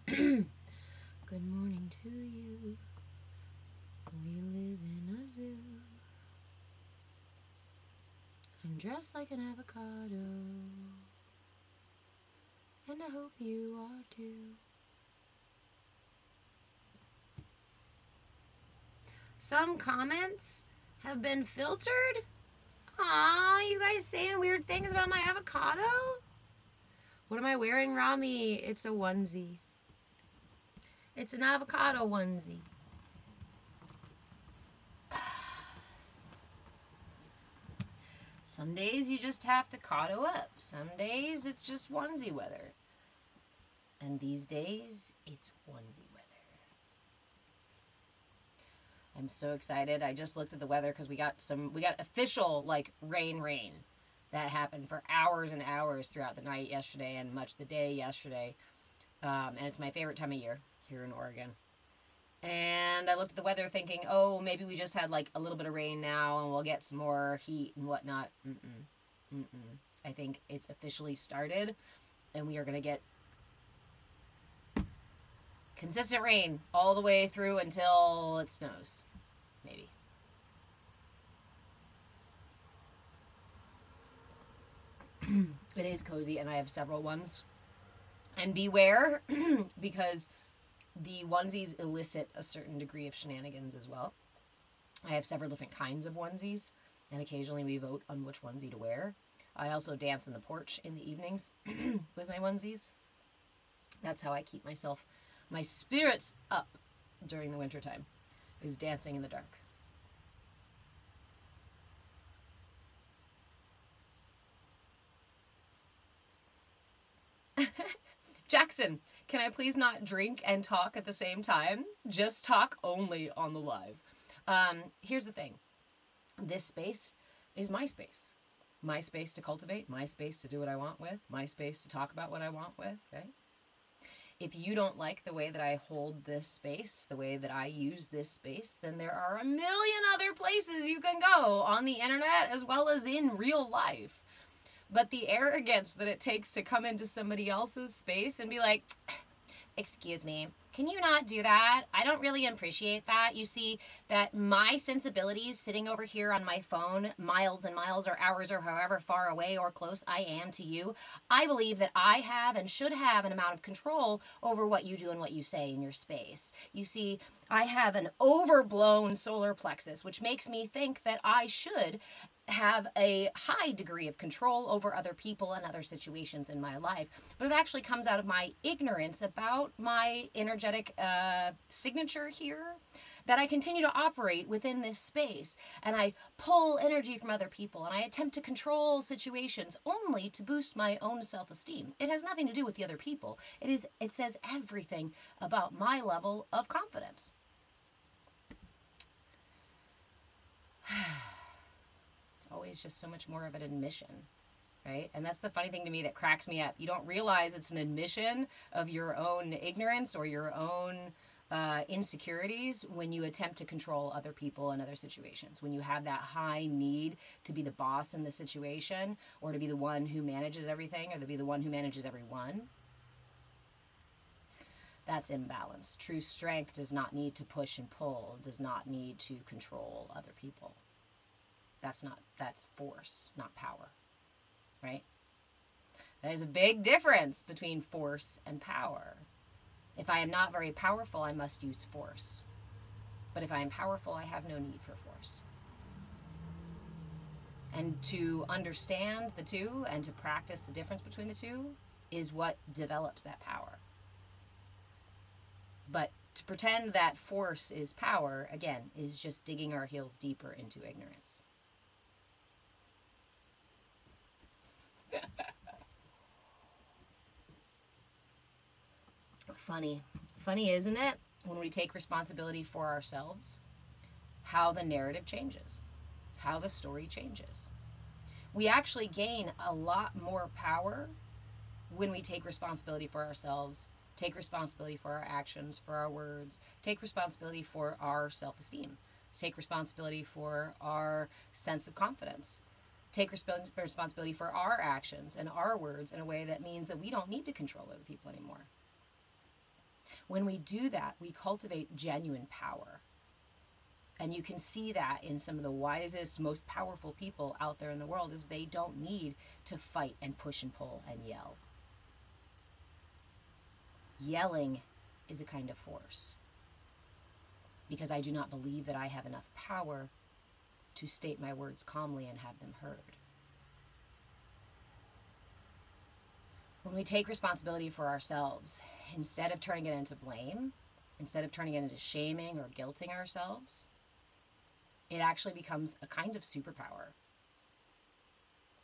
Good morning to you. We live in a zoo. I'm dressed like an avocado, and I hope you are too. Some comments have been filtered. Aw, you guys saying weird things about my avocado? What am I wearing, Rami? It's a onesie. It's an avocado onesie. Some days you just have to cotto up. Some days it's just onesie weather. And these days, it's onesie weather. I'm so excited. I just looked at the weather because we got official, like, rain that happened for hours and hours throughout the night yesterday and much the day yesterday. And it's my favorite time of year here in Oregon. And I looked at the weather thinking, oh, maybe we just had, like, a little bit of rain now and we'll get some more heat and whatnot. I think it's officially started and we are going to get consistent rain all the way through until it snows. Maybe. It is cozy, and I have several ones. And beware, because the onesies elicit a certain degree of shenanigans as well. I have several different kinds of onesies, and occasionally we vote on which onesie to wear. I also dance in the porch in the evenings with my onesies. That's how I keep my spirits up during the wintertime, is dancing in the dark. Jackson, can I please not drink and talk at the same time? Just talk only on the live. Here's the thing. This space is my space. My space to cultivate, my space to do what I want with, my space to talk about what I want with, right? If you don't like the way that I hold this space, the way that I use this space, then there are a million other places you can go on the internet as well as in real life. But the arrogance that it takes to come into somebody else's space and be like, excuse me, can you not do that? I don't really appreciate that. You see that my sensibilities sitting over here on my phone, miles and miles or hours or however far away or close I am to you, I believe that I have and should have an amount of control over what you do and what you say in your space. You see, I have an overblown solar plexus, which makes me think that I should have a high degree of control over other people and other situations in my life. But it actually comes out of my ignorance about my energetic signature here, that I continue to operate within this space. And I pull energy from other people and I attempt to control situations only to boost my own self-esteem. It has nothing to do with the other people. It says everything about my level of confidence. Always just so much more of an admission, right? And that's the funny thing to me that cracks me up. You don't realize it's an admission of your own ignorance or your own insecurities when you attempt to control other people and other situations. When you have that high need to be the boss in the situation, or to be the one who manages everything, or to be the one who manages everyone. That's imbalance. True strength does not need to push and pull, does not need to control other people. That's force, not power, right? There's a big difference between force and power. If I am not very powerful, I must use force. But if I am powerful, I have no need for force. And to understand the two and to practice the difference between the two is what develops that power. But to pretend that force is power, again, is just digging our heels deeper into ignorance. Funny, isn't it, when we take responsibility for ourselves, how the narrative changes, how the story changes. We actually gain a lot more power when we take responsibility for ourselves, take responsibility for our actions, for our words, take responsibility for our self-esteem, take responsibility for our sense of confidence, take responsibility for our actions and our words in a way that means that we don't need to control other people anymore. When we do that, we cultivate genuine power. And you can see that in some of the wisest, most powerful people out there in the world is they don't need to fight and push and pull and yell. Yelling is a kind of force, because I do not believe that I have enough power to state my words calmly and have them heard. When we take responsibility for ourselves, instead of turning it into blame, instead of turning it into shaming or guilting ourselves, it actually becomes a kind of superpower.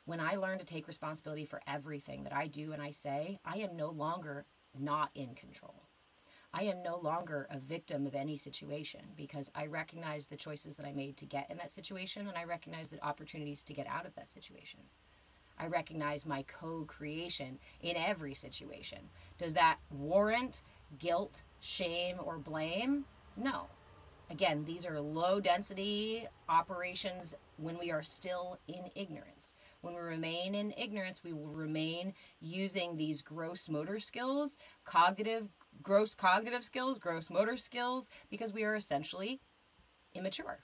When I learn to take responsibility for everything that I do and I say, I am no longer not in control. I am no longer a victim of any situation, because I recognize the choices that I made to get in that situation, and I recognize the opportunities to get out of that situation. I recognize my co-creation in every situation. Does that warrant guilt, shame, or blame? No. Again, these are low density operations when we are still in ignorance. When we remain in ignorance, we will remain using these gross motor skills, gross cognitive skills, gross motor skills, because we are essentially immature.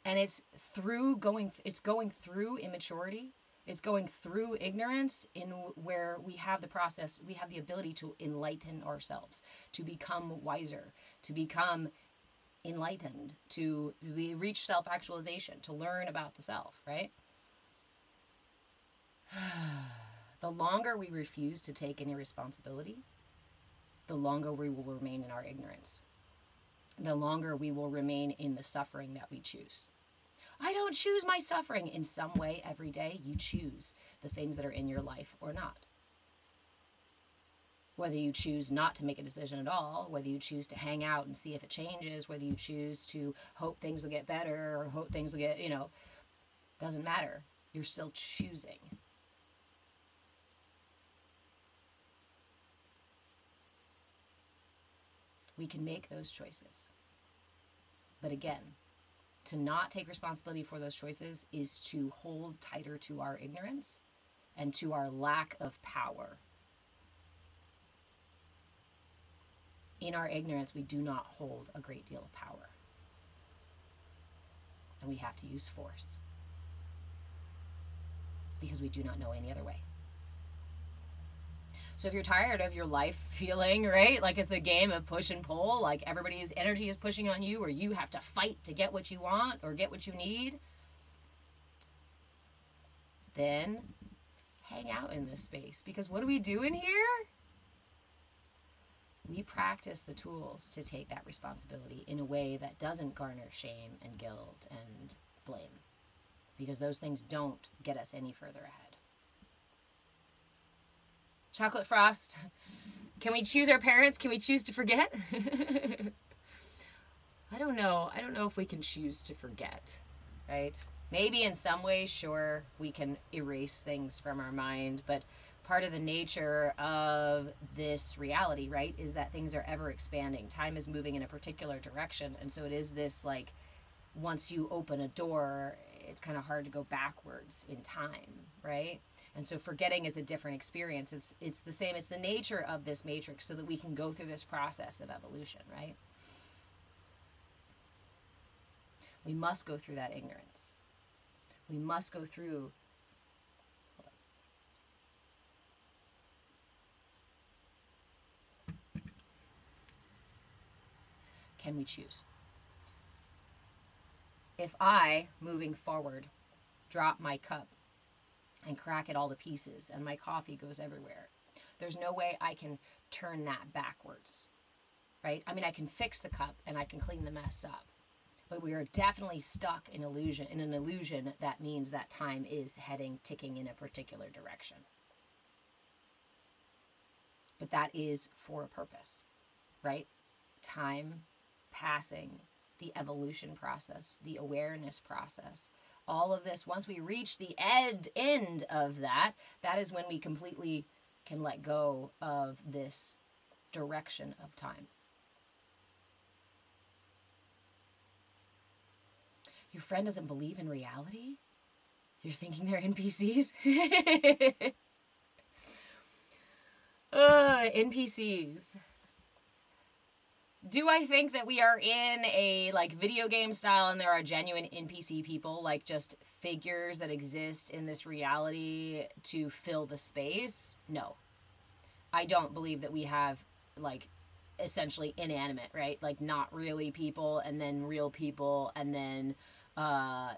And it's going through immaturity. It's going through ignorance in where we have the process, we have the ability to enlighten ourselves, to become wiser, to become enlightened, to reach self-actualization, to learn about the self, right? The longer we refuse to take any responsibility, the longer we will remain in our ignorance. The longer we will remain in the suffering that we choose. I don't choose my suffering. In some way, every day, you choose the things that are in your life or not. Whether you choose not to make a decision at all, whether you choose to hang out and see if it changes, whether you choose to hope things will get better or hope things will get, doesn't matter. You're still choosing. We can make those choices. But again, to not take responsibility for those choices is to hold tighter to our ignorance and to our lack of power. In our ignorance, we do not hold a great deal of power. And we have to use force, because we do not know any other way. So if you're tired of your life feeling, right, like it's a game of push and pull, like everybody's energy is pushing on you, or you have to fight to get what you want or get what you need, then hang out in this space. Because what do we do in here? We practice the tools to take that responsibility in a way that doesn't garner shame and guilt and blame, because those things don't get us any further ahead. Chocolate Frost, can we choose our parents? Can we choose to forget? I don't know. I don't know if we can choose to forget, right? Maybe in some ways, sure, we can erase things from our mind, but part of the nature of this reality, right, is that things are ever expanding. Time is moving in a particular direction, and so it is this, like, once you open a door, it's kind of hard to go backwards in time, right? And so forgetting is a different experience. It's the same. It's the nature of this matrix so that we can go through this process of evolution, right? We must go through that ignorance. We must go through... Can we choose? If I, moving forward, drop my cup and crack it all to pieces and my coffee goes everywhere, there's no way I can turn that backwards, right? I mean, I can fix the cup and I can clean the mess up, but we are definitely stuck in an illusion that means that time is ticking in a particular direction. But that is for a purpose, right? Time passing, the evolution process, the awareness process, all of this, once we reach the end of that, that is when we completely can let go of this direction of time. Your friend doesn't believe in reality? You're thinking they're NPCs? NPCs. Do I think that we are in a like video game style and there are genuine NPC people, like just figures that exist in this reality to fill the space? No. I don't believe that we have like essentially inanimate, right? Like not really people and then real people and then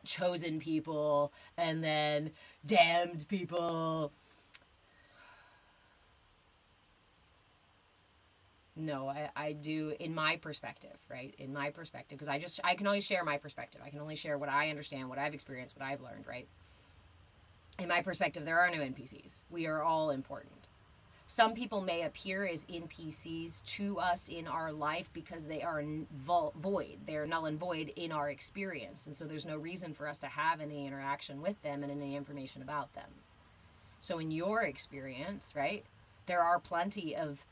chosen people and then damned people. No, I do in my perspective, right? In my perspective, because I can only share my perspective. I can only share what I understand, what I've experienced, what I've learned, right? In my perspective, there are no NPCs. We are all important. Some people may appear as NPCs to us in our life because they are void. They're null and void in our experience. And so there's no reason for us to have any interaction with them and any information about them. So in your experience, right, there are plenty of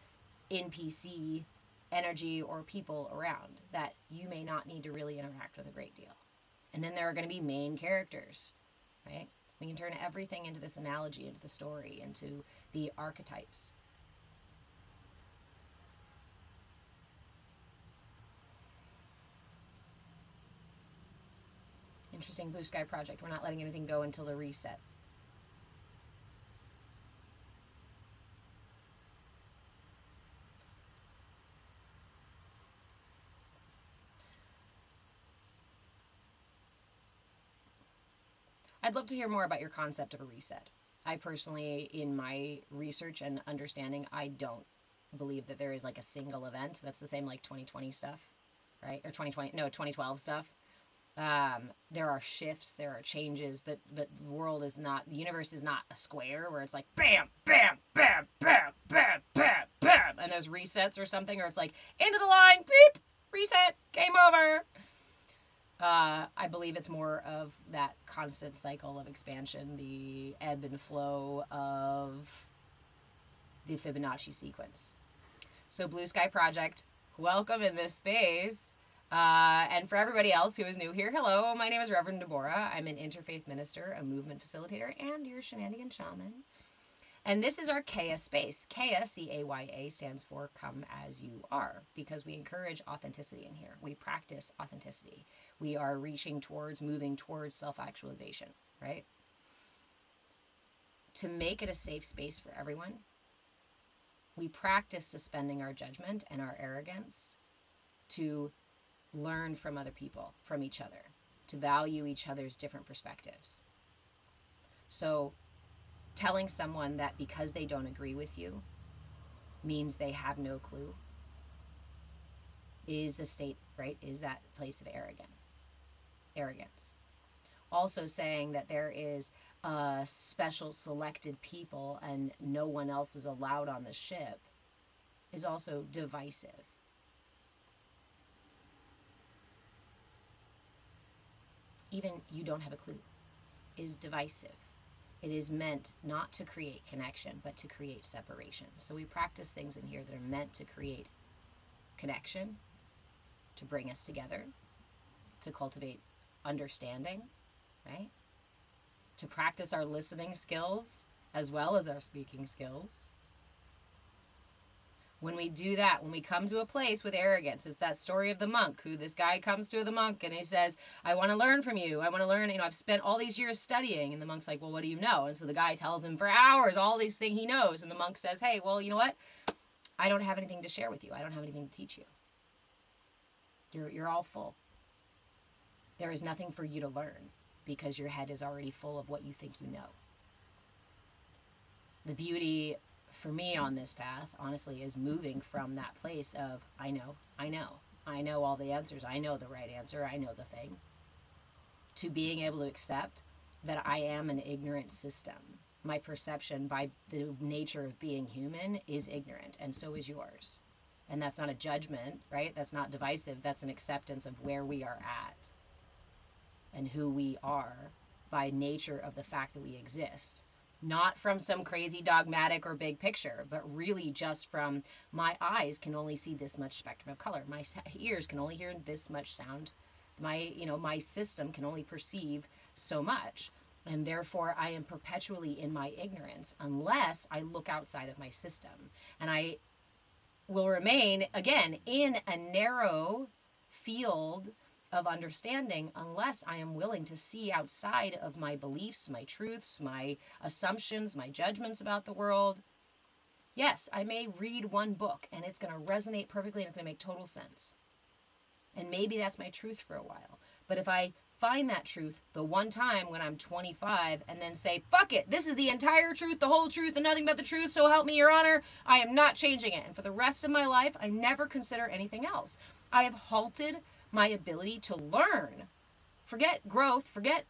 NPC energy or people around that you may not need to really interact with a great deal. And then there are going to be main characters, right? We can turn everything into this analogy, into the story, into the archetypes. Interesting blue sky project. We're not letting anything go until the reset. I'd love to hear more about your concept of a reset. I personally, in my research and understanding, I don't believe that there is like a single event. That's the same like 2020 stuff, right? Or 2012 stuff. There are shifts, there are changes, but the world is not, the universe is not a square where it's like bam, bam, bam, bam, bam, bam, bam, and there's resets or something, or it's like end of the line, beep, reset, game over. I believe it's more of that constant cycle of expansion, the ebb and flow of the Fibonacci sequence. So Blue Sky Project, welcome in this space. And for everybody else who is new here, hello, my name is Reverend Deborah. I'm an interfaith minister, a movement facilitator, and your shenanigan shaman. And this is our CAYA space. CAYA, C-A-Y-A, stands for Come As You Are, because we encourage authenticity in here. We practice authenticity. We are moving towards self-actualization, right? To make it a safe space for everyone, we practice suspending our judgment and our arrogance to learn from other people, from each other, to value each other's different perspectives. So telling someone that because they don't agree with you means they have no clue is a state, right? Is that place of arrogance. Also saying that there is a special selected people and no one else is allowed on the ship is also divisive. Even you don't have a clue is divisive. It is meant not to create connection, but to create separation. So we practice things in here that are meant to create connection, to bring us together, to cultivate understanding, right? To practice our listening skills as well as our speaking skills. When we do that, when we come to a place with arrogance, it's that story of the monk who this guy comes to the monk and he says, I want to learn from you. I want to learn, I've spent all these years studying. And the monk's like, well, what do you know? And so the guy tells him for hours all these things he knows. And the monk says, hey, well, you know what? I don't have anything to share with you. I don't have anything to teach you. You're all full. There is nothing for you to learn because your head is already full of what you think you know. The beauty for me on this path, honestly, is moving from that place of, I know all the answers, I know the right answer, I know the thing, to being able to accept that I am an ignorant system. My perception by the nature of being human is ignorant, and so is yours. And that's not a judgment, right? That's not divisive. That's an acceptance of where we are at and who we are by nature of the fact that we exist. Not from some crazy dogmatic or big picture, but really just from my eyes can only see this much spectrum of color. My ears can only hear this much sound. My system can only perceive so much. And therefore, I am perpetually in my ignorance unless I look outside of my system. And I will remain, again, in a narrow field of understanding unless I am willing to see outside of my beliefs, my truths, my assumptions, my judgments about the world. Yes, I may read one book and it's going to resonate perfectly and it's going to make total sense. And maybe that's my truth for a while. But if I find that truth the one time when I'm 25 and then say, fuck it, this is the entire truth, the whole truth, and nothing but the truth, so help me, Your Honor, I am not changing it. And for the rest of my life, I never consider anything else. I have halted my ability to learn. Forget growth, forget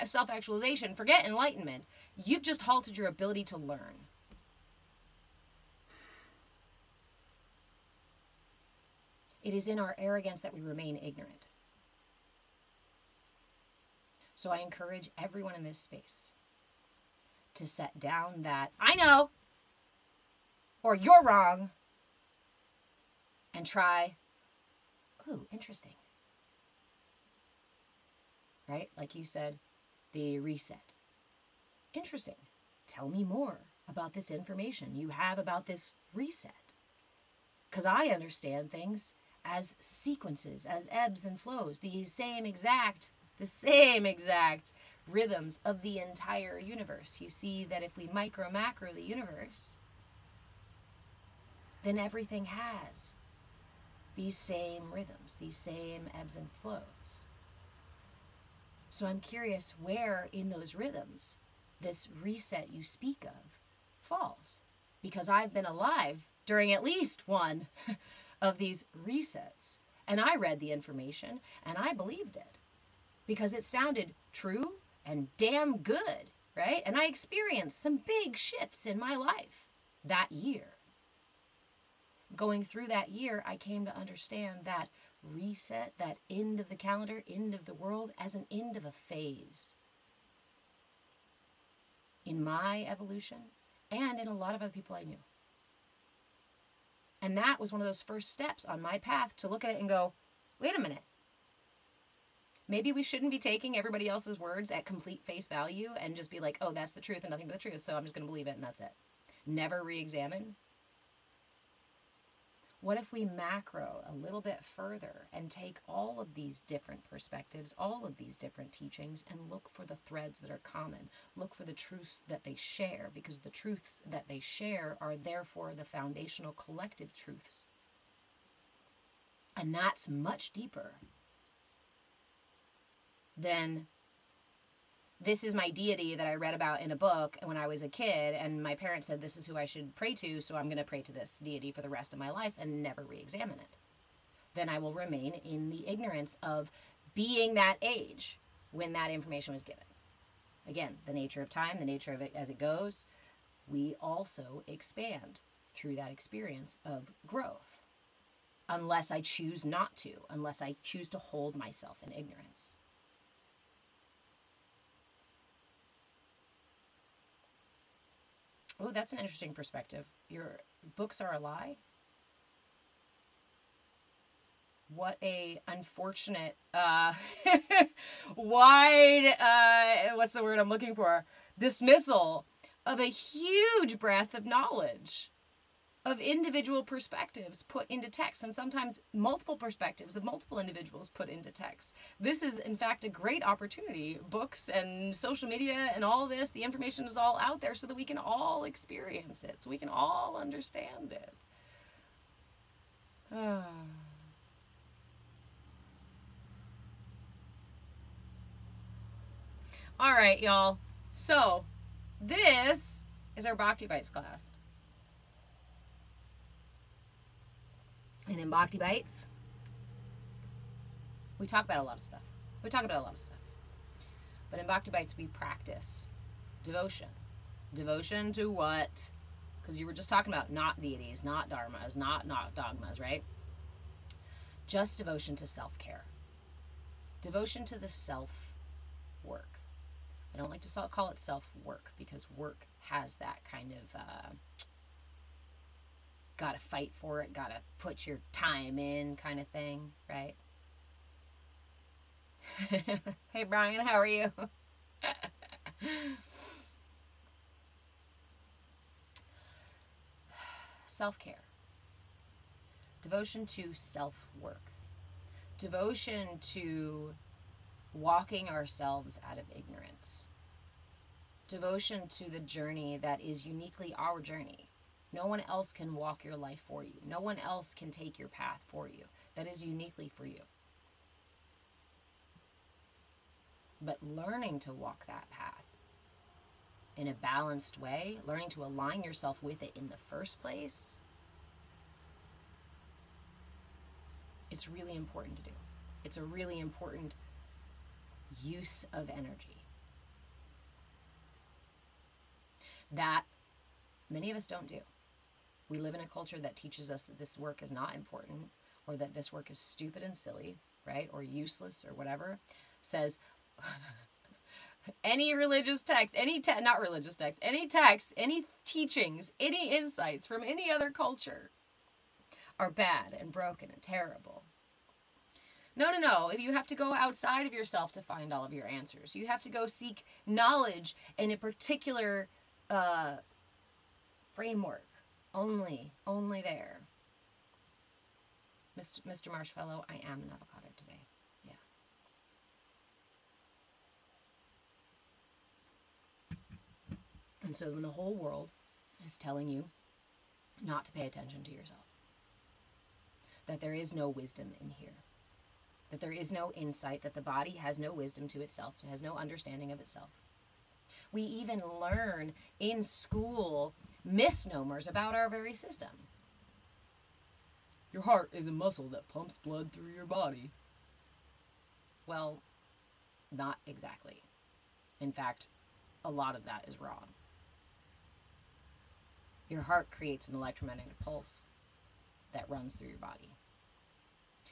self-actualization, forget enlightenment. You've just halted your ability to learn. It is in our arrogance that we remain ignorant. So I encourage everyone in this space to set down that, I know, or you're wrong, and try, ooh, interesting. Right? Like you said, the reset. Interesting. Tell me more about this information you have about this reset. Because I understand things as sequences, as ebbs and flows, the same exact rhythms of the entire universe. You see that if we micro-macro the universe, then everything has these same rhythms, these same ebbs and flows. So I'm curious where in those rhythms this reset you speak of falls. Because I've been alive during at least one of these resets. And I read the information and I believed it. Because it sounded true and damn good, right? And I experienced some big shifts in my life that year. Going through that year, I came to understand that reset, that end of the calendar, end of the world, as an end of a phase. In my evolution, and in a lot of other people I knew. And that was one of those first steps on my path to look at it and go, wait a minute. Maybe we shouldn't be taking everybody else's words at complete face value and just be like, oh, that's the truth and nothing but the truth, so I'm just going to believe it and that's it. Never re-examine. What if we macro a little bit further and take all of these different perspectives, all of these different teachings, and look for the threads that are common? Look for the truths that they share, because the truths that they share are therefore the foundational collective truths. And that's much deeper than this is my deity that I read about in a book when I was a kid, and my parents said this is who I should pray to, so I'm going to pray to this deity for the rest of my life and never re-examine it. Then I will remain in the ignorance of being that age when that information was given. Again, the nature of time, the nature of it as it goes, we also expand through that experience of growth. Unless I choose not to, unless I choose to hold myself in ignorance. Oh, that's an interesting perspective. Your books are a lie? What a unfortunate, wide, what's the word I'm looking for? Dismissal of a huge breadth of knowledge, of individual perspectives put into text, and sometimes multiple perspectives of multiple individuals put into text. This is, in fact, a great opportunity. Books and social media and all this, the information is all out there so that we can all experience it, so we can all understand it. All right, y'all. So, this is our Bhakti Bites class. And in Bhakti Bites, we talk about a lot of stuff. But in Bhakti Bites, we practice devotion. Devotion to what? Because you were just talking about not deities, not dharmas, not dogmas, right? Just devotion to self-care. Devotion to the self-work. I don't like to call it self-work because work has that kind of gotta fight for it, gotta put your time in kind of thing, right? Hey Brian, how are you? Self-care. Devotion to self-work. Devotion to walking ourselves out of ignorance. Devotion to the journey that is uniquely our journey. No one else can walk your life for you. No one else can take your path for you. That is uniquely for you. But learning to walk that path in a balanced way, learning to align yourself with it in the first place, it's really important to do. It's a really important use of energy that many of us don't do. We live in a culture that teaches us that this work is not important, or that this work is stupid and silly, right? Or useless, or whatever. Says any religious text, not religious text, any text, any teachings, any insights from any other culture are bad and broken and terrible. No, no, no. You have to go outside of yourself to find all of your answers. You have to go seek knowledge in a particular framework. Only there. Mr. Marshmallow, I am an avocado today. Yeah. And so when the whole world is telling you not to pay attention to yourself, that there is no wisdom in here, that there is no insight, that the body has no wisdom to itself, it has no understanding of itself. We even learn in school misnomers about our very system. Your heart is a muscle that pumps blood through your body. Well, not exactly. In fact, a lot of that is wrong. Your heart creates an electromagnetic pulse that runs through your body.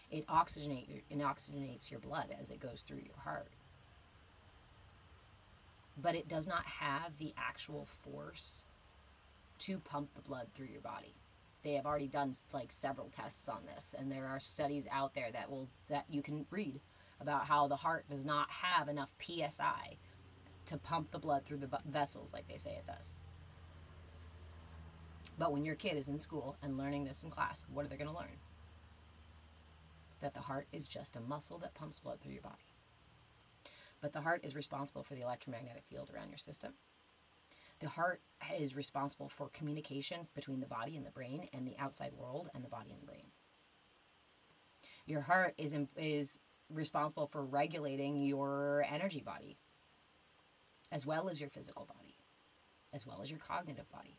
It oxygenates your blood as it goes through your heart. But it does not have the actual force to pump the blood through your body. They have already done like several tests on this, and there are studies out there that you can read about how the heart does not have enough PSI to pump the blood through the vessels like they say it does. But when your kid is in school and learning this in class, what are they going to learn? That the heart is just a muscle that pumps blood through your body. But the heart is responsible for the electromagnetic field around your system. The heart is responsible for communication between the body and the brain, and the outside world and the body and the brain. Your heart is responsible for regulating your energy body, as well as your physical body, as well as your cognitive body.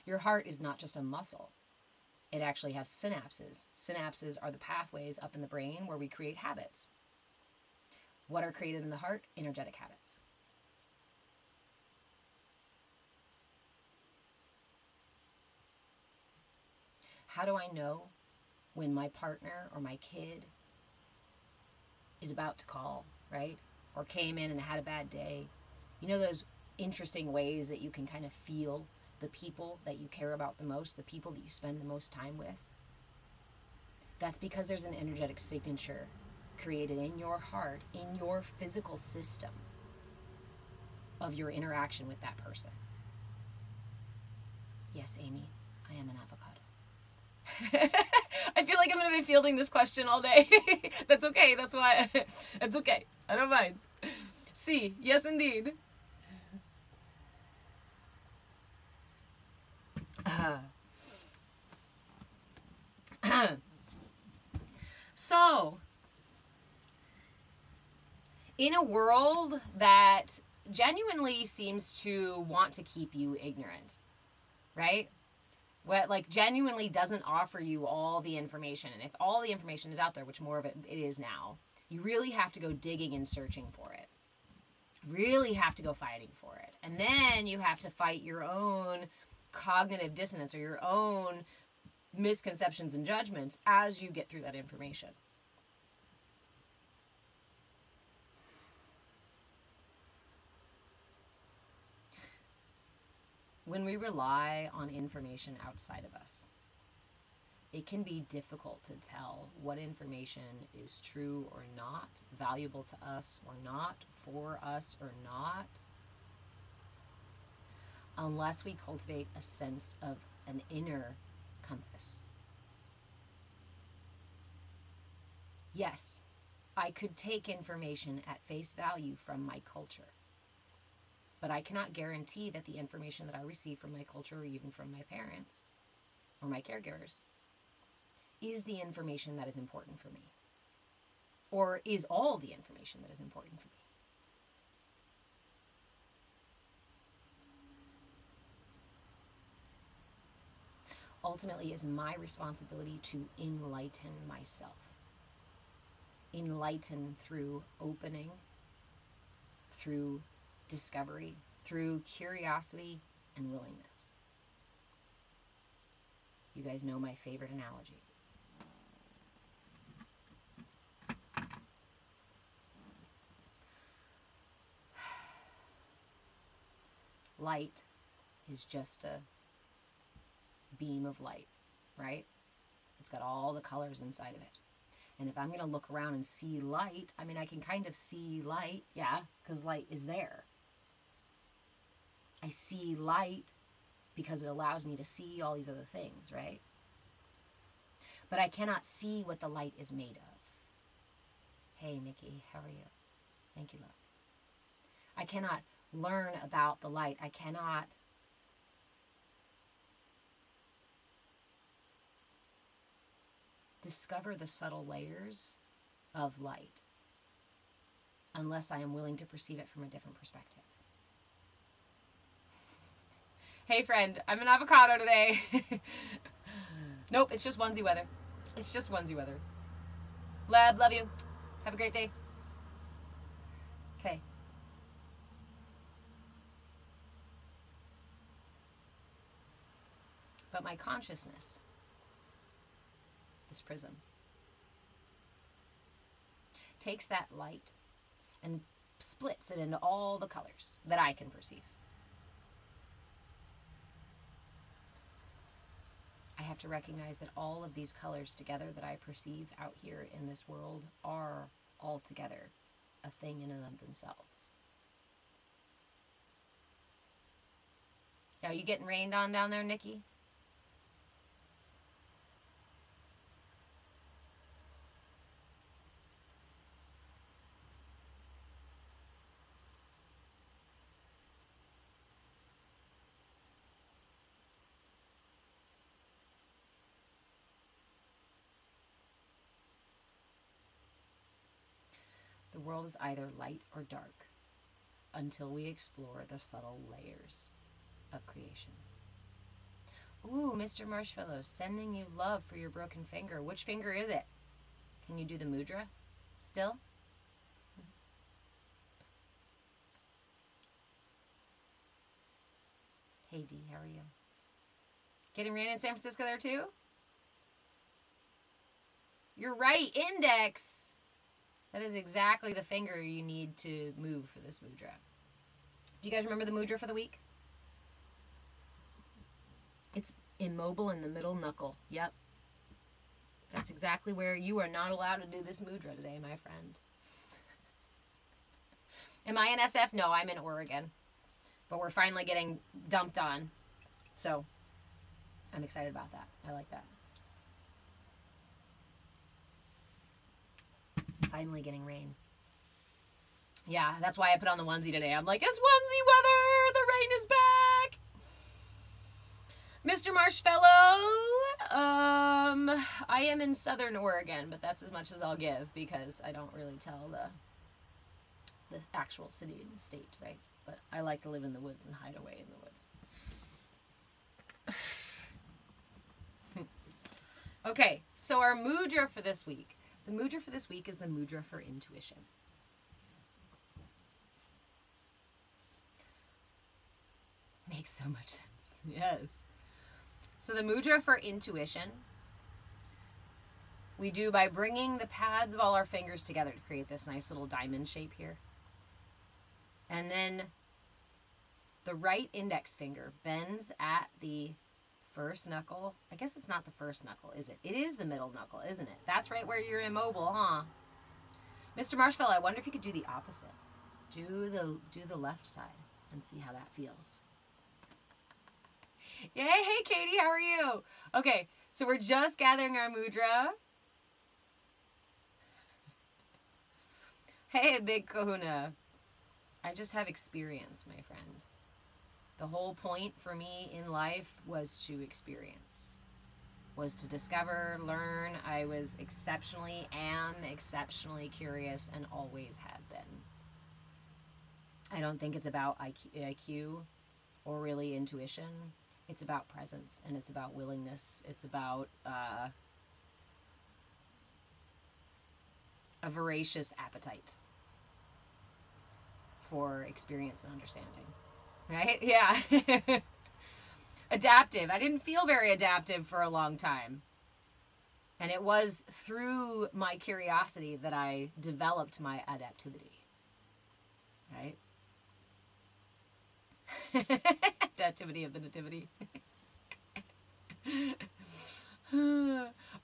Your heart is not just a muscle. It actually has synapses. Synapses are the pathways up in the brain where we create habits. What are created in the heart? Energetic habits. How do I know when my partner or my kid is about to call, right? Or came in and had a bad day? You know those interesting ways that you can kind of feel the people that you care about the most, the people that you spend the most time with? That's because there's an energetic signature created in your heart, in your physical system, of your interaction with that person. Yes, Amy, I am an avocado. I feel like I'm going to be fielding this question all day. That's okay. That's why. It's okay. I don't mind. See, yes, indeed. So, in a world that genuinely seems to want to keep you ignorant, right? What, like, genuinely doesn't offer you all the information. And if all the information is out there, which more of it is now, you really have to go digging and searching for it. Really have to go fighting for it. And then you have to fight your own cognitive dissonance or your own misconceptions and judgments as you get through that information. When we rely on information outside of us, it can be difficult to tell what information is true or not, valuable to us or not, for us or not. unless we cultivate a sense of an inner compass. Yes, I could take information at face value from my culture, but I cannot guarantee that the information that I receive from my culture or even from my parents or my caregivers is the information that is important for me, or is all the information that is important for me. Ultimately, it's my responsibility to enlighten myself. Enlighten through opening, through discovery, through curiosity and willingness. You guys know my favorite analogy. Light is just a beam of light, right? It's got all the colors inside of it. And if I'm going to look around and see light, I mean, I can kind of see light, yeah, because light is there. I see light because it allows me to see all these other things, right? But I cannot see what the light is made of. Hey, Nikki, how are you? Thank you, love. I cannot learn about the light. I cannot discover the subtle layers of light unless I am willing to perceive it from a different perspective. Hey friend, I'm an avocado today. Nope, it's just onesie weather. It's just onesie weather. Love you. Have a great day. Okay. But my consciousness, this prism, takes that light and splits it into all the colors that I can perceive. I have to recognize that all of these colors together that I perceive out here in this world are altogether a thing in and of themselves. Are you getting rained on down there, Nikki? The world is either light or dark until we explore the subtle layers of creation. Ooh, Mr. Marshmallow, sending you love for your broken finger. Which finger is it? Can you do the mudra still? Hey, Dee, how are you? Getting rain in San Francisco there too? You're right, index. That is exactly the finger you need to move for this mudra. Do you guys remember the mudra for the week? It's immobile in the middle knuckle. Yep. That's exactly where you are not allowed to do this mudra today, my friend. Am I in SF? No, I'm in Oregon. But we're finally getting dumped on. So I'm excited about that. I like that. Finally getting rain. Yeah, that's why I put on the onesie today. I'm like, it's onesie weather. The rain is back. Mr. Marshmallow, I am in Southern Oregon, but that's as much as I'll give because I don't really tell the actual city and state, right? But I like to live in the woods and hide away in the woods. Okay, so our mudra for this week. The mudra for this week is the mudra for intuition. Makes so much sense. Yes. So the mudra for intuition, we do by bringing the pads of all our fingers together to create this nice little diamond shape here. And then the right index finger bends at the first knuckle. I guess it's not the first knuckle, is it? It is the middle knuckle, isn't it? That's right where you're immobile, huh? Mr. Marshmallow, I wonder if you could do the opposite. Do the left side and see how that feels. Yay, hey Katie, how are you? Okay, so we're just gathering our mudra. Hey, big kahuna. I just have experience, my friend. The whole point for me in life was to experience, was to discover, learn. I am exceptionally curious and always have been. I don't think it's about IQ or really intuition. It's about presence and it's about willingness. It's about a voracious appetite for experience and understanding. Right? Yeah. Adaptive. I didn't feel very adaptive for a long time. And it was through my curiosity that I developed my adaptivity. Right? Adaptivity of the nativity.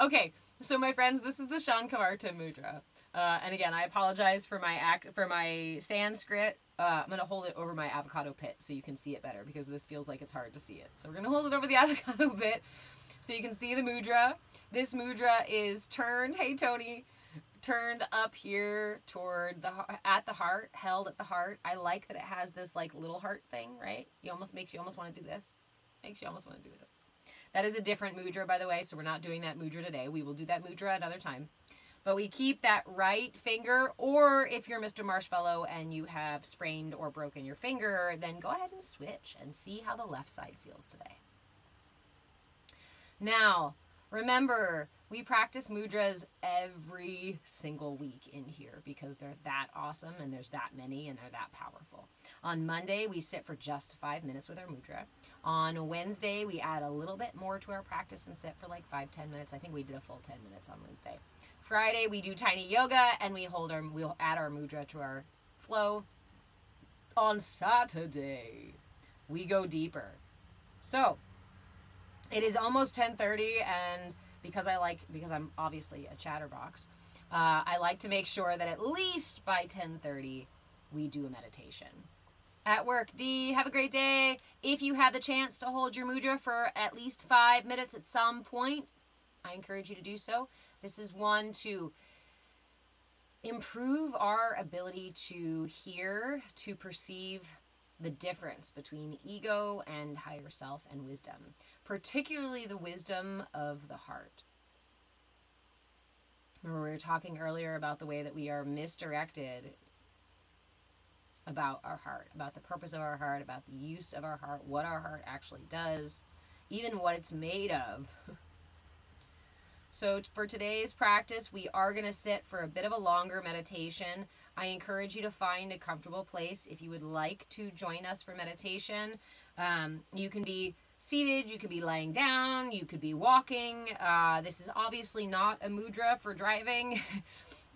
Okay, so my friends, this is the Shankhavarta Mudra. And again, I apologize for my Sanskrit. I'm going to hold it over my avocado pit so you can see it better because this feels like it's hard to see it. So we're going to hold it over the avocado pit so you can see the mudra. This mudra is turned, hey Tony, turned up here toward at the heart, held at the heart. I like that it has this like little heart thing, right? Makes you almost want to do this. Makes you almost want to do this. That is a different mudra, by the way, so we're not doing that mudra today. We will do that mudra another time. But we keep that right finger, or if you're Mr. Marshmallow and you have sprained or broken your finger, then go ahead and switch and see how the left side feels today. Now, remember, we practice mudras every single week in here because they're that awesome and there's that many and they're that powerful. On Monday, we sit for just 5 minutes with our mudra. On Wednesday, we add a little bit more to our practice and sit for like 5-10 minutes. I think we did a full 10 minutes on Wednesday. Friday, we do tiny yoga and we'll add our mudra to our flow. On Saturday, we go deeper. So, it is almost 10:30, and because I'm obviously a chatterbox, I like to make sure that at least by 10:30 we do a meditation. At work, D, have a great day. If you have the chance to hold your mudra for at least 5 minutes at some point, I encourage you to do so. This is one to improve our ability to hear, to perceive the difference between ego and higher self and wisdom, particularly the wisdom of the heart. Remember, we were talking earlier about the way that we are misdirected about our heart, about the purpose of our heart, about the use of our heart, what our heart actually does, even what it's made of. So for today's practice, we are going to sit for a bit of a longer meditation. I encourage you to find a comfortable place if you would like to join us for meditation. You can be seated, you could be laying down, you could be walking. This is obviously not a mudra for driving.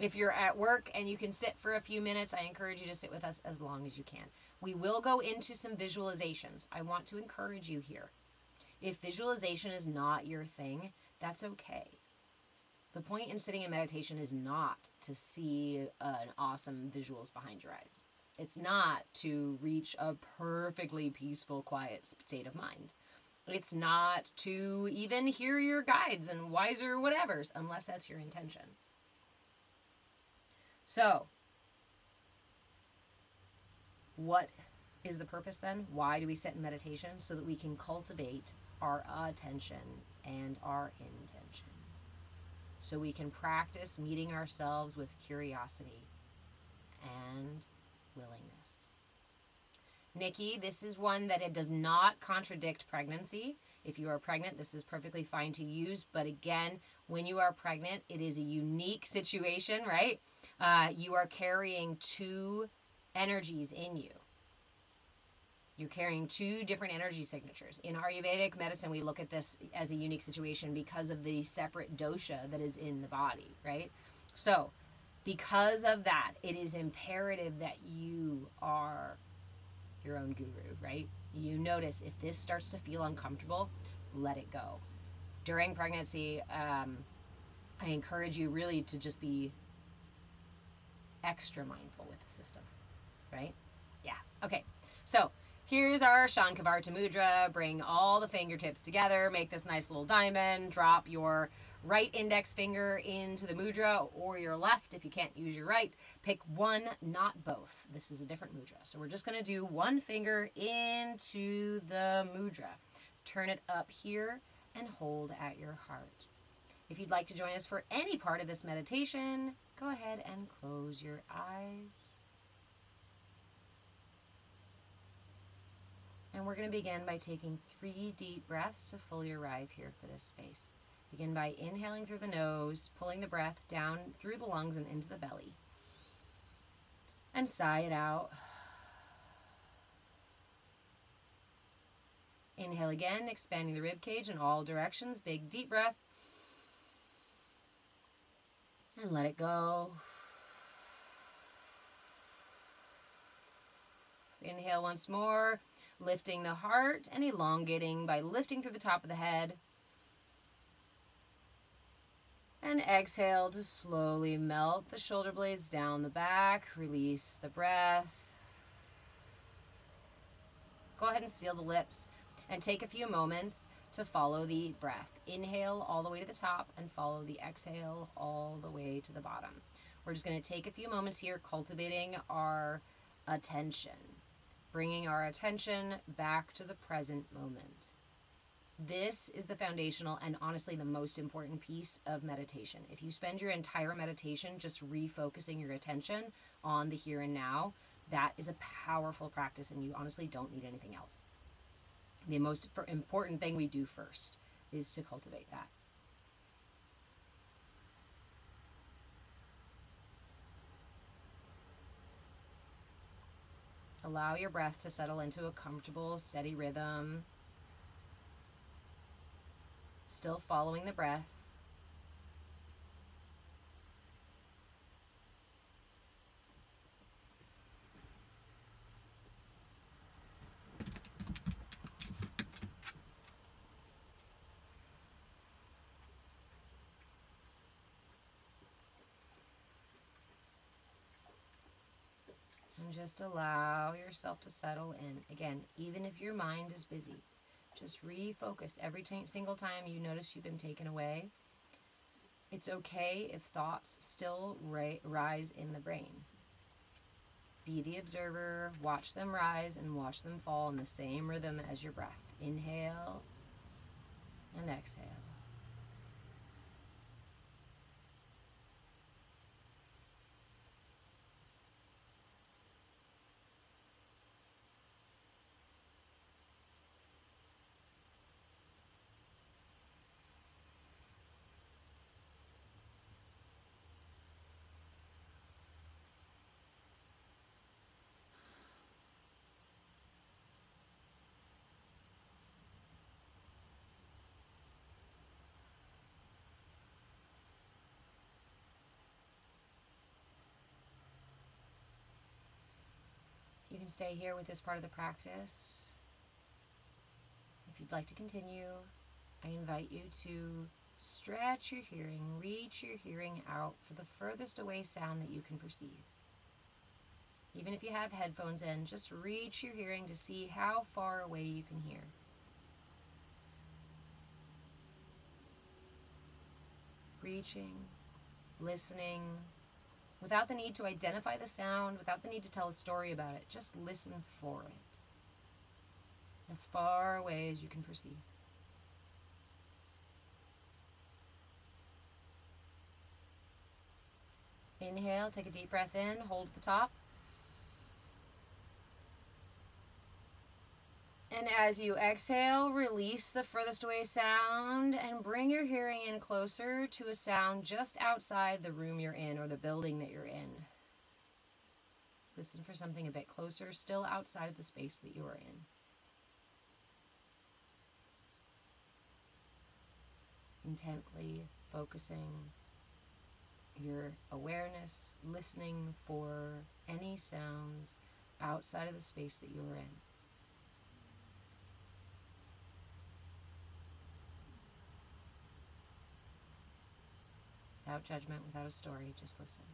If you're at work and you can sit for a few minutes, I encourage you to sit with us as long as you can. We will go into some visualizations. I want to encourage you here. If visualization is not your thing, that's okay. The point in sitting in meditation is not to see an awesome visuals behind your eyes. It's not to reach a perfectly peaceful, quiet state of mind. It's not to even hear your guides and wiser whatevers, unless that's your intention. So, what is the purpose then? Why do we sit in meditation? So that we can cultivate our attention and our intention. So we can practice meeting ourselves with curiosity and willingness. Nikki, this is one that it does not contradict pregnancy. If you are pregnant, this is perfectly fine to use. But again, when you are pregnant, it is a unique situation, right? You are carrying two energies in you. You're carrying two different energy signatures. In Ayurvedic medicine, we look at this as a unique situation because of the separate dosha that is in the body, right? So, because of that, it is imperative that you are your own guru, right? You notice if this starts to feel uncomfortable, let it go. During pregnancy, I encourage you really to just be extra mindful with the system, right? Yeah. Okay. So, Here's our Shankhavarta Mudra. Bring all the fingertips together. Make this nice little diamond. Drop your right index finger into the mudra, or your left if you can't use your right. Pick one, not both. This is a different mudra. So we're just going to do one finger into the mudra. Turn it up here and hold at your heart. If you'd like to join us for any part of this meditation, go ahead and close your eyes. And we're going to begin by taking 3 deep breaths to fully arrive here for this space. Begin by inhaling through the nose, pulling the breath down through the lungs and into the belly. And sigh it out. Inhale again, expanding the rib cage in all directions. Big deep breath. And let it go. Inhale once more, lifting the heart and elongating by lifting through the top of the head. And exhale to slowly melt the shoulder blades down the back. Release the breath. Go ahead and seal the lips and take a few moments to follow the breath. Inhale all the way to the top and follow the exhale all the way to the bottom. We're just going to take a few moments here cultivating our attention, bringing our attention back to the present moment. This is the foundational and honestly the most important piece of meditation. If you spend your entire meditation just refocusing your attention on the here and now, that is a powerful practice and you honestly don't need anything else. The most important thing we do first is to cultivate that. Allow your breath to settle into a comfortable, steady rhythm. Still following the breath. And just allow yourself to settle in. Again, even if your mind is busy, just refocus every single time you notice you've been taken away. It's okay if thoughts still rise in the brain. Be the observer, watch them rise and watch them fall in the same rhythm as your breath. Inhale and exhale. You can stay here with this part of the practice. If you'd like to continue, I invite you to stretch your hearing, reach your hearing out for the furthest away sound that you can perceive. Even if you have headphones in, just reach your hearing to see how far away you can hear. Reaching, listening, without the need to identify the sound, without the need to tell a story about it. Just listen for it. As far away as you can perceive. Inhale, take a deep breath in, hold at the top. And as you exhale, release the furthest away sound and bring your hearing in closer to a sound just outside the room you're in or the building that you're in. Listen for something a bit closer, still outside of the space that you are in. Intently focusing your awareness, listening for any sounds outside of the space that you are in. Without judgment, without a story, just listen.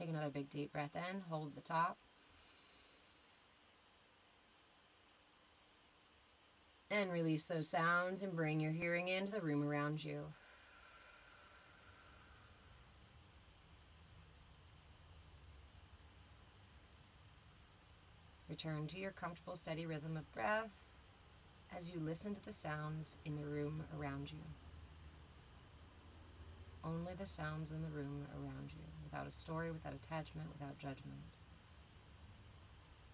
Take another big deep breath in, hold the top. And release those sounds and bring your hearing into the room around you. Return to your comfortable, steady rhythm of breath as you listen to the sounds in the room around you. Only the sounds in the room around you, without a story, without attachment, without judgment.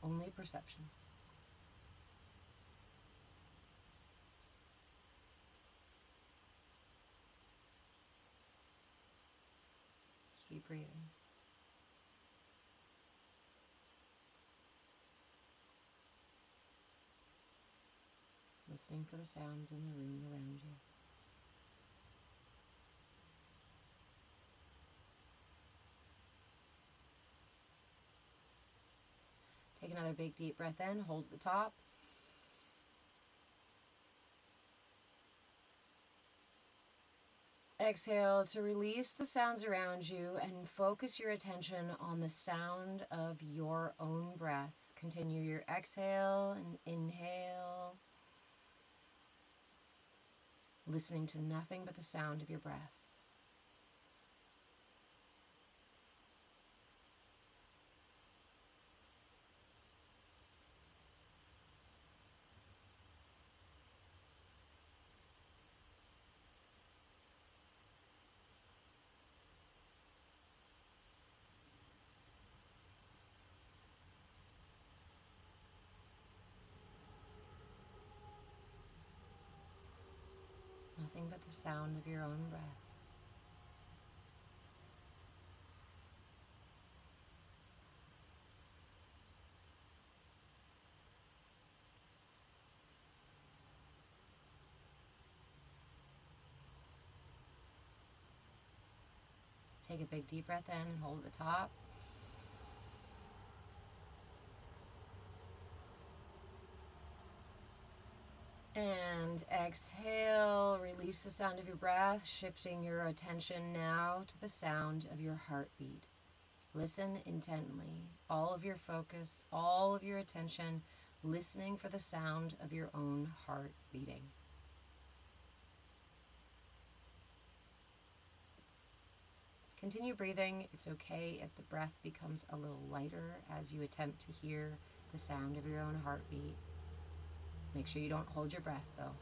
Only perception. Keep breathing. Listening for the sounds in the room around you. Take another big deep breath in, hold the top. Exhale to release the sounds around you and focus your attention on the sound of your own breath. Continue your exhale and inhale, listening to nothing but the sound of your breath. Nothing but the sound of your own breath. Take a big deep breath in and hold the top. And exhale, release the sound of your breath, shifting your attention now to the sound of your heartbeat. Listen intently, all of your focus, all of your attention, listening for the sound of your own heart beating. Continue breathing. It's okay if the breath becomes a little lighter as you attempt to hear the sound of your own heartbeat. Make sure you don't hold your breath, though.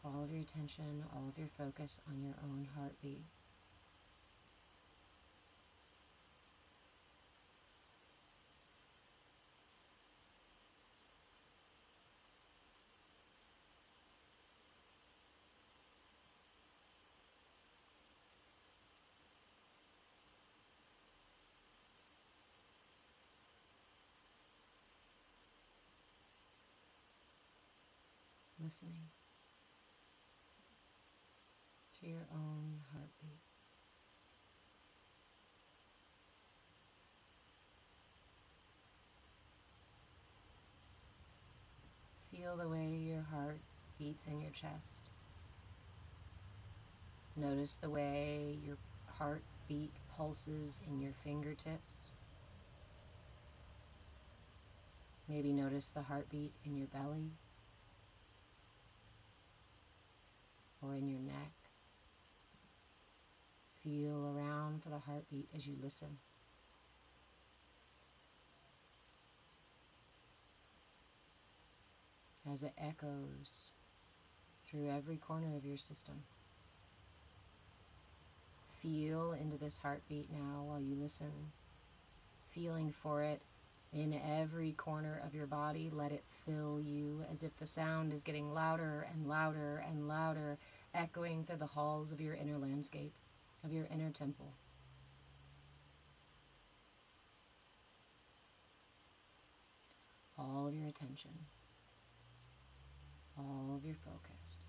All of your attention, all of your focus on your own heartbeat. Listening to your own heartbeat. Feel the way your heart beats in your chest. Notice the way your heartbeat pulses in your fingertips. Maybe notice the heartbeat in your belly or in your neck. Feel around for the heartbeat as you listen. As it echoes through every corner of your system. Feel into this heartbeat now while you listen, feeling for it in every corner of your body. Let it fill you as if the sound is getting louder and louder and louder, echoing through the halls of your inner landscape, of your inner temple. all of your attention, all of your focus.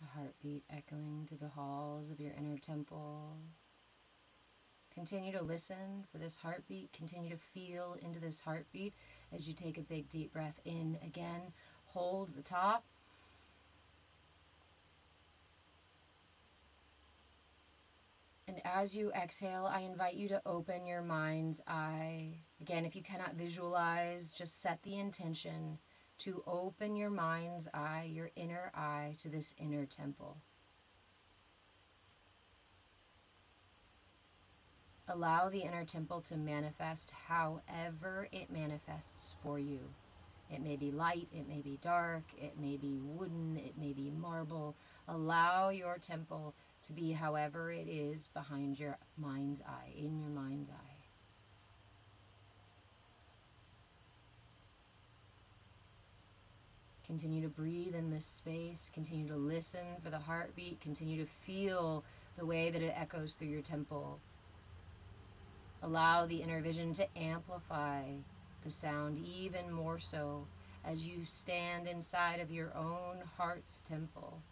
A heartbeat echoing through the halls of your inner temple. Continue to listen for this heartbeat. Continue to feel into this heartbeat as you take a big deep breath in again. Hold the top. And as you exhale, I invite you to open your mind's eye. Again, if you cannot visualize, just set the intention to open your mind's eye, your inner eye, to this inner temple. Allow the inner temple to manifest however it manifests for you. It may be light, it may be dark, it may be wooden, it may be marble. Allow your temple to be however it is behind your mind's eye, in your mind's eye. Continue to breathe in this space. Continue to listen for the heartbeat. Continue to feel the way that it echoes through your temple. Allow the inner vision to amplify the sound even more so as you stand inside of your own heart's temple,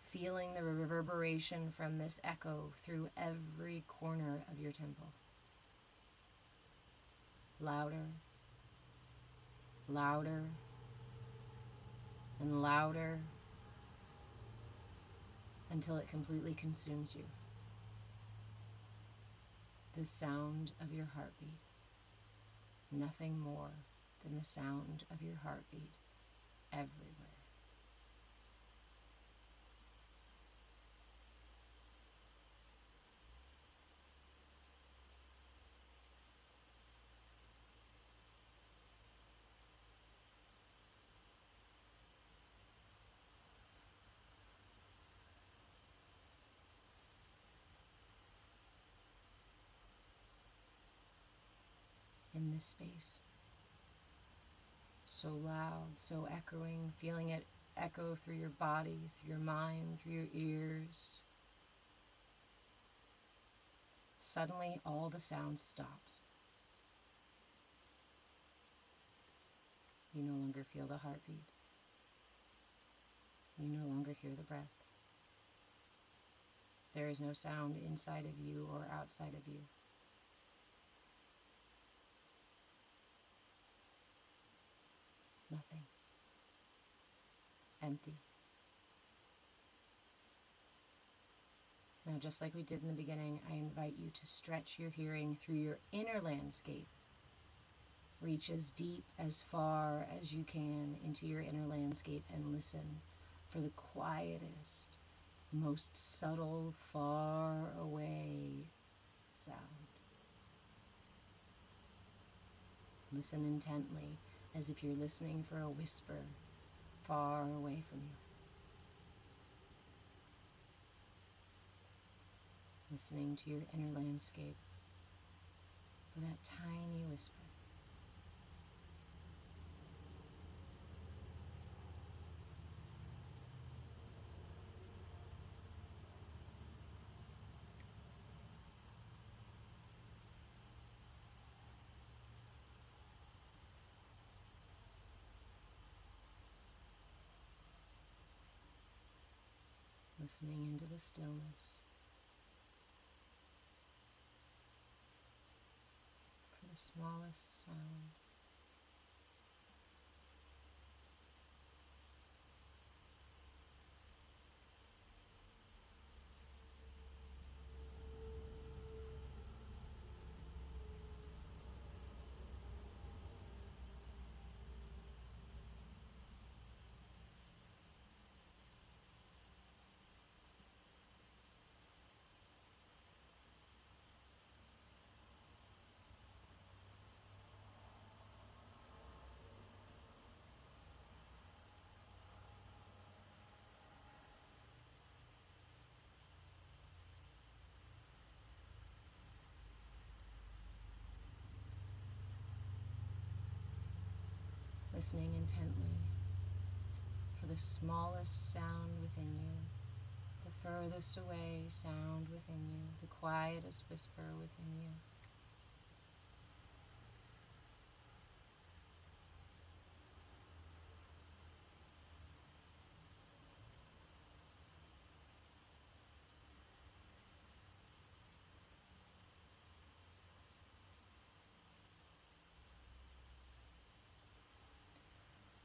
feeling the reverberation from this echo through every corner of your temple. Louder, louder, and louder until it completely consumes you. The sound of your heartbeat. Nothing more than the sound of your heartbeat everywhere. In this space, so loud, so echoing, feeling it echo through your body, through your mind, through your ears. Suddenly, all the sound stops. You no longer feel the heartbeat. You no longer hear the breath. There is no sound inside of you or outside of you. Nothing. Empty. Now, just like we did in the beginning, I invite you to stretch your hearing through your inner landscape. Reach as deep, as far as you can into your inner landscape and listen for the quietest, most subtle, far away sound. Listen intently, as if you're listening for a whisper far away from you. Listening to your inner landscape for that tiny whisper. Listening into the stillness for the smallest sound. listening intently for the smallest sound within you, the furthest away sound within you, the quietest whisper within you.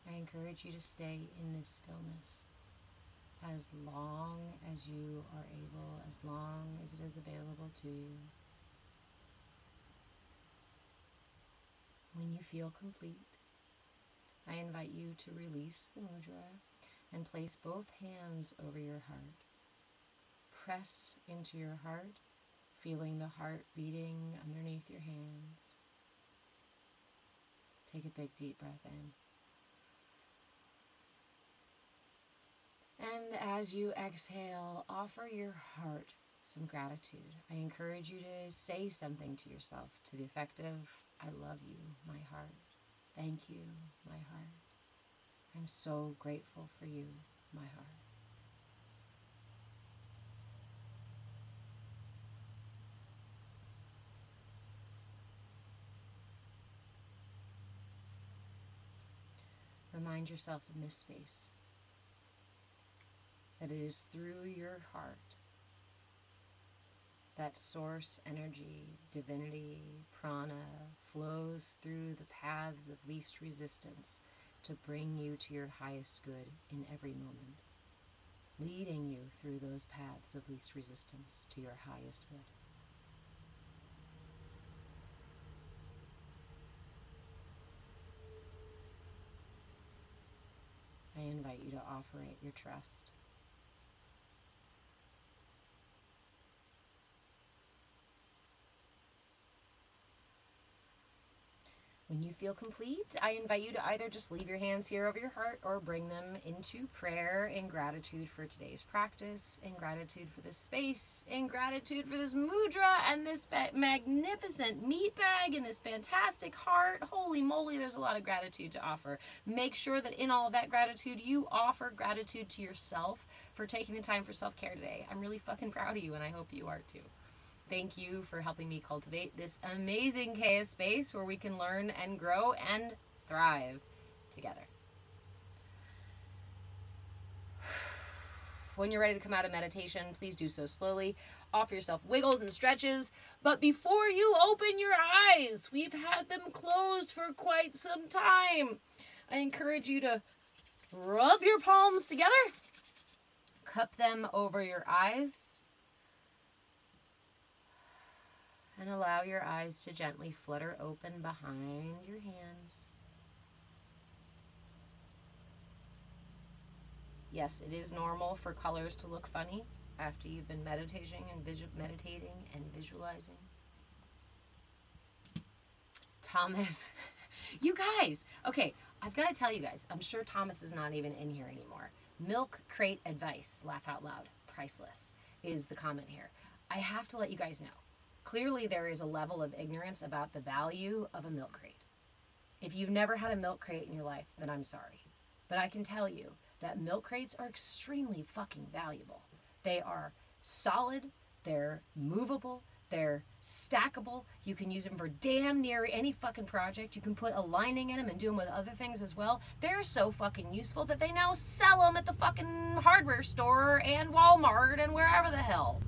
I encourage you to stay in this stillness as long as you are able, as long as it is available to you. When you feel complete, I invite you to release the mudra and place both hands over your heart. Press into your heart, feeling the heart beating underneath your hands. Take a big deep breath in. And as you exhale, offer your heart some gratitude. I encourage you to say something to yourself to the effect of, I love you, my heart. Thank you, my heart. I'm so grateful for you, my heart. Remind yourself in this space that it is through your heart that source energy, divinity, prana flows through the paths of least resistance to bring you to your highest good in every moment, leading you through those paths of least resistance to your highest good. I invite you to offer it your trust. When you feel complete, I invite you to either just leave your hands here over your heart or bring them into prayer in gratitude for today's practice, in gratitude for this space, in gratitude for this mudra and this magnificent meat bag and this fantastic heart. Holy moly, there's a lot of gratitude to offer. Make sure that in all of that gratitude, you offer gratitude to yourself for taking the time for self-care today. I'm really fucking proud of you, and I hope you are too. Thank you for helping me cultivate this amazing CAYA space where we can learn and grow and thrive together. When you're ready to come out of meditation, please do so slowly. Offer yourself wiggles and stretches. But before you open your eyes, we've had them closed for quite some time. I encourage you to rub your palms together, cup them over your eyes, and allow your eyes to gently flutter open behind your hands. Yes, it is normal for colors to look funny after you've been meditating and visualizing. Thomas, you guys, okay, I've got to tell you guys, I'm sure Thomas is not even in here anymore. Milk crate advice, laugh out loud, priceless, is the comment here. I have to let you guys know. Clearly, there is a level of ignorance about the value of a milk crate. If you've never had a milk crate in your life, then I'm sorry. But I can tell you that milk crates are extremely fucking valuable. They are solid, they're movable, they're stackable. You can use them for damn near any fucking project. You can put a lining in them and do them with other things as well. They're so fucking useful that they now sell them at the fucking hardware store and Walmart and wherever the hell.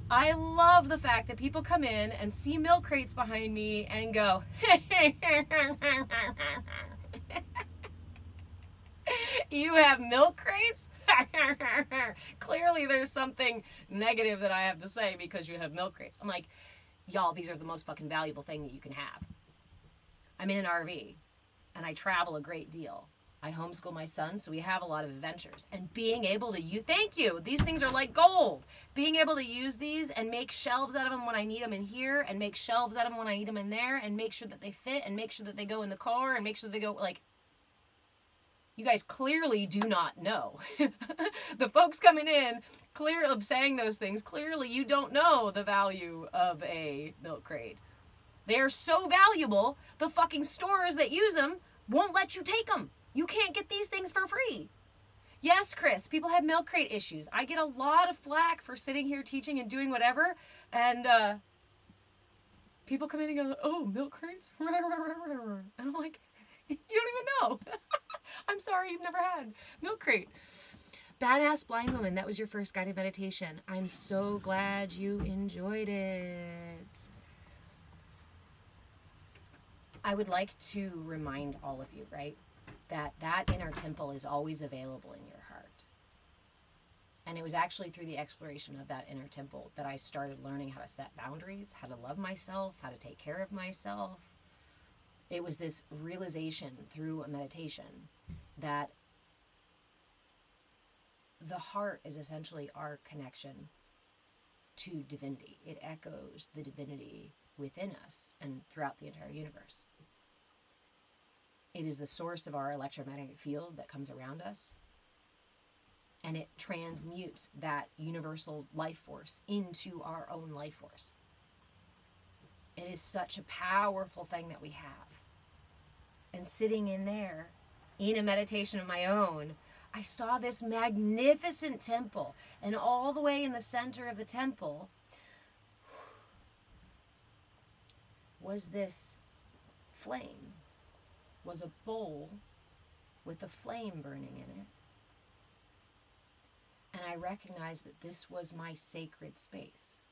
I love the fact that people come in and see milk crates behind me and go, you have milk crates? Clearly there's something negative that I have to say because you have milk crates. I'm like, y'all, these are the most fucking valuable thing that you can have. I'm in an RV and I travel a great deal. I homeschool my son, so we have a lot of adventures. And being able to use, thank you, these things are like gold. Being able to use these and make shelves out of them when I need them in here, and make shelves out of them when I need them in there, and make sure that they fit, and make sure that they go in the car, and make sure that they go, like, you guys clearly do not know. The folks coming in, clear of saying those things, clearly you don't know the value of a milk crate. They are so valuable, the fucking stores that use them won't let you take them. You can't get these things for free. Yes, Chris, people have milk crate issues. I get a lot of flack for sitting here teaching and doing whatever, and people come in and go, oh, milk crates? And I'm like, you don't even know. I'm sorry you've never had milk crate. Badass Blind Woman, that was your first guided meditation. I'm so glad you enjoyed it. I would like to remind all of you, right, that inner temple is always available in your heart. And it was actually through the exploration of that inner temple that I started learning how to set boundaries, how to love myself, how to take care of myself. It was this realization through a meditation that the heart is essentially our connection to divinity. It echoes the divinity within us and throughout the entire universe. It is the source of our electromagnetic field that comes around us, and it transmutes that universal life force into our own life force. It is such a powerful thing that we have. And sitting in there, in a meditation of my own, I saw this magnificent temple, and all the way in the center of the temple was this flame, was a bowl with a flame burning in it. And I recognized that this was my sacred space.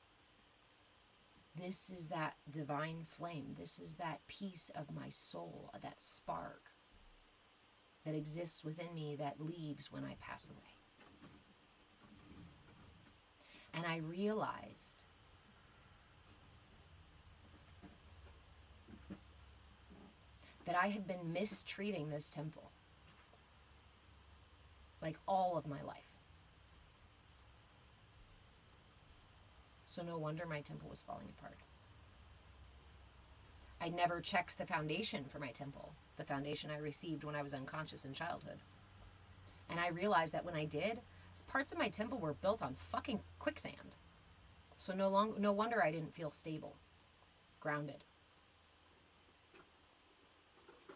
This is that divine flame. This is that piece of my soul, that spark that exists within me that leaves when I pass away. And I realized that I had been mistreating this temple like all of my life. So no wonder my temple was falling apart. I never checked the foundation for my temple, the foundation I received when I was unconscious in childhood. And I realized that when I did, parts of my temple were built on fucking quicksand. So no wonder I didn't feel stable, grounded.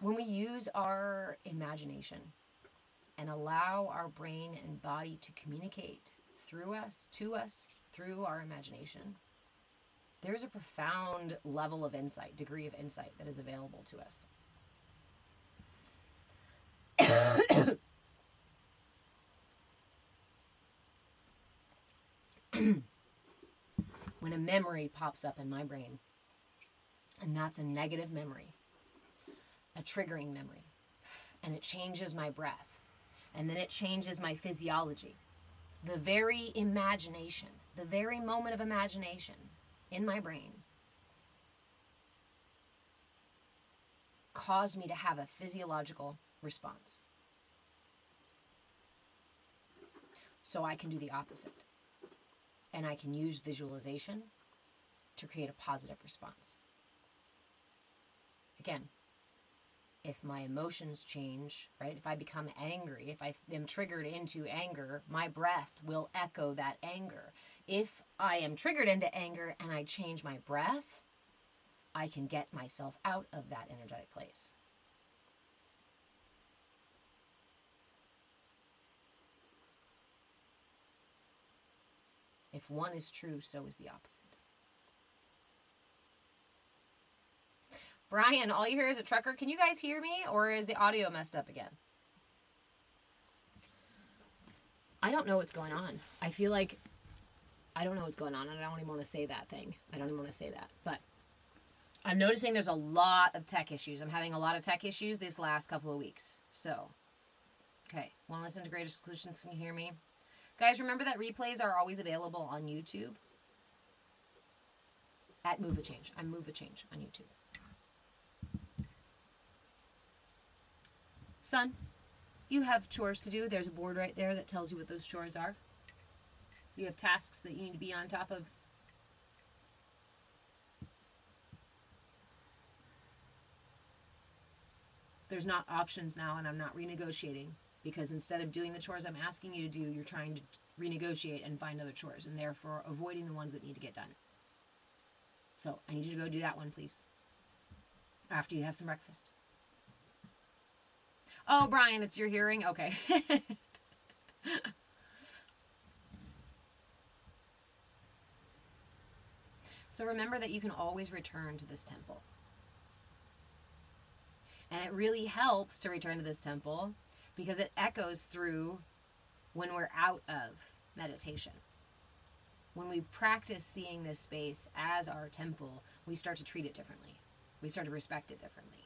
When we use our imagination and allow our brain and body to communicate through us, to us, through our imagination, there's a profound level of insight, degree of insight that is available to us. When a memory pops up in my brain, and that's a negative memory, a triggering memory, and it changes my breath, and then it changes my physiology, the very imagination, the very moment of imagination in my brain caused me to have a physiological response. So I can do the opposite. And I can use visualization to create a positive response. Again, if my emotions change, right? If I become angry, if I am triggered into anger, my breath will echo that anger. If I am triggered into anger and I change my breath, I can get myself out of that energetic place. If one is true, so is the opposite. Brian, all you hear is a trucker. Can you guys hear me, or is the audio messed up again? I don't know what's going on. I feel like I don't know what's going on, and I don't even want to say that thing. I don't even want to say that. But I'm noticing there's a lot of tech issues. I'm having a lot of tech issues these last couple of weeks. So, okay. Wellness Integrated Solutions, can you hear me? Guys, remember that replays are always available on YouTube. At Move a Change. I'm Move a Change on YouTube. Son, you have chores to do. There's a board right there that tells you what those chores are. You have tasks that you need to be on top of. There's not options now, and I'm not renegotiating, because instead of doing the chores I'm asking you to do, you're trying to renegotiate and find other chores, and therefore avoiding the ones that need to get done. So I need you to go do that one, please, after you have some breakfast. Oh, Brian, it's your hearing? Okay. So remember that you can always return to this temple. And it really helps to return to this temple because it echoes through when we're out of meditation. When we practice seeing this space as our temple, we start to treat it differently. We start to respect it differently.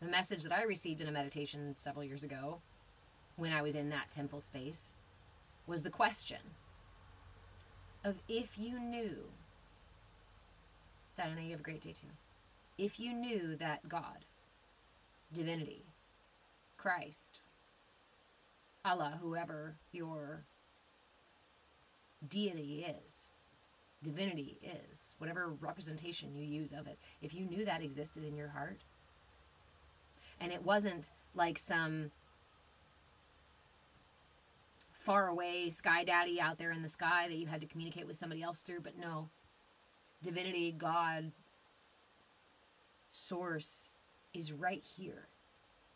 The message that I received in a meditation several years ago, when I was in that temple space, was the question of if you knew, Diana, you have a great day too. If you knew that God, divinity, Christ, Allah, whoever your deity is, divinity is, whatever representation you use of it, if you knew that existed in your heart, and it wasn't like some far away sky daddy out there in the sky that you had to communicate with somebody else through, but no, divinity, God, source is right here,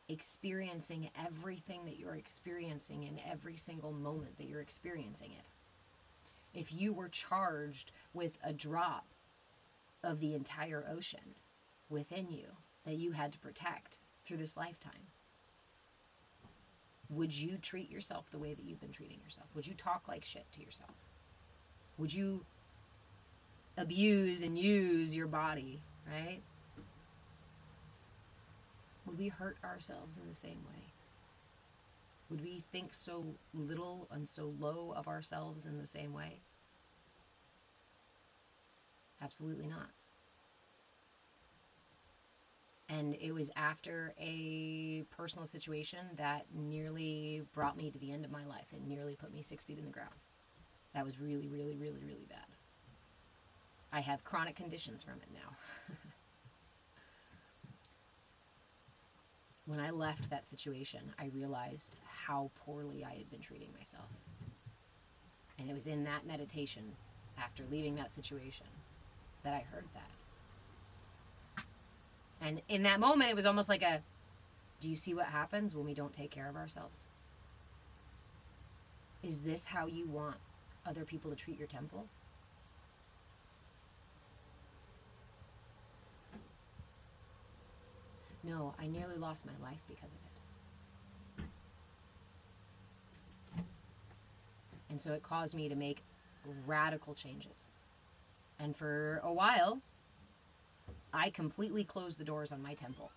experiencing everything that you're experiencing in every single moment that you're experiencing it. If you were charged with a drop of the entire ocean within you that you had to protect through this lifetime, would you treat yourself the way that you've been treating yourself? Would you talk like shit to yourself? Would you abuse and use your body, right? Would we hurt ourselves in the same way? Would we think so little and so low of ourselves in the same way? Absolutely not. And it was after a personal situation that nearly brought me to the end of my life. It nearly put me 6 feet in the ground. That was really, really, really, really bad. I have chronic conditions from it now. When I left that situation, I realized how poorly I had been treating myself. And it was in that meditation, after leaving that situation, that I heard that. And in that moment, it was almost like a, do you see what happens when we don't take care of ourselves? Is this how you want other people to treat your temple? No, I nearly lost my life because of it. And so it caused me to make radical changes. And for a while, I completely closed the doors on my temple.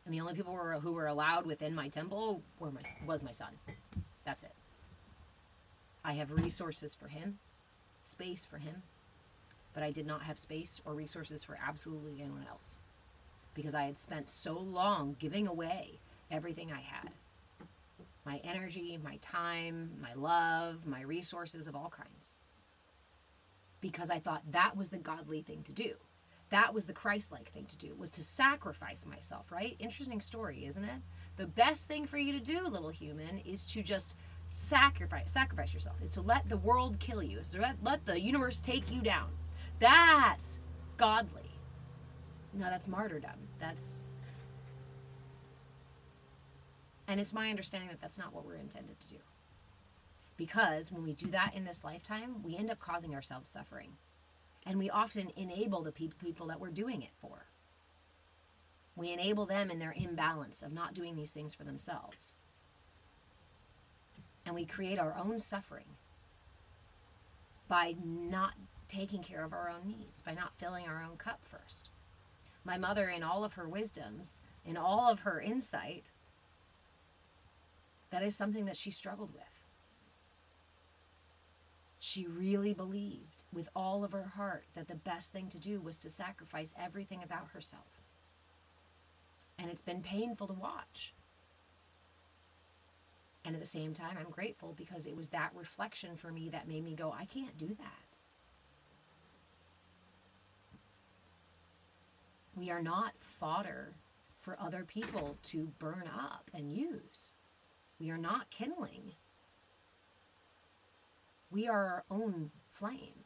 And the only people who were allowed within my temple was my son. That's it. I have resources for him, space for him, but I did not have space or resources for absolutely anyone else. Because I had spent so long giving away everything I had. My energy, my time, my love, my resources of all kinds. Because I thought that was the godly thing to do. That was the Christ-like thing to do, was to sacrifice myself, right? Interesting story, isn't it? The best thing for you to do, little human, is to just sacrifice yourself. Is to let the world kill you. Is to let the universe take you down. That's godly. No, that's martyrdom. And it's my understanding that that's not what we're intended to do. Because when we do that in this lifetime, we end up causing ourselves suffering. And we often enable the people that we're doing it for. We enable them in their imbalance of not doing these things for themselves. And we create our own suffering by not taking care of our own needs, by not filling our own cup first. My mother, in all of her wisdoms, in all of her insight, that is something that she struggled with. She really believed with all of her heart that the best thing to do was to sacrifice everything about herself. And it's been painful to watch. And at the same time, I'm grateful because it was that reflection for me that made me go, I can't do that. We are not fodder for other people to burn up and use. We are not kindling. We are our own flame.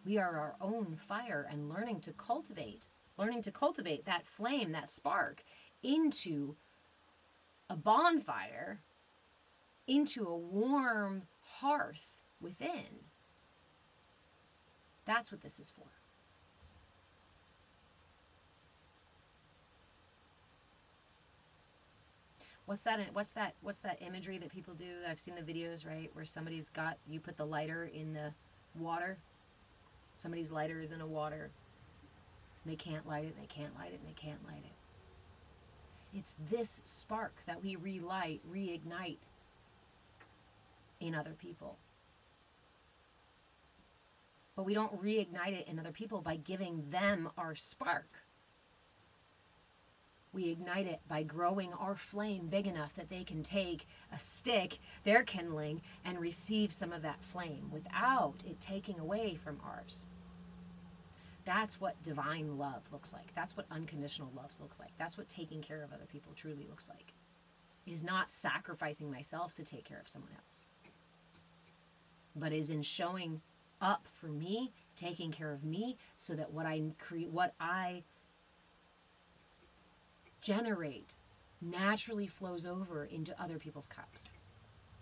We are our own fire, and learning to cultivate Learning to cultivate that flame, that spark, into a bonfire, into a warm hearth within. That's what this is for. What's that imagery that people do? I've seen the videos, right, where somebody's got, you put the lighter in the water. Somebody's lighter is in a water. They can't light it, and they can't light it, and they can't light it. It's this spark that we relight, reignite in other people. But we don't reignite it in other people by giving them our spark. We ignite it by growing our flame big enough that they can take a stick, their kindling, and receive some of that flame without it taking away from ours. That's what divine love looks like. That's what unconditional love looks like. That's what taking care of other people truly looks like. Is not sacrificing myself to take care of someone else, but is in showing up for me, taking care of me, so that what I generate naturally flows over into other people's cups.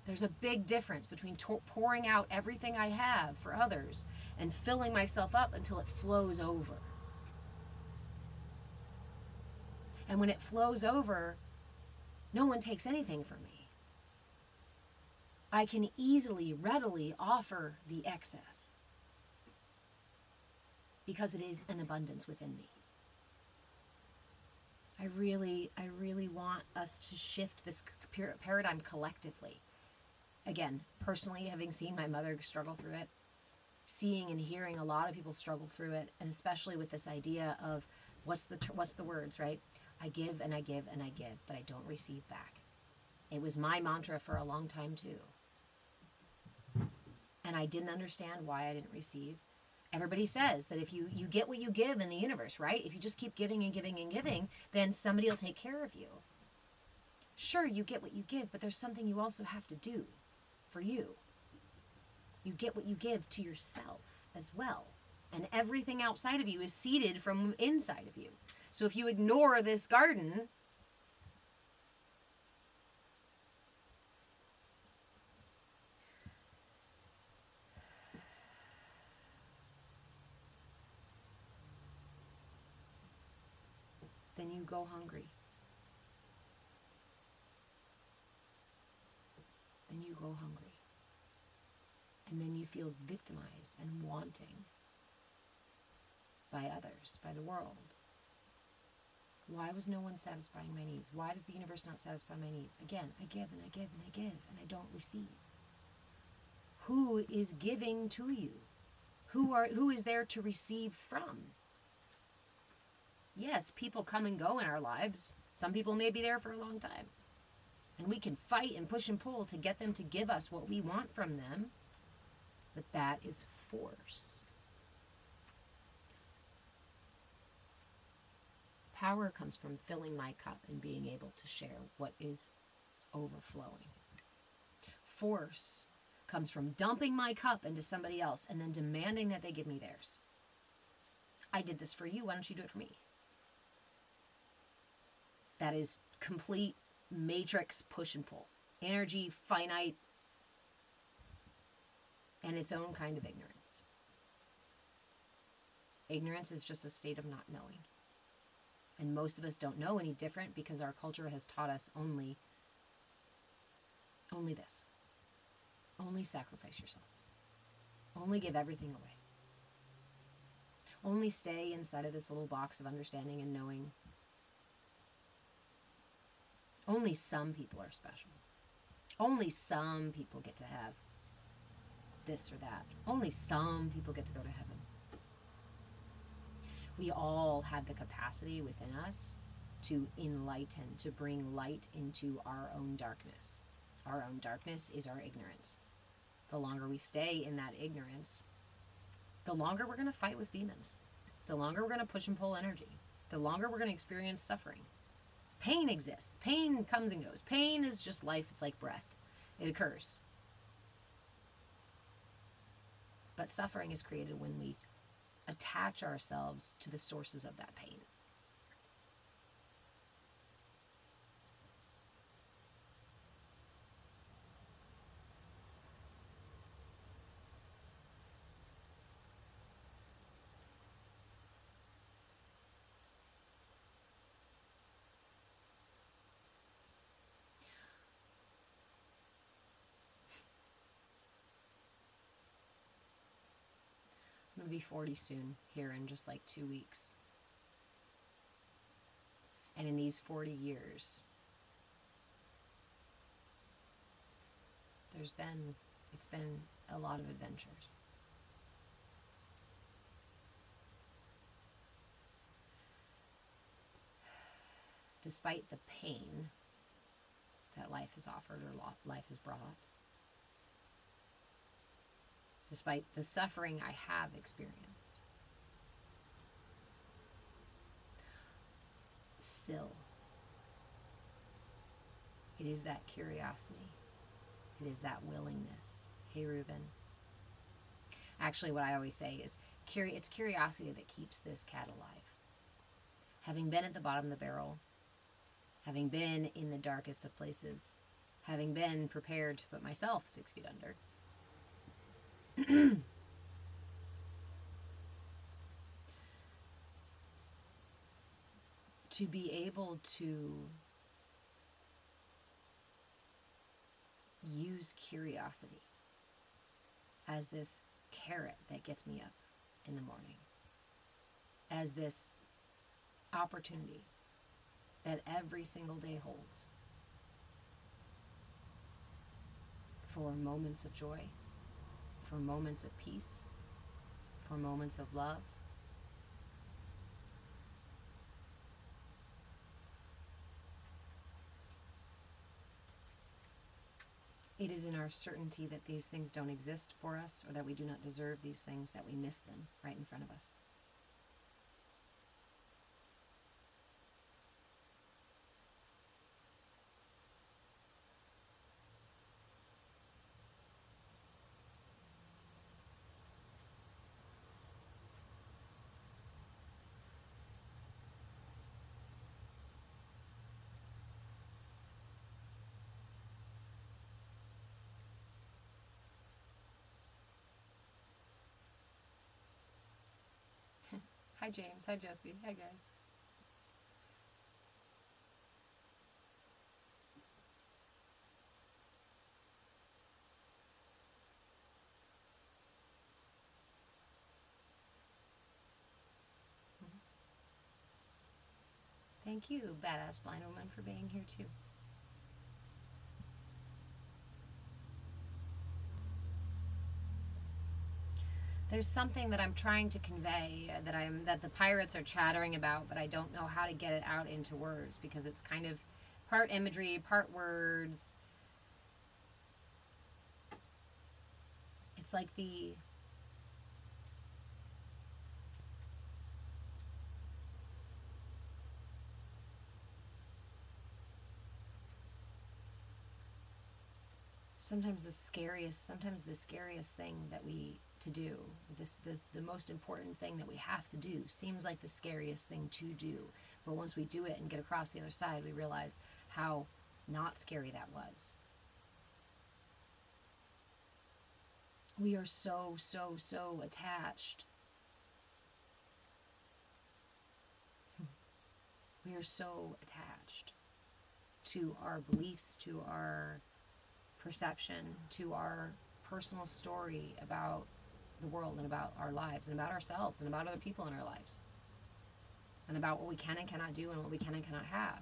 There's a big difference between pouring out everything I have for others and filling myself up until it flows over. And when it flows over, no one takes anything from me. I can easily, readily offer the excess because it is an abundance within me. I really want us to shift this paradigm collectively. Again, personally, having seen my mother struggle through it, seeing and hearing a lot of people struggle through it, and especially with this idea of what's the words, right? I give and I give and I give, but I don't receive back. It was my mantra for a long time too. And I didn't understand why I didn't receive. Everybody says that if you get what you give in the universe, right? If you just keep giving and giving and giving, then somebody will take care of you. Sure, you get what you give, but there's something you also have to do for you. You get what you give to yourself as well. And everything outside of you is seeded from inside of you. So if you ignore this garden, then you go hungry. Then you go hungry. And then you feel victimized and wanting by others, by the world. Why was no one satisfying my needs? Why does the universe not satisfy my needs? Again, I give and I give and I give and I don't receive. Who is giving to you? Who is there to receive from? Yes, people come and go in our lives. Some people may be there for a long time. And we can fight and push and pull to get them to give us what we want from them. But that is force. Power comes from filling my cup and being able to share what is overflowing. Force comes from dumping my cup into somebody else and then demanding that they give me theirs. I did this for you, why don't you do it for me? That is complete matrix push and pull. Energy, finite, and its own kind of ignorance. Ignorance is just a state of not knowing. And most of us don't know any different because our culture has taught us only this. Only sacrifice yourself. Only give everything away. Only stay inside of this little box of understanding and knowing. Only some people are special. Only some people get to have this or that. Only some people get to go to heaven. We all have the capacity within us to enlighten, to bring light into our own darkness. Our own darkness is our ignorance. The longer we stay in that ignorance, the longer we're going to fight with demons. The longer we're going to push and pull energy. The longer we're going to experience suffering. Pain exists. Pain comes and goes. Pain is just life. It's like breath. It occurs. But suffering is created when we attach ourselves to the sources of that pain. I'll be 40 soon, here in just like 2 weeks. And in these 40 years, it's been a lot of adventures. Despite the pain that life has offered or life has brought, despite the suffering I have experienced, still, it is that curiosity. It is that willingness. Hey, Reuben. Actually, what I always say is, it's curiosity that keeps this cat alive. Having been at the bottom of the barrel, having been in the darkest of places, having been prepared to put myself 6 feet under, to be able to use curiosity as this carrot that gets me up in the morning, as this opportunity that every single day holds for moments of joy, for moments of peace, for moments of love. It is in our certainty that these things don't exist for us, or that we do not deserve these things, that we miss them right in front of us. Hi, James. Hi, Jesse. Hi, guys. Thank you, Badass Blind Woman, for being here, too. There's something that I'm trying to convey that the pirates are chattering about, but I don't know how to get it out into words, because it's kind of part imagery, part words. It's like sometimes the scariest thing that to do, the most important thing that we have to do seems like the scariest thing to do. But once we do it and get across the other side, we realize how not scary that was. We are so attached. We are so attached to our beliefs, to our perception, to our personal story about the world and about our lives and about ourselves and about other people in our lives, and about what we can and cannot do and what we can and cannot have.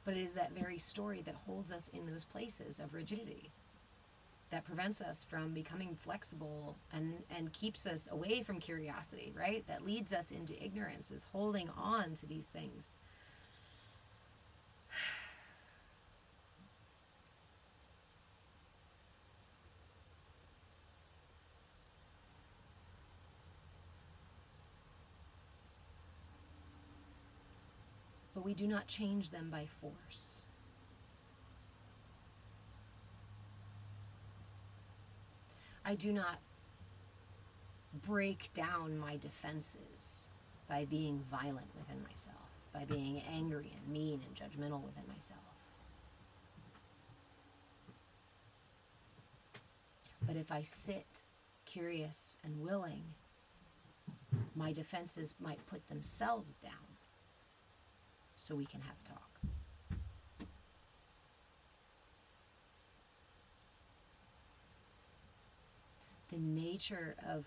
But it is that very story that holds us in those places of rigidity, that prevents us from becoming flexible and keeps us away from curiosity, right? That leads us into ignorance, is holding on to these things. But we do not change them by force. I do not break down my defenses by being violent within myself, by being angry and mean and judgmental within myself. But if I sit curious and willing, my defenses might put themselves down so we can have a talk. the nature of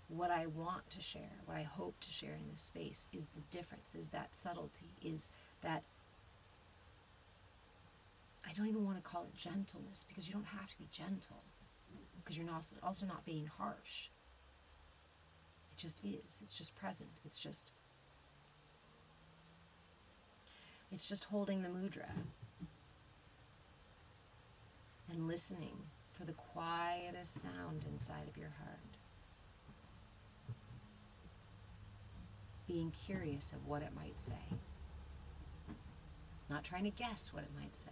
what I want to share, what I hope to share in this space is the difference, is that subtlety, is that I don't even want to call it gentleness, because you don't have to be gentle, because you're not, also not being harsh. It just is. It's just present. It's just holding the mudra and listening for the quietest sound inside of your heart. Being curious of what it might say. Not trying to guess what it might say.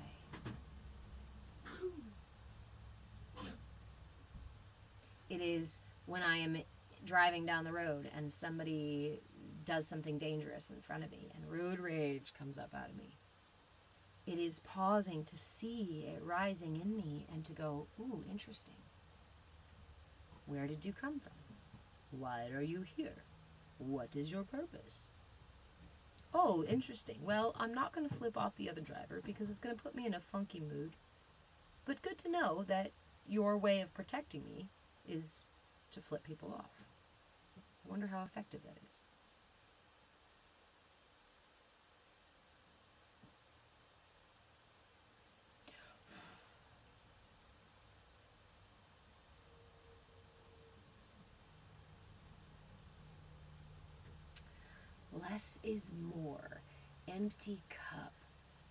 It is when I am driving down the road and somebody does something dangerous in front of me and road rage comes up out of me. It is pausing to see it rising in me and to go, ooh, interesting. Where did you come from? Why are you here? What is your purpose? Oh, interesting. Well, I'm not going to flip off the other driver because it's going to put me in a funky mood. But good to know that your way of protecting me is to flip people off. I wonder how effective that is. Less is more. Empty cup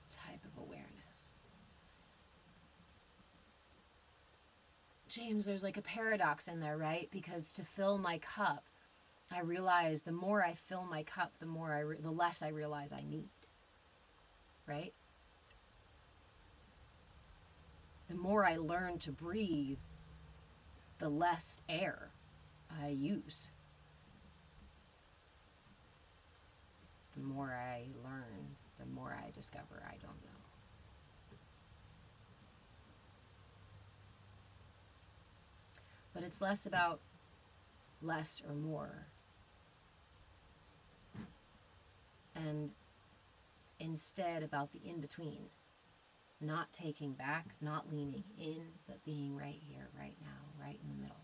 type of awareness. James, there's like a paradox in there, right? Because to fill my cup, I realize the more I fill my cup, the less I realize I need, right? The more I learn to breathe, the less air I use. The more I learn, the more I discover I don't know. But it's less about less or more, and instead about the in-between. Not taking back, not leaning in, but being right here, right now, right in the middle.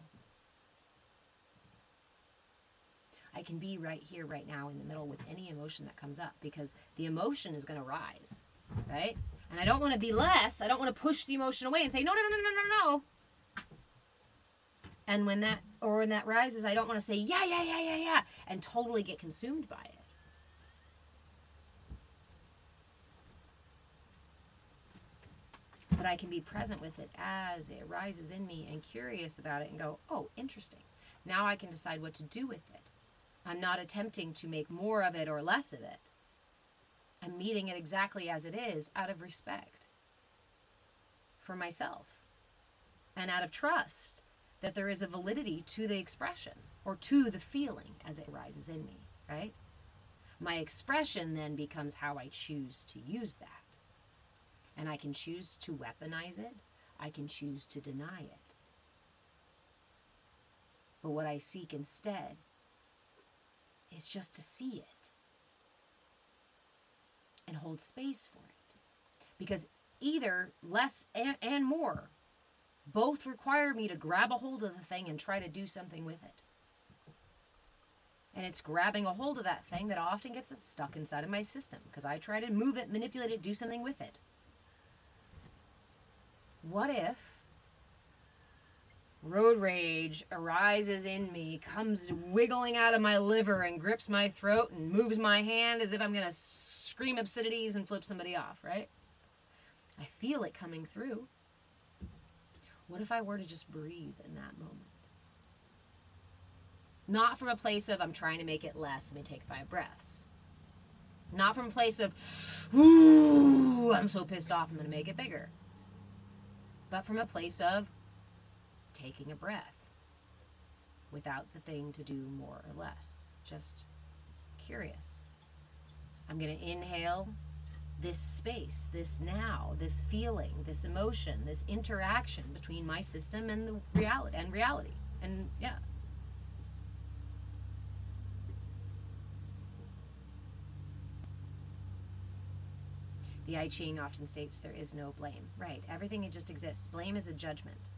I can be right here, right now, in the middle with any emotion that comes up, because the emotion is going to rise, right? And I don't want to be less. I don't want to push the emotion away and say, no, no, no, no, no, no, no. And when that rises, I don't want to say, yeah, yeah, yeah, yeah, yeah, and totally get consumed by it. But I can be present with it as it rises in me and curious about it and go, oh, interesting. Now I can decide what to do with it. I'm not attempting to make more of it or less of it. I'm meeting it exactly as it is out of respect for myself and out of trust that there is a validity to the expression or to the feeling as it rises in me, right? My expression then becomes how I choose to use that. And I can choose to weaponize it. I can choose to deny it. But what I seek instead is just to see it and hold space for it. Because either less and more both require me to grab a hold of the thing and try to do something with it. And it's grabbing a hold of that thing that often gets stuck inside of my system because I try to move it, manipulate it, do something with it. What if road rage arises in me, comes wiggling out of my liver and grips my throat and moves my hand as if I'm going to scream obscenities and flip somebody off, right? I feel it coming through. What if I were to just breathe in that moment? Not from a place of I'm trying to make it less, let me take 5 breaths. Not from a place of, ooh, I'm so pissed off, I'm going to make it bigger. But from a place of taking a breath without the thing to do more or less. Just curious. I'm going to inhale this space, this now, this feeling, this emotion, this interaction between my system and the reality. And yeah. The I Ching often states there is no blame. Right. Everything just exists. Blame is a judgment.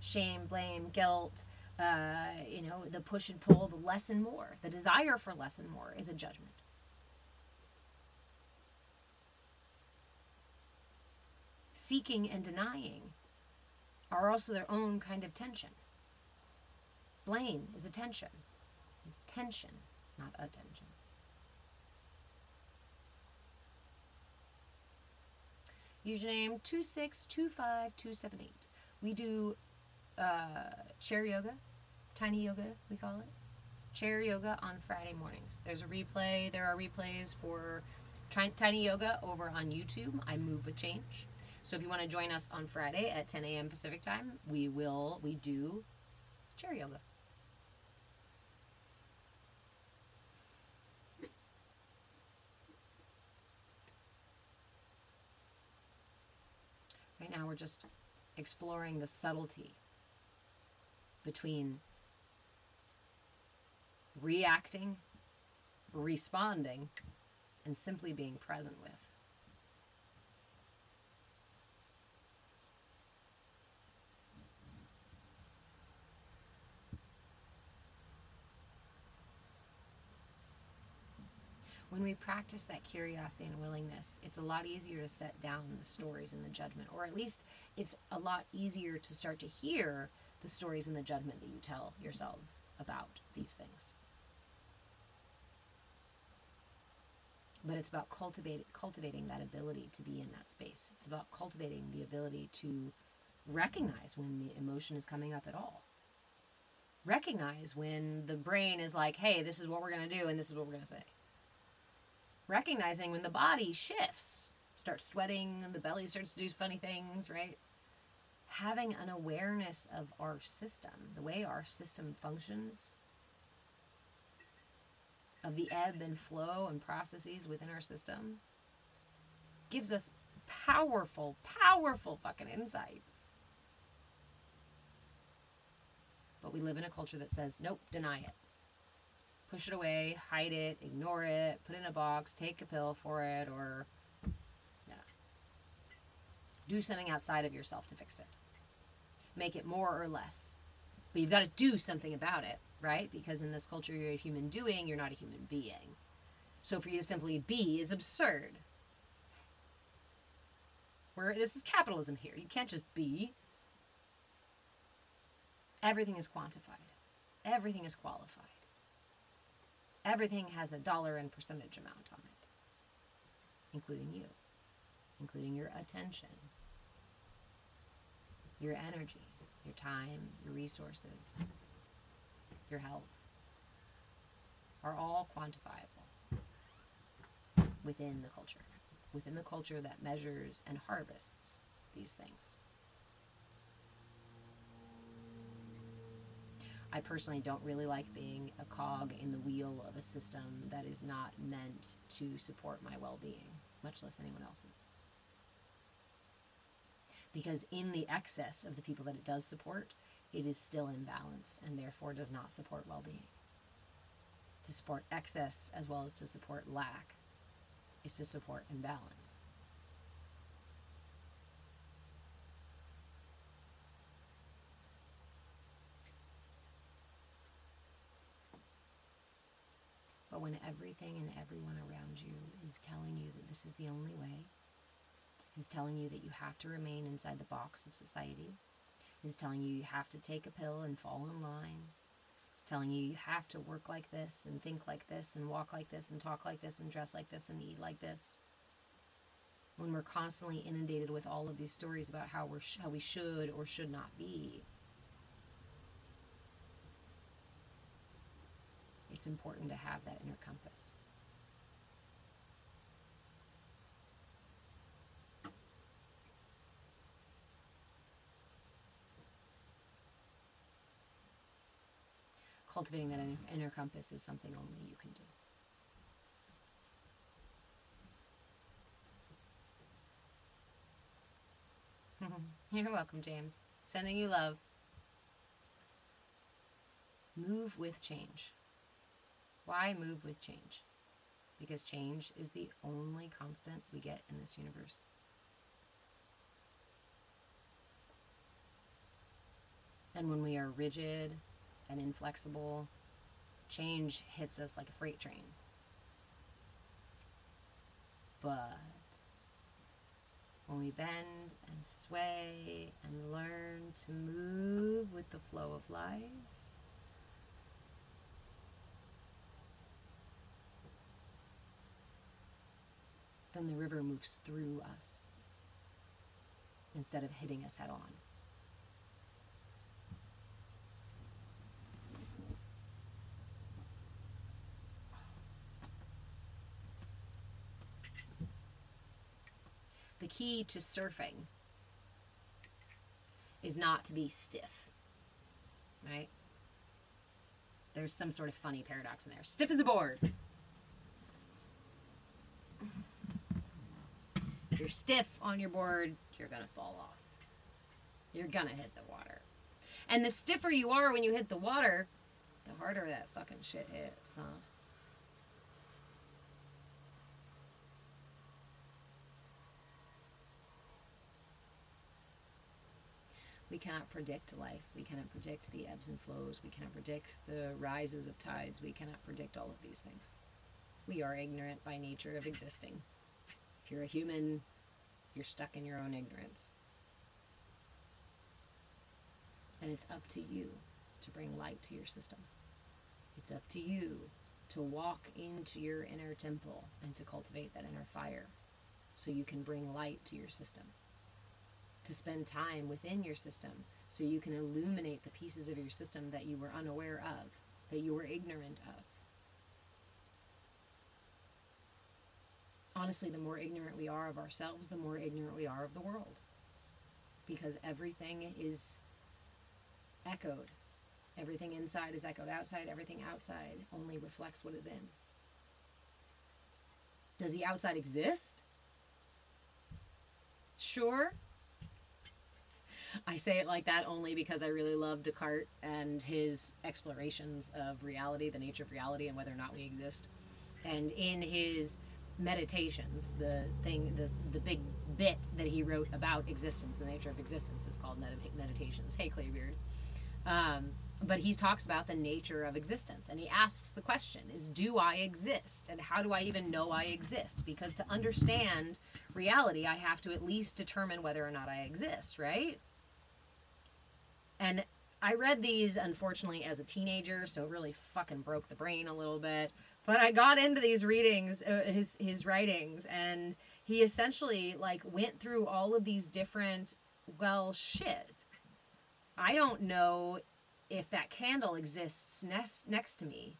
shame, blame, guilt, the push and pull, the less and more. The desire for less and more is a judgment. Seeking and denying are also their own kind of tension. Blame is attention. It's tension, not attention. Username 2625278. We do chair yoga, tiny yoga, we call it. Chair yoga on Friday mornings. There's a replay. There are replays for tiny yoga over on YouTube. I Move with Change. So if you want to join us on Friday at 10 a.m. Pacific time, we do chair yoga. Right now we're just exploring the subtlety between reacting, responding, and simply being present with. When we practice that curiosity and willingness, it's a lot easier to set down the stories and the judgment, or at least it's a lot easier to start to hear the stories and the judgment that you tell yourself about these things. But it's about cultivating that ability to be in that space. It's about cultivating the ability to recognize when the emotion is coming up at all. Recognize when the brain is like, hey, this is what we're going to do and this is what we're going to say. Recognizing when the body shifts, starts sweating, the belly starts to do funny things, right? Having an awareness of our system, the way our system functions, of the ebb and flow and processes within our system, gives us powerful fucking insights. But we live in a culture that says, nope, deny it. Push it away, hide it, ignore it, put it in a box, take a pill for it, or do something outside of yourself to fix it. Make it more or less. But you've got to do something about it, right? Because in this culture, you're a human doing, you're not a human being. So for you to simply be is absurd. This is capitalism here. You can't just be. Everything is quantified. Everything is qualified. Everything has a dollar and percentage amount on it, including you, including your attention, your energy, your time, your resources, your health, are all quantifiable within the culture that measures and harvests these things. I personally don't really like being a cog in the wheel of a system that is not meant to support my well-being, much less anyone else's. Because in the excess of the people that it does support, it is still imbalance and therefore does not support well-being. To support excess as well as to support lack is to support imbalance. But when everything and everyone around you is telling you that this is the only way, is telling you that you have to remain inside the box of society, is telling you you have to take a pill and fall in line, is telling you you have to work like this and think like this and walk like this and talk like this and dress like this and eat like this. When we're constantly inundated with all of these stories about how we should or should not be, it's important to have that inner compass. Cultivating that inner compass is something only you can do. You're welcome, James. Sending you love. Move with change. Why move with change? Because change is the only constant we get in this universe. And when we are rigid and inflexible, change hits us like a freight train. But when we bend and sway and learn to move with the flow of life, then the river moves through us instead of hitting us head on. The key to surfing is not to be stiff, right? There's some sort of funny paradox in there. Stiff as a board. If you're stiff on your board, you're going to fall off. You're going to hit the water. And the stiffer you are when you hit the water, the harder that fucking shit hits, huh? We cannot predict life. We cannot predict the ebbs and flows. We cannot predict the rises of tides. We cannot predict all of these things. We are ignorant by nature of existing. If you're a human, you're stuck in your own ignorance. And it's up to you to bring light to your system. It's up to you to walk into your inner temple and to cultivate that inner fire so you can bring light to your system. To spend time within your system so you can illuminate the pieces of your system that you were unaware of, that you were ignorant of. Honestly, the more ignorant we are of ourselves, the more ignorant we are of the world. Because everything is echoed. Everything inside is echoed outside. Everything outside only reflects what is in. Does the outside exist? Sure. I say it like that only because I really love Descartes and his explorations of reality, the nature of reality, and whether or not we exist. And in his meditations, the big bit that he wrote about existence, the nature of existence, is called Meditations. Hey, Claybeard. But he talks about the nature of existence, and he asks the question is, do I exist? And how do I even know I exist? Because to understand reality, I have to at least determine whether or not I exist, right? And I read these, unfortunately, as a teenager, so it really fucking broke the brain a little bit. But I got into these readings, his writings, and he essentially, like, went through all of these different, well, shit. I don't know if that candle exists next to me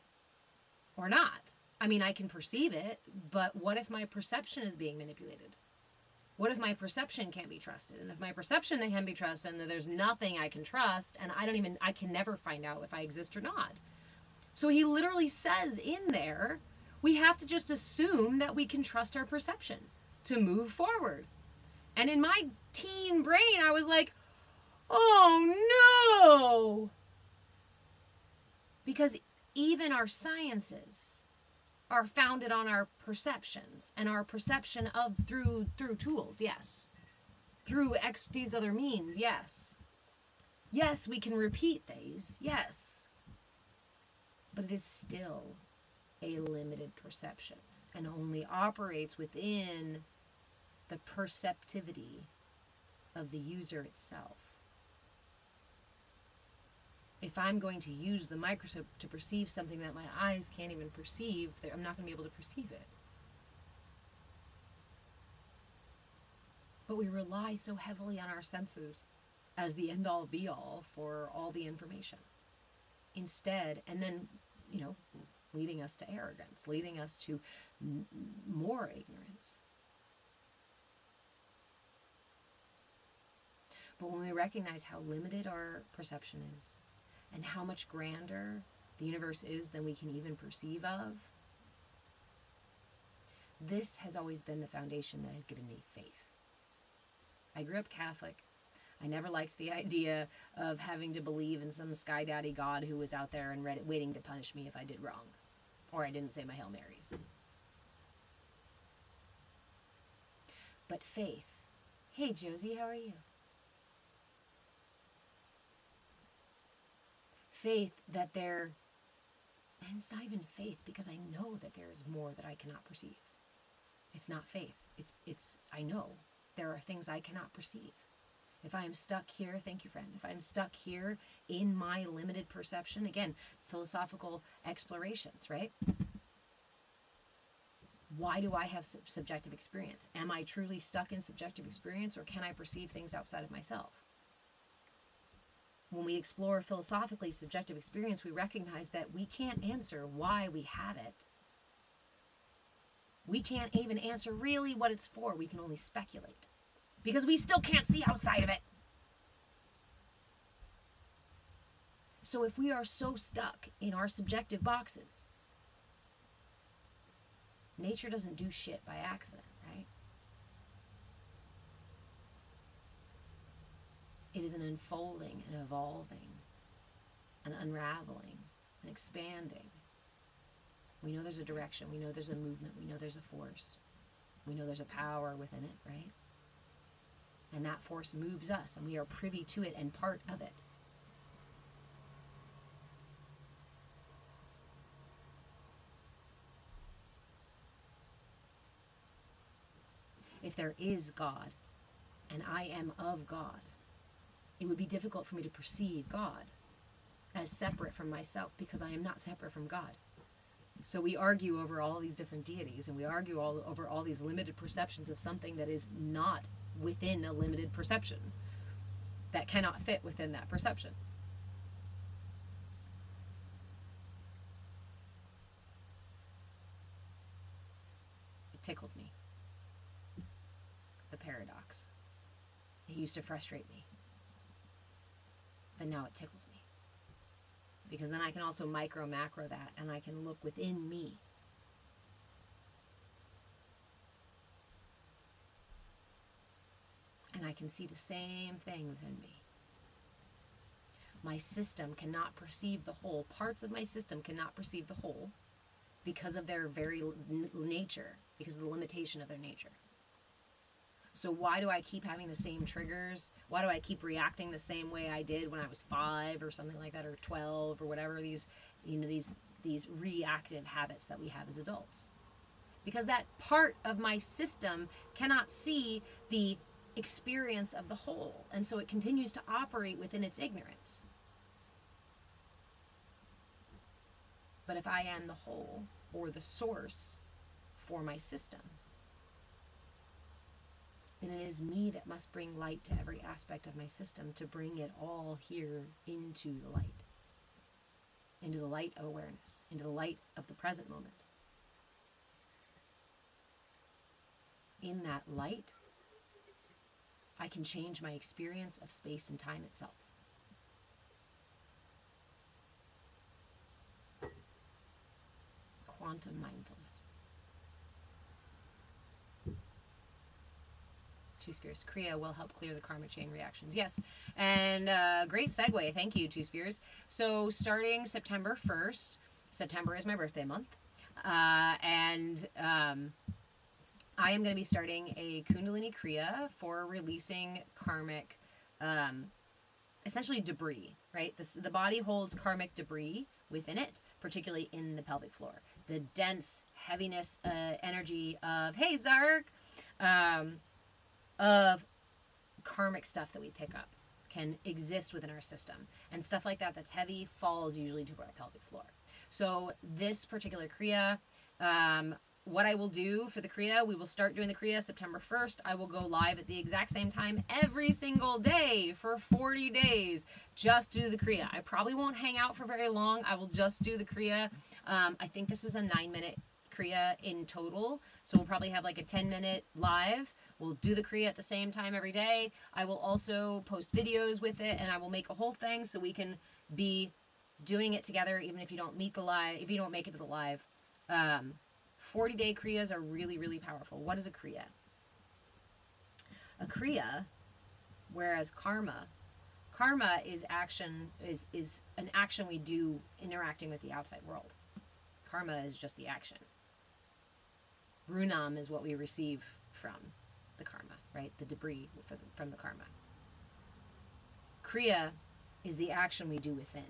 or not. I mean, I can perceive it, but what if my perception is being manipulated? What if my perception can't be trusted? And if my perception can be trusted, and there's nothing I can trust, and I can never find out if I exist or not. So he literally says in there, we have to just assume that we can trust our perception to move forward. And in my teen brain, I was like, oh no! Because even our sciences are founded on our perceptions and our perception of through tools, yes. Through these other means, yes. Yes, we can repeat these, yes. But it is still a limited perception and only operates within the perceptivity of the user itself. If I'm going to use the microscope to perceive something that my eyes can't even perceive, I'm not going to be able to perceive it. But we rely so heavily on our senses as the end-all be-all for all the information. Instead, and then, leading us to arrogance, leading us to more ignorance. But when we recognize how limited our perception is, and how much grander the universe is than we can even perceive of, this has always been the foundation that has given me faith. I grew up Catholic. I never liked the idea of having to believe in some sky daddy God who was out there and waiting to punish me if I did wrong, or I didn't say my Hail Marys. But faith. Hey, Josie, how are you? Faith that there, and it's not even faith because I know that there is more that I cannot perceive. It's not faith. It's I know there are things I cannot perceive. If I am stuck here, thank you, friend. If I'm stuck here in my limited perception, again, philosophical explorations, right? Why do I have subjective experience? Am I truly stuck in subjective experience, or can I perceive things outside of myself? When we explore philosophically subjective experience, we recognize that we can't answer why we have it. We can't even answer really what it's for. We can only speculate because we still can't see outside of it. So if we are so stuck in our subjective boxes, nature doesn't do shit by accident, right? It is an unfolding, an evolving, an unraveling, an expanding. We know there's a direction. We know there's a movement. We know there's a force. We know there's a power within it, right? And that force moves us, and we are privy to it and part of it. If there is God, and I am of God, it would be difficult for me to perceive God as separate from myself because I am not separate from God. So we argue over all these different deities, and we argue over all these limited perceptions of something that is not within a limited perception, that cannot fit within that perception. It tickles me. The paradox. It used to frustrate me, but now it tickles me. Because then I can also micro macro that, and I can look within me. And I can see the same thing within me. My system cannot perceive the whole. Parts of my system cannot perceive the whole because of their very nature, because of the limitation of their nature. So why do I keep having the same triggers? Why do I keep reacting the same way I did when I was 5 or something like that, or 12 or whatever, these reactive habits that we have as adults? Because that part of my system cannot see the experience of the whole, and so it continues to operate within its ignorance. But if I am the whole, or the source for my system, then it is me that must bring light to every aspect of my system to bring it all here into the light of awareness, into the light of the present moment. In that light, I can change my experience of space and time itself. Quantum mindfulness. Two Spheres. Kriya will help clear the karmic chain reactions. Yes, and great segue. Thank you, Two Spheres. So starting September 1st, September is my birthday month, and I am going to be starting a Kundalini Kriya for releasing karmic, essentially debris, right? The body holds karmic debris within it, particularly in the pelvic floor. The dense heaviness, energy of, hey, Zark, of karmic stuff that we pick up can exist within our system. And stuff like that that's heavy falls usually to our pelvic floor. So this particular Kriya, what I will do for the Kriya, we will start doing the Kriya September 1st. I will go live at the exact same time every single day for 40 days. Just do the Kriya. I probably won't hang out for very long. I will just do the Kriya. I think this is a 9-minute Kriya in total. So we'll probably have like a 10-minute live. We'll do the Kriya at the same time every day. I will also post videos with it, and I will make a whole thing so we can be doing it together even if you don't meet the live, if you don't make it to the live. 40-day Kriyas are really, really powerful. What is a Kriya? A Kriya, whereas karma is action, is an action we do interacting with the outside world. Karma is just the action. Runam is what we receive from the karma, right? The debris from the karma. Kriya is the action we do within.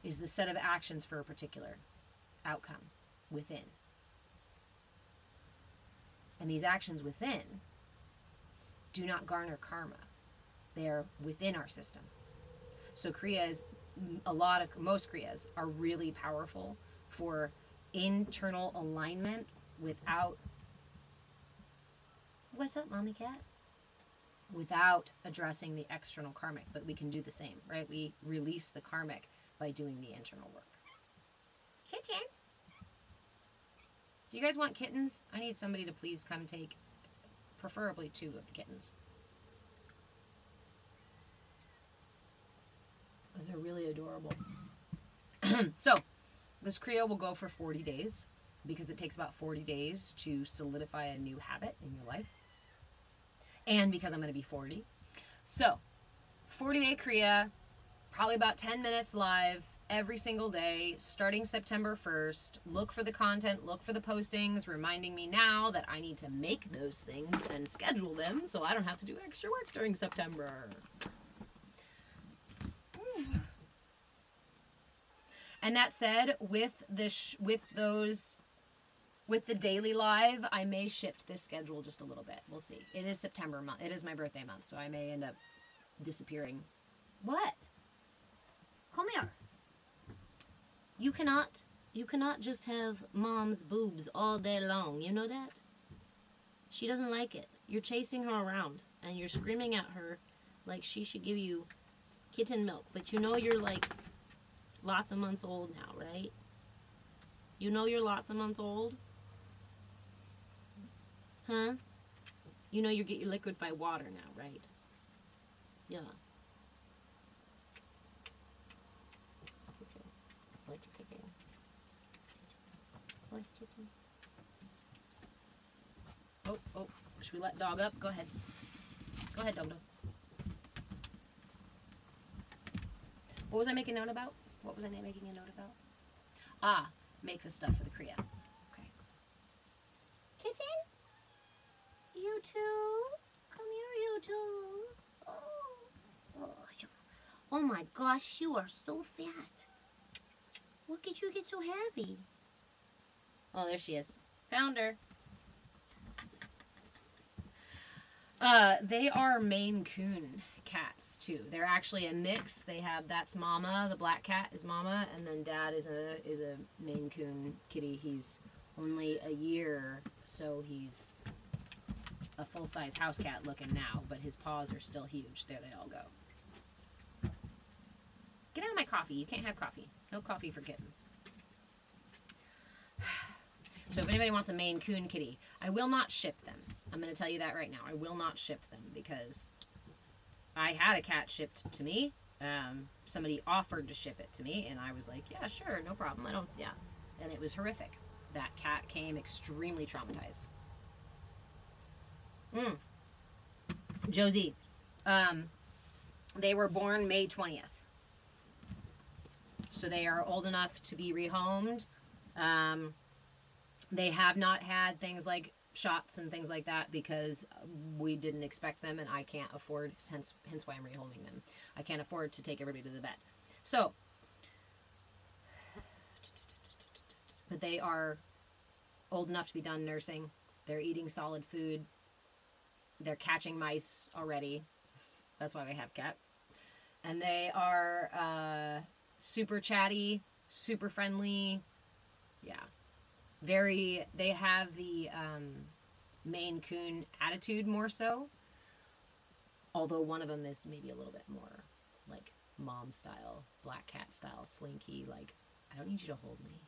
is the set of actions for a particular outcome within. And these actions within do not garner karma. They are within our system. So Kriyas, most Kriyas are really powerful for internal alignment without, what's up, mommy cat? Without addressing the external karmic. But we can do the same, right? We release the karmic by doing the internal work. Kitten. Do you guys want kittens? I need somebody to please come take, preferably 2 of the kittens. Those are really adorable. So, this Kriya will go for 40 days because it takes about 40 days to solidify a new habit in your life. And because I'm going to be 40. So, 40-day Kriya, probably about 10 minutes live every single day, starting September 1st. Look for the content, look for the postings, reminding me now that I need to make those things and schedule them so I don't have to do extra work during September. And that said, with the daily live, I may shift this schedule just a little bit. We'll see. It is September month. It is my birthday month, so I may end up disappearing. What? Come here. You cannot just have mom's boobs all day long. You know that? She doesn't like it. You're chasing her around, and you're screaming at her like she should give you kitten milk. But you know you're like lots of months old now, right? You know you're lots of months old? Huh? You know you get your liquid by water now, right? Yeah. What you kicking? What's kicking? Oh, should we let dog up? Go ahead. Go ahead, dog. What was I making a note about? What was I making a note about? Ah, make the stuff for the Kriya. Okay. Kitten? You too? Come here, you too. Oh my gosh, you are so fat. What did you get so heavy? Oh, there she is. Found her. They are Maine Coon cats too. They're actually a mix. They have, that's Mama, the black cat is Mama, and then Dad is a Maine Coon kitty. He's only a year, so he's a full-size house cat looking now, but his paws are still huge. There they all go. Get out of my coffee. You can't have coffee. No coffee for kittens. So if anybody wants a Maine Coon kitty, I will not ship them. I'm going to tell you that right now. I will not ship them because I had a cat shipped to me. Somebody offered to ship it to me, and I was like, yeah, sure, no problem. And it was horrific. That cat came extremely traumatized. Josie, they were born May 20th. So they are old enough to be rehomed. They have not had things like shots and things like that because we didn't expect them, and I can't afford, hence why I'm rehoming them. I can't afford to take everybody to the vet. So, but they are old enough to be done nursing. They're eating solid food. They're catching mice already. That's why we have cats. And they are super chatty, super friendly. Yeah. They have the Maine Coon attitude more so. Although one of them is maybe a little bit more like mom style, black cat style, slinky, like, I don't need you to hold me.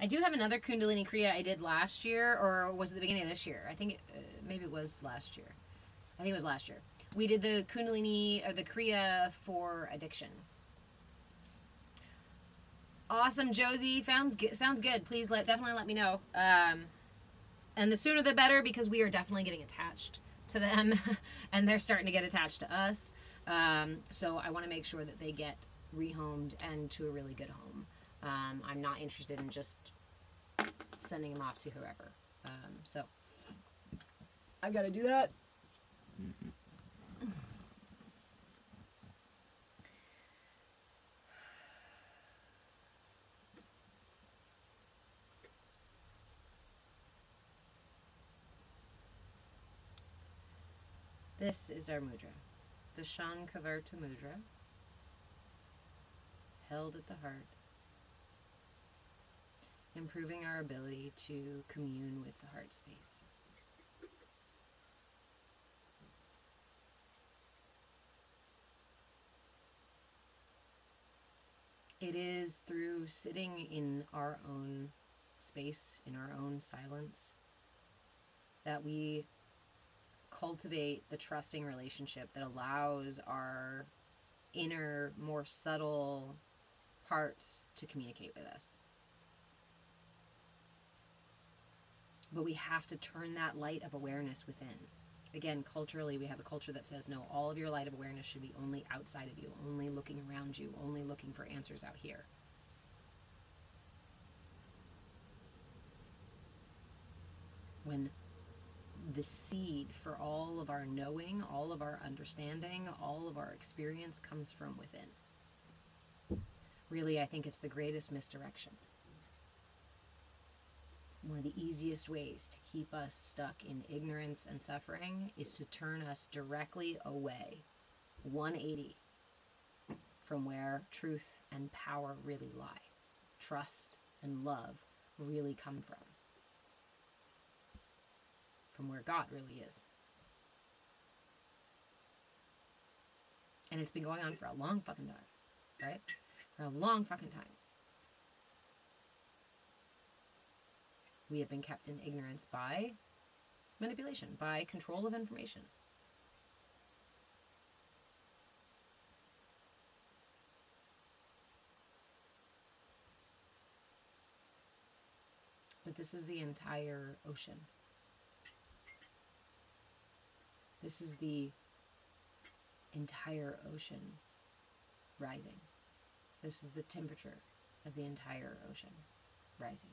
I do have another Kundalini Kriya I did last year, or was it the beginning of this year? I think maybe it was last year. I think it was last year. We did the Kundalini, or the Kriya for addiction. Awesome, Josie. Sounds good. Please definitely let me know. And the sooner the better, because we are definitely getting attached to them, and they're starting to get attached to us. So I want to make sure that they get rehomed and to a really good home. I'm not interested in just sending them off to whoever. So I've got to do that. This is our mudra, the Shankhavarta Mudra, held at the heart, improving our ability to commune with the heart space. It is through sitting in our own space, in our own silence, that we cultivate the trusting relationship that allows our inner, more subtle parts to communicate with us. But we have to turn that light of awareness within. Again, culturally, we have a culture that says, no, all of your light of awareness should be only outside of you, only looking around you, only looking for answers out here. When the seed for all of our knowing, all of our understanding, all of our experience comes from within. Really, I think it's the greatest misdirection. One of the easiest ways to keep us stuck in ignorance and suffering is to turn us directly away, 180, from where truth and power really lie. Trust and love really come from where God really is. And it's been going on for a long fucking time, right? For a long fucking time. We have been kept in ignorance by manipulation, by control of information. But this is the entire ocean. This is the entire ocean rising. This is the temperature of the entire ocean rising.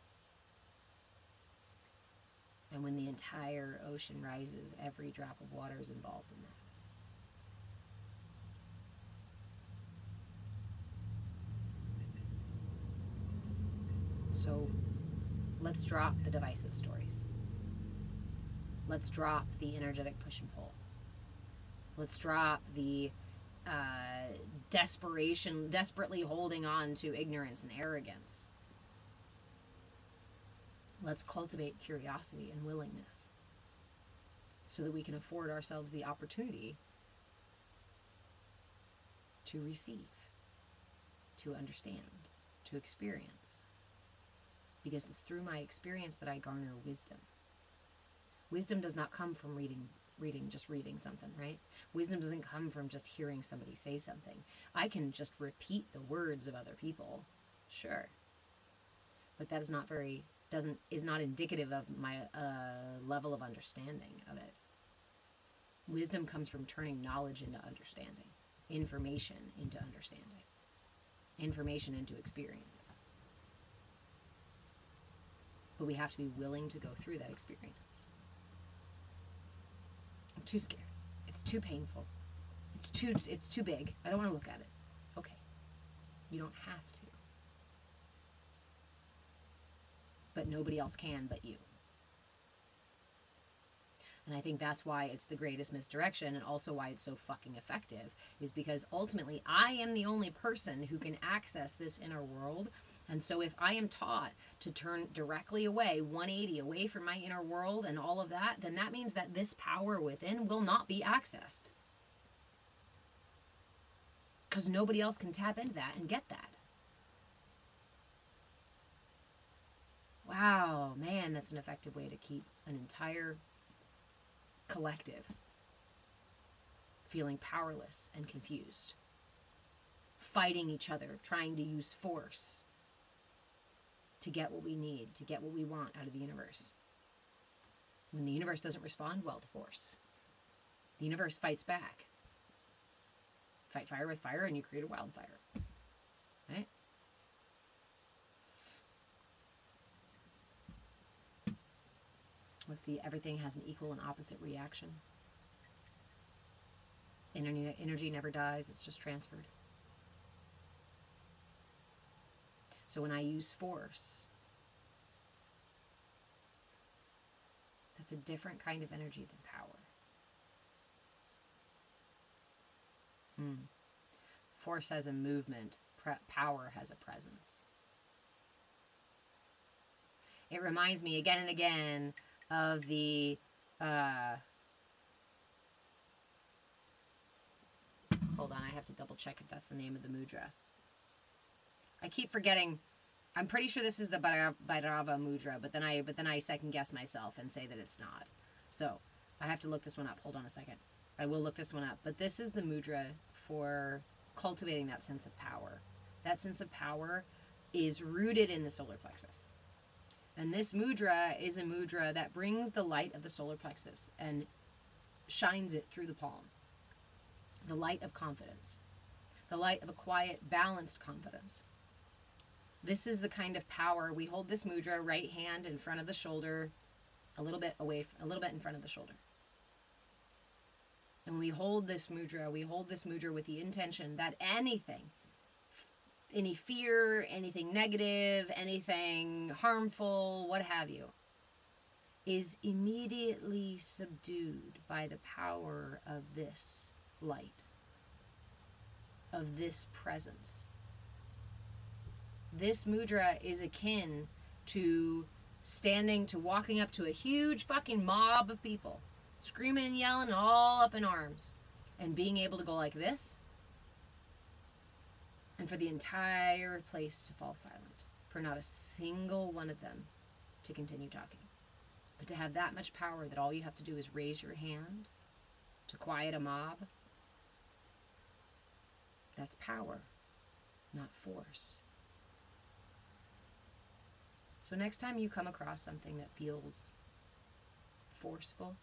And when the entire ocean rises, every drop of water is involved in that. So let's drop the divisive stories. Let's drop the energetic push and pull. Let's drop the desperately holding on to ignorance and arrogance. Let's cultivate curiosity and willingness so that we can afford ourselves the opportunity to receive, to understand, to experience. Because it's through my experience that I garner wisdom. Wisdom does not come from reading something, right? Wisdom doesn't come from just hearing somebody say something. I can just repeat the words of other people, sure. But that is not indicative of my level of understanding of it. Wisdom comes from turning knowledge into understanding, information into understanding, information into experience. But we have to be willing to go through that experience. I'm too scared. It's too painful. It's too big. I don't want to look at it. Okay. You don't have to. But nobody else can but you. And I think that's why it's the greatest misdirection, and also why it's so fucking effective, is because ultimately I am the only person who can access this inner world. And so if I am taught to turn directly away, 180 away from my inner world and all of that, then that means that this power within will not be accessed. Because nobody else can tap into that and get that. Wow, man, that's an effective way to keep an entire collective feeling powerless and confused, fighting each other, trying to use force to get what we need, to get what we want out of the universe. When the universe doesn't respond well to force, the universe fights back. fight fire with fire and you create a wildfire. Right? What's the everything has an equal and opposite reaction? Energy never dies, it's just transferred. So when I use force, that's a different kind of energy than power. Force has a movement, power has a presence. It reminds me again and again of the hold on, I have to double check if that's the name of the mudra. I keep forgetting. I'm pretty sure this is the Bhairava mudra, but then I second guess myself and say that it's not. So I have to look this one up. Hold on a second. I will look this one up. But this is the mudra for cultivating that sense of power. That sense of power is rooted in the solar plexus. And this mudra is a mudra that brings the light of the solar plexus and shines it through the palm. The light of confidence. The light of a quiet, balanced confidence. This is the kind of power. We hold this mudra, right hand in front of the shoulder, a little bit in front of the shoulder. And when we hold this mudra with the intention that anything, any fear, anything negative, anything harmful, what have you, is immediately subdued by the power of this light, of this presence. This mudra is akin to walking up to a huge fucking mob of people, screaming and yelling all up in arms, and being able to go like this, and for the entire place to fall silent, for not a single one of them to continue talking. But to have that much power that all you have to do is raise your hand to quiet a mob, that's power, not force. So next time you come across something that feels forceful,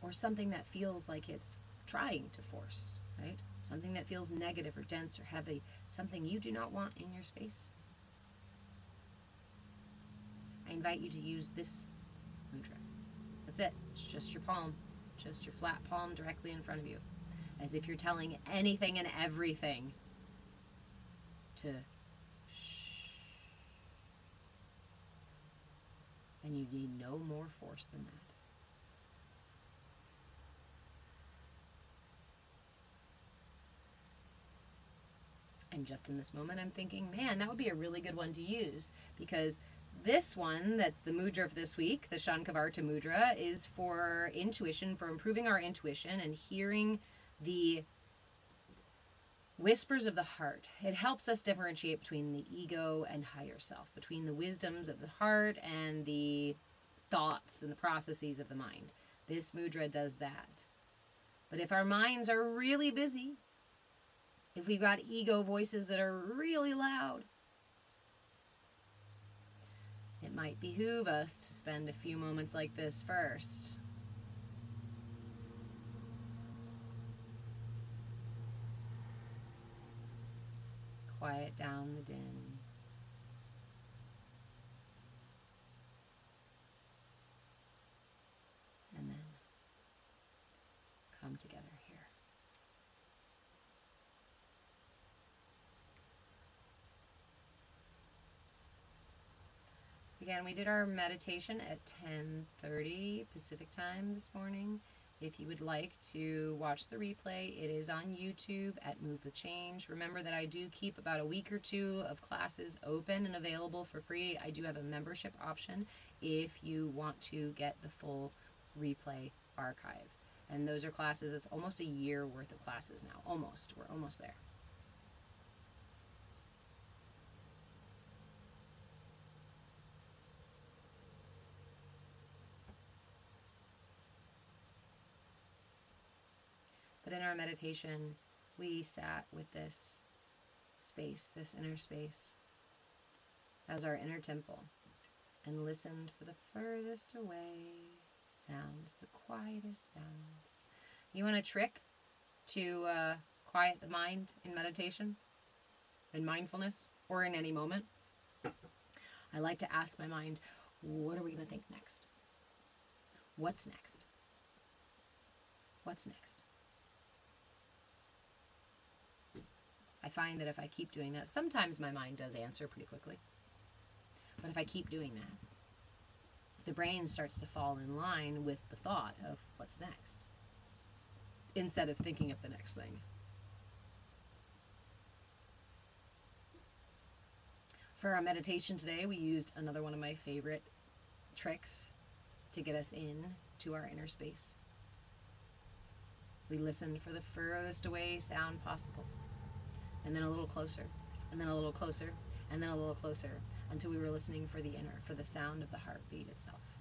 or something that feels like it's trying to force, right? Something that feels negative or dense or heavy, something you do not want in your space, I invite you to use this mudra. That's it. It's just your palm, just your flat palm directly in front of you, as if you're telling anything and everything to and you need no more force than that. And just in this moment, I'm thinking, man, that would be a really good one to use, because this one, that's the mudra of this week, the Shankhavarta Mudra, is for intuition, for improving our intuition and hearing the whispers of the heart. It helps us differentiate between the ego and higher self, between the wisdoms of the heart and the thoughts and the processes of the mind. This mudra does that. But if our minds are really busy, if we've got ego voices that are really loud, it might behoove us to spend a few moments like this first. Quiet down the din. And then come together here. Again, we did our meditation at 10:30 Pacific time this morning. If you would like to watch the replay, it is on YouTube at Move the Change. Remember that I do keep about a week or two of classes open and available for free. I do have a membership option if you want to get the full replay archive. And those are classes, it's almost a year worth of classes now. Almost. We're almost there. But in our meditation, we sat with this space, this inner space, as our inner temple, and listened for the furthest away sounds, the quietest sounds, You want a trick to quiet the mind in meditation, in mindfulness, or in any moment? I like to ask my mind, what are we going to think next? What's next? What's next? I find that if I keep doing that, sometimes my mind does answer pretty quickly. But if I keep doing that, the brain starts to fall in line with the thought of what's next, instead of thinking of the next thing. For our meditation today, we used another one of my favorite tricks to get us in to our inner space. We listened for the furthest away sound possible, and then a little closer, and then a little closer, and then a little closer, until we were listening for the inner, for the sound of the heartbeat itself.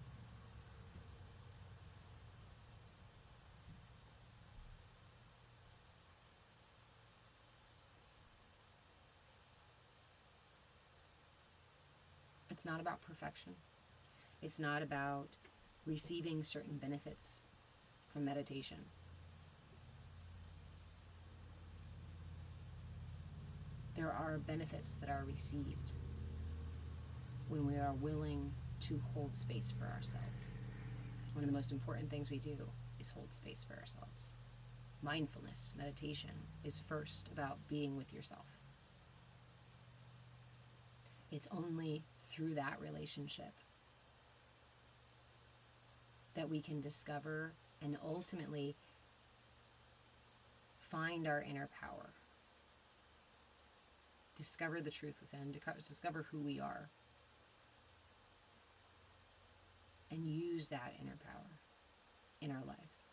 It's not about perfection. It's not about receiving certain benefits from meditation. There are benefits that are received when we are willing to hold space for ourselves. One of the most important things we do is hold space for ourselves. Mindfulness, meditation, is first about being with yourself. It's only through that relationship that we can discover and ultimately find our inner power. Discover the truth within, discover who we are, and use that inner power in our lives.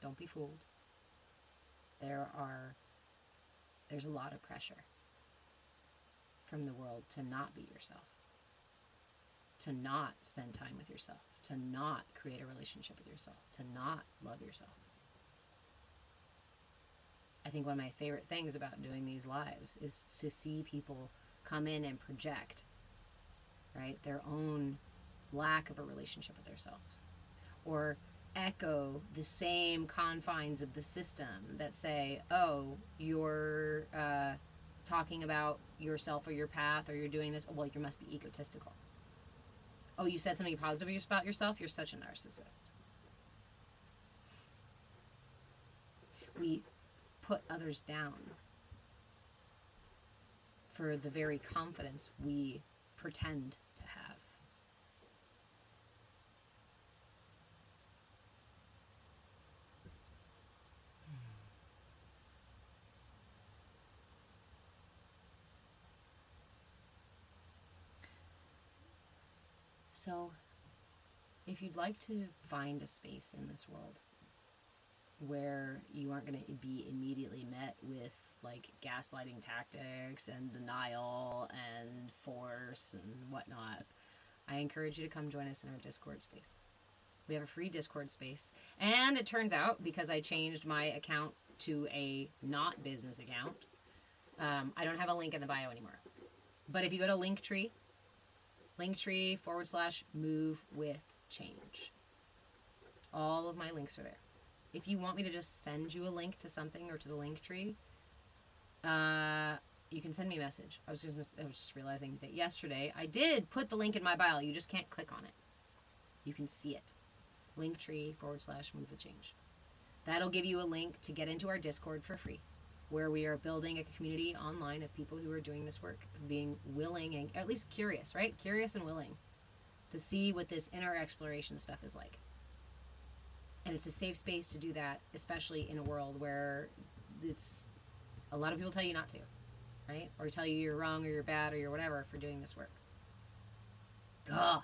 Don't be fooled. There's a lot of pressure from the world to not be yourself, to not spend time with yourself, to not create a relationship with yourself, to not love yourself. I think one of my favorite things about doing these lives is to see people come in and project, right, their own lack of a relationship with themselves, or echo the same confines of the system that say, oh, you're talking about yourself or your path, or you're doing this, well, you must be egotistical. Oh, you said something positive about yourself, you're such a narcissist. We put others down for the very confidence we pretend to have. So, if you'd like to find a space in this world where you aren't going to be immediately met with like gaslighting tactics and denial and force and whatnot, I encourage you to come join us in our Discord space. We have a free Discord space, and it turns out, because I changed my account to a not business account, I don't have a link in the bio anymore. But if you go to Linktree/move with change, all of my links are there. If you want me to just send you a link to something or to the Linktree, you can send me a message. I was just realizing that yesterday I did put the link in my bio. You just can't click on it. You can see it. Linktree/move with change. That'll give you a link to get into our Discord for free, where we are building a community online of people who are doing this work, being willing and at least curious, right? Curious and willing to see what this inner exploration stuff is like. And it's a safe space to do that, especially in a world where it's a lot of people tell you not to, right? Or tell you you're wrong or you're bad or you're whatever for doing this work. The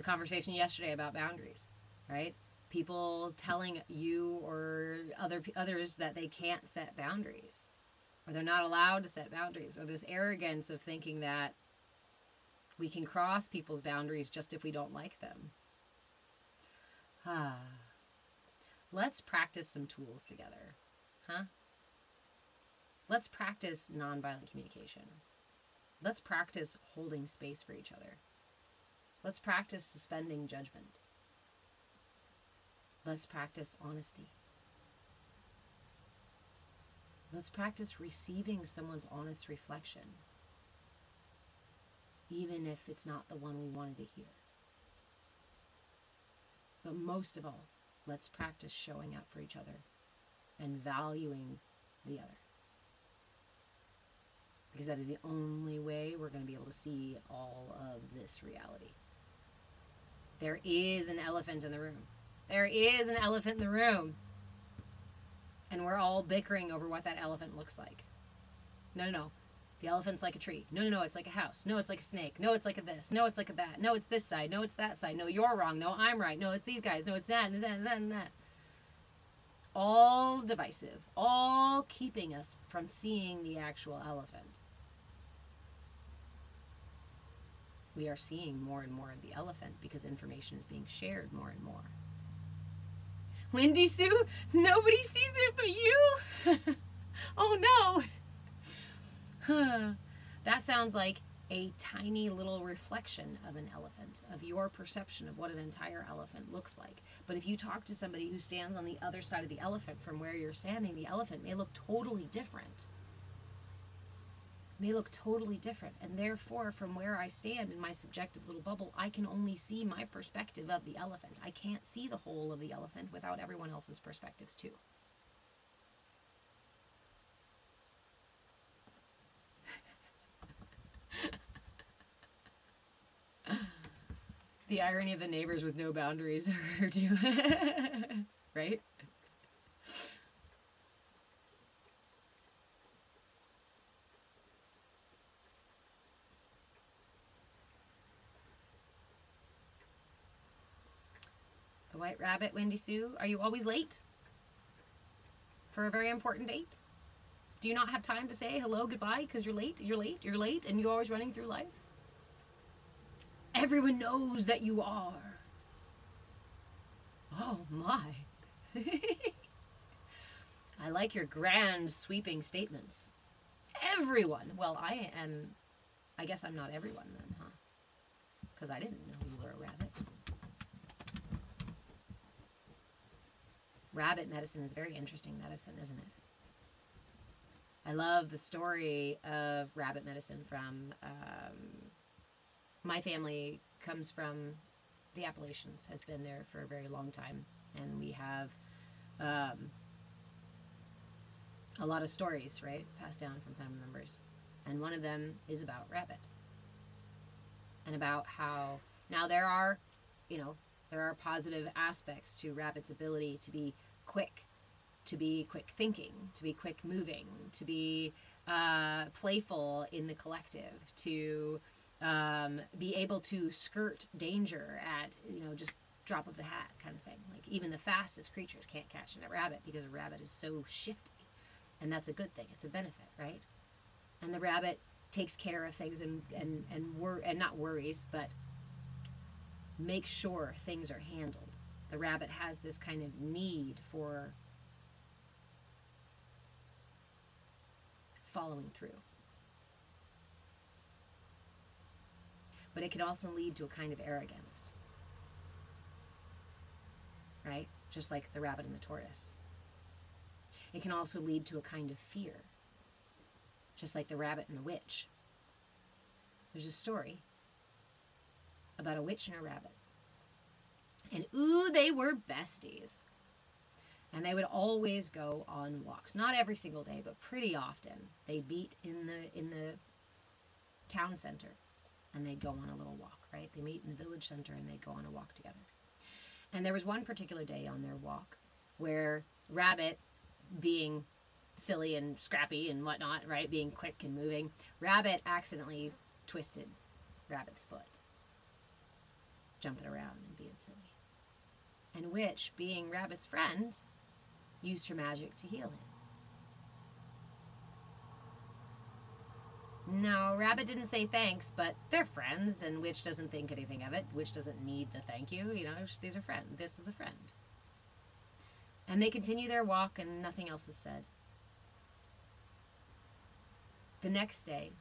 conversation yesterday about boundaries, right? People telling you or others that they can't set boundaries, or they're not allowed to set boundaries, or this arrogance of thinking that we can cross people's boundaries just if we don't like them. Let's practice some tools together, huh? Let's practice nonviolent communication. Let's practice holding space for each other. Let's practice suspending judgment. Let's practice honesty. Let's practice receiving someone's honest reflection, even if it's not the one we wanted to hear. But most of all, let's practice showing up for each other and valuing the other. Because that is the only way we're going to be able to see all of this reality. There is an elephant in the room. There is an elephant in the room. And we're all bickering over what that elephant looks like. No. The elephant's like a tree. No, it's like a house. No, it's like a snake. No, it's like a this. No, it's like a that. No, it's this side. No, it's that side. No, you're wrong. No, I'm right. No, it's these guys. No, it's that and that and that. All divisive. All keeping us from seeing the actual elephant. We are seeing more and more of the elephant because information is being shared more and more. Wendy Sue, nobody sees it but you. Oh no. That sounds like a tiny little reflection of an elephant, of your perception of what an entire elephant looks like. But if you talk to somebody who stands on the other side of the elephant from where you're standing, the elephant may look totally different. And therefore, from where I stand in my subjective little bubble, I can only see my perspective of the elephant. I can't see the whole of the elephant without everyone else's perspectives too. The irony of the neighbors with no boundaries, right? The White Rabbit, Wendy Sue, are you always late for a very important date? Do you not have time to say hello, goodbye, because you're late, and you're always running through life? Everyone knows that you are. Oh my. I like your grand sweeping statements. Everyone. Well, I guess I'm not everyone then, huh? Because I didn't know you were a rabbit. Rabbit medicine is very interesting medicine, isn't it? I love the story of rabbit medicine from, my family comes from the Appalachians, has been there for a very long time. And we have a lot of stories, right, passed down from family members. And one of them is about rabbit. And about how, now there are positive aspects to rabbit's ability to be quick thinking, to be quick moving, to be playful in the collective, to be able to skirt danger at, just drop of the hat kind of thing. Like even the fastest creatures can't catch a rabbit because a rabbit is so shifty. And that's a good thing. It's a benefit, right? And the rabbit takes care of things and not worries, but make sure things are handled. The rabbit has this kind of need for following through. But it can also lead to a kind of arrogance, right? Just like the rabbit and the tortoise. It can also lead to a kind of fear, just like the rabbit and the witch. There's a story about a witch and a rabbit. And ooh, they were besties. And they would always go on walks. Not every single day, but pretty often. They'd meet in the town center. And they'd go on a little walk, right? They meet in the village center and they'd go on a walk together. And there was one particular day on their walk where Rabbit, being silly and scrappy and whatnot, right? Being quick and moving, Rabbit accidentally twisted Rabbit's foot, jumping around and being silly. And Witch, being Rabbit's friend, used her magic to heal him. No, Rabbit didn't say thanks, but they're friends, and Witch doesn't think anything of it. Witch doesn't need the thank you, these are friends. This is a friend. And they continue their walk, and nothing else is said. The next day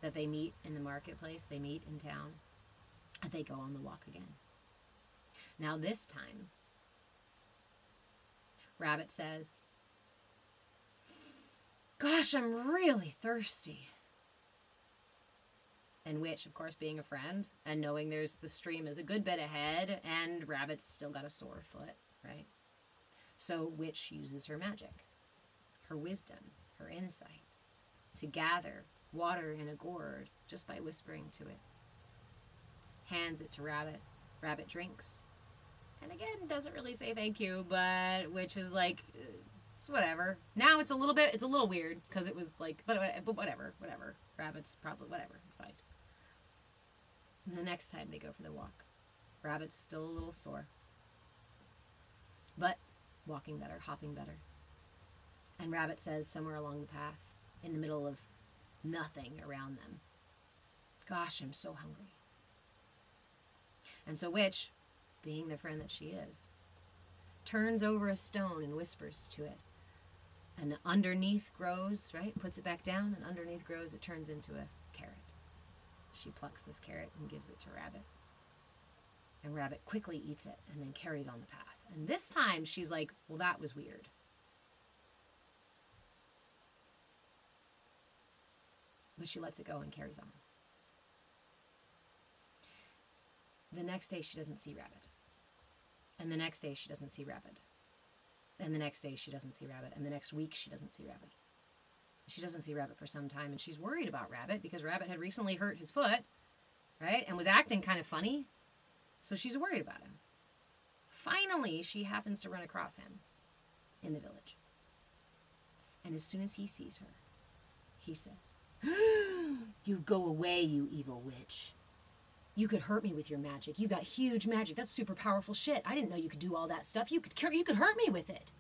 that they meet in the marketplace, they meet in town, They go on the walk again. Now this time, Rabbit says, "Gosh, I'm really thirsty." And Witch, of course, being a friend and knowing there's the stream is a good bit ahead and Rabbit's still got a sore foot, right? So Witch uses her magic, her wisdom, her insight to gather water in a gourd just by whispering to it. Hands it to Rabbit. Rabbit drinks. And again, doesn't really say thank you, but Witch is like, it's whatever. Now it's a little weird because it was like, but whatever. Rabbit's probably whatever. It's fine. And the next time they go for the walk, Rabbit's still a little sore, but walking better, hopping better. And Rabbit says somewhere along the path, in the middle of nothing around them, "Gosh, I'm so hungry." And so Witch, being the friend that she is, turns over a stone and whispers to it. And underneath grows, right? Puts it back down, and underneath grows, it turns into a carrot. She plucks this carrot and gives it to Rabbit. And Rabbit quickly eats it and then carries on the path. And this time she's like, well, that was weird. But she lets it go and carries on. The next day she doesn't see Rabbit. And the next day she doesn't see Rabbit. And the next day she doesn't see Rabbit. And the next week she doesn't see Rabbit. She doesn't see Rabbit for some time, and she's worried about Rabbit because Rabbit had recently hurt his foot, right, and was acting kind of funny, so she's worried about him. Finally, she happens to run across him in the village. And as soon as he sees her, he says, "You go away, you evil witch. You could hurt me with your magic. You've got huge magic. That's super powerful shit. I didn't know you could do all that stuff. You could hurt me with it."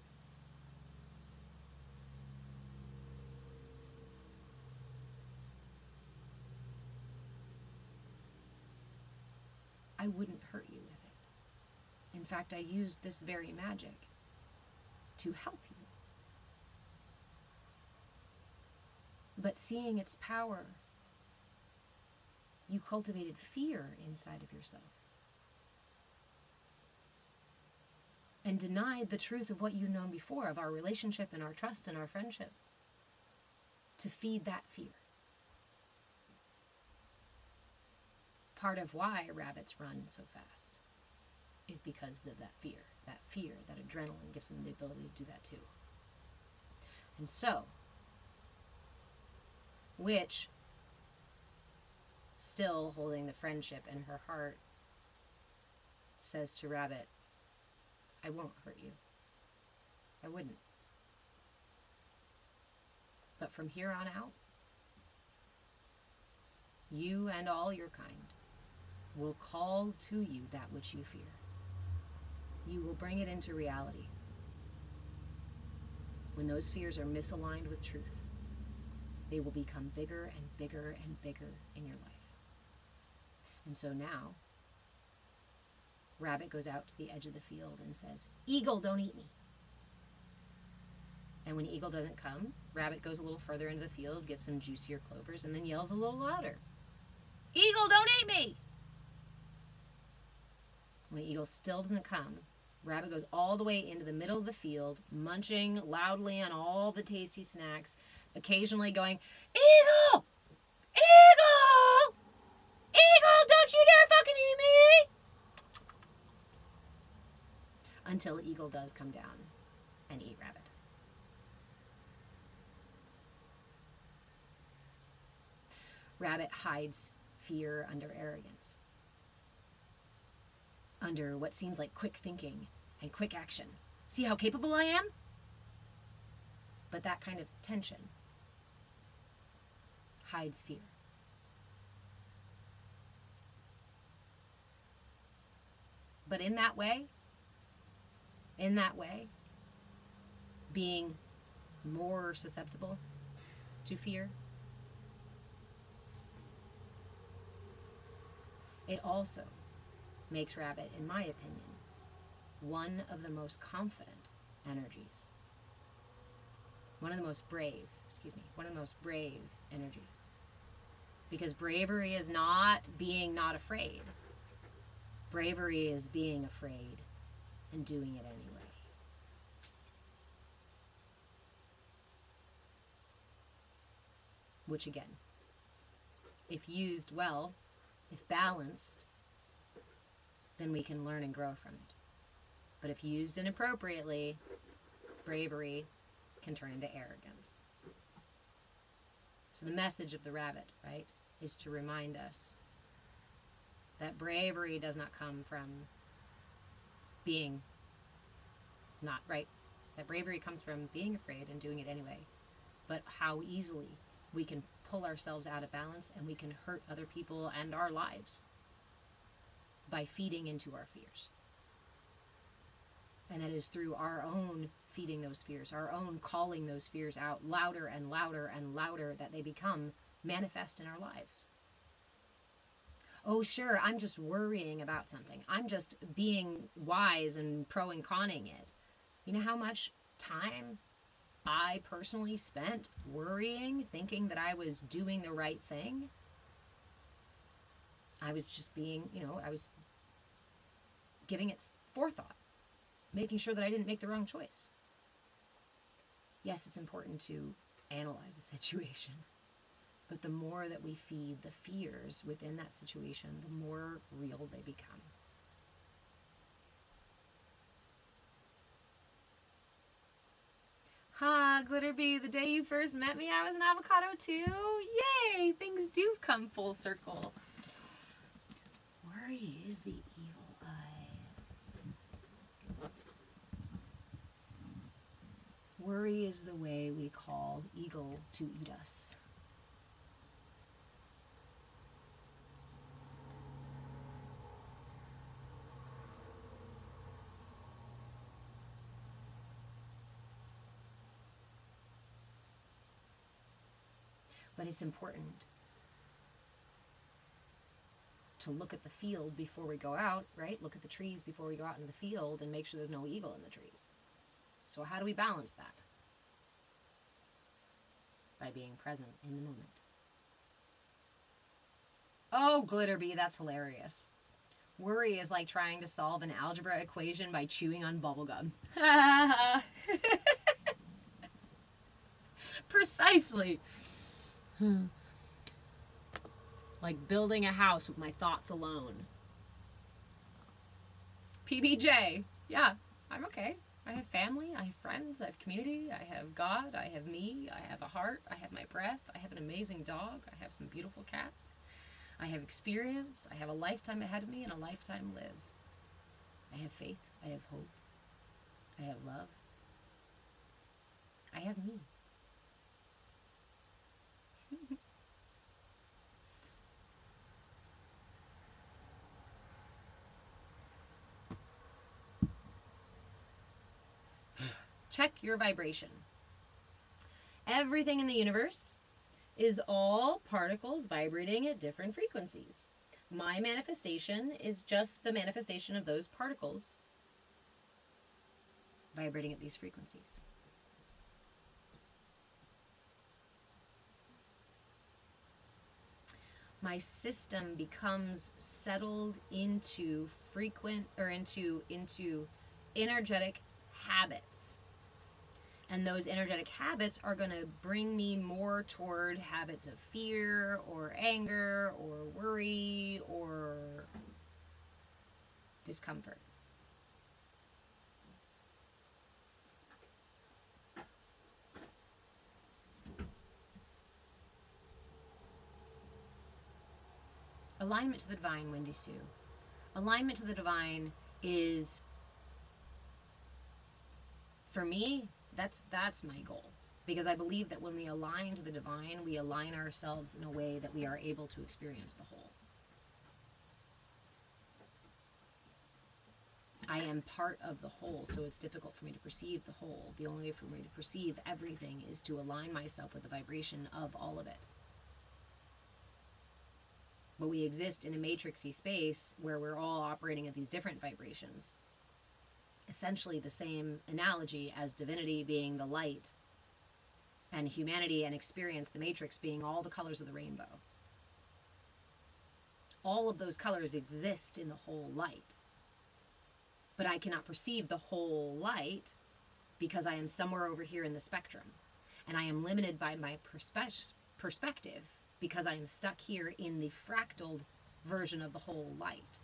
"I wouldn't hurt you with it. In fact, I used this very magic to help you. But seeing its power, you cultivated fear inside of yourself and denied the truth of what you'd known before, of our relationship and our trust and our friendship, to feed that fear. Part of why rabbits run so fast is because of that fear, that adrenaline gives them the ability to do that too. And so, Witch, still holding the friendship in her heart, says to Rabbit, "I won't hurt you. I wouldn't. But from here on out, you and all your kind will call to you that which you fear. You will bring it into reality. When those fears are misaligned with truth, they will become bigger and bigger and bigger in your life." And so now, Rabbit goes out to the edge of the field and says, "Eagle, don't eat me." And when Eagle doesn't come, Rabbit goes a little further into the field, gets some juicier clovers, and then yells a little louder, "Eagle, don't eat me!" When Eagle still doesn't come, Rabbit goes all the way into the middle of the field, munching loudly on all the tasty snacks, occasionally going, "Eagle! Eagle! Eagle, don't you dare fucking eat me!" Until Eagle does come down and eat Rabbit. Rabbit hides fear under arrogance, under what seems like quick thinking and quick action. See how capable I am? But that kind of tension hides fear. But in that way, being more susceptible to fear, it also makes Rabbit, in my opinion, one of the most confident energies. One of the most brave energies. Because bravery is not being not afraid. Bravery is being afraid and doing it anyway. Which again, if used well, if balanced, then we can learn and grow from it. But if used inappropriately, bravery can turn into arrogance. So the message of the rabbit, right, is to remind us that bravery does not come from being not right. That bravery comes from being afraid and doing it anyway. But how easily we can pull ourselves out of balance and we can hurt other people and our lives by feeding into our fears. And that is through our own feeding those fears, our own calling those fears out louder and louder and louder, that they become manifest in our lives. Oh, sure, I'm just worrying about something. I'm just being wise and pro and conning it. You know how much time I personally spent worrying, thinking that I was doing the right thing? I was just being, I was giving it forethought, making sure that I didn't make the wrong choice. Yes, it's important to analyze a situation, but the more that we feed the fears within that situation, the more real they become. Ha, Glitterbee, the day you first met me, I was an avocado too. Yay, things do come full circle. Worry is the evil eye. Worry is the way we call eagle to eat us. But it's important to look at the field before we go out, right? Look at the trees before we go out into the field and make sure there's no eagle in the trees. So how do we balance that? By being present in the moment. Oh, Glitterbee, that's hilarious. Worry is like trying to solve an algebra equation by chewing on bubblegum. Precisely. Like building a house with my thoughts alone. PBJ. Yeah, I'm okay. I have family, I have friends, I have community, I have God, I have me, I have a heart, I have my breath, I have an amazing dog, I have some beautiful cats, I have experience, I have a lifetime ahead of me and a lifetime lived. I have faith, I have hope, I have love, I have me. Check your vibration. Everything in the universe is all particles vibrating at different frequencies. My manifestation is just the manifestation of those particles vibrating at these frequencies. My system becomes settled into into energetic habits. And those energetic habits are going to bring me more toward habits of fear or anger or worry or discomfort. Alignment to the divine, Wendy Sue. Alignment to the divine is, for me, that's my goal. Because I believe that when we align to the divine, we align ourselves in a way that we are able to experience the whole. I am part of the whole, so it's difficult for me to perceive the whole. The only way for me to perceive everything is to align myself with the vibration of all of it. But we exist in a matrixy space where we're all operating at these different vibrations. Essentially the same analogy as divinity being the light and humanity and experience, the matrix, being all the colors of the rainbow. all of those colors exist in the whole light. But I cannot perceive the whole light because I am somewhere over here in the spectrum. And I am limited by my perspective because I am stuck here in the fractaled version of the whole light.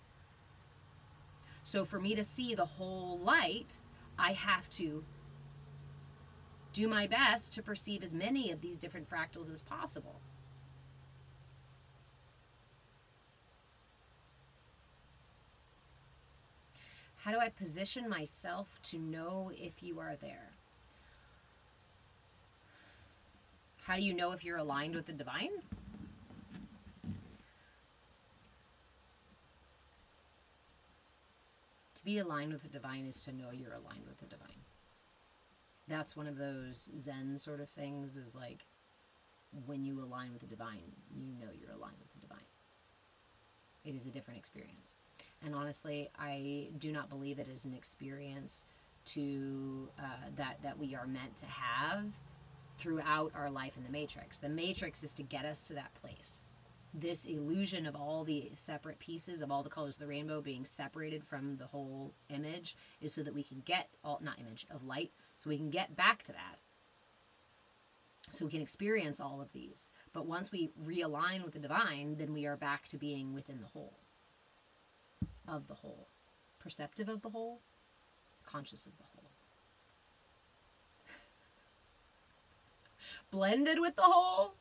So for me to see the whole light, I have to do my best to perceive as many of these different fractals as possible. How do I position myself to know if you are there? How do you know if you're aligned with the divine? To be aligned with the divine is to know you're aligned with the divine. That's one of those Zen sort of things, is like, when you align with the divine, you know you're aligned with the divine. It is a different experience. And honestly, I do not believe it is an experience to that we are meant to have throughout our life in the Matrix. The Matrix is to get us to that place. This illusion of all the separate pieces, of all the colors of the rainbow being separated from the whole image, is so that we can get all, not image, of light, so we can get back to that. So we can experience all of these. But once we realign with the divine, then we are back to being within the whole. Of the whole. Perceptive of the whole. Conscious of the whole. Blended with the whole.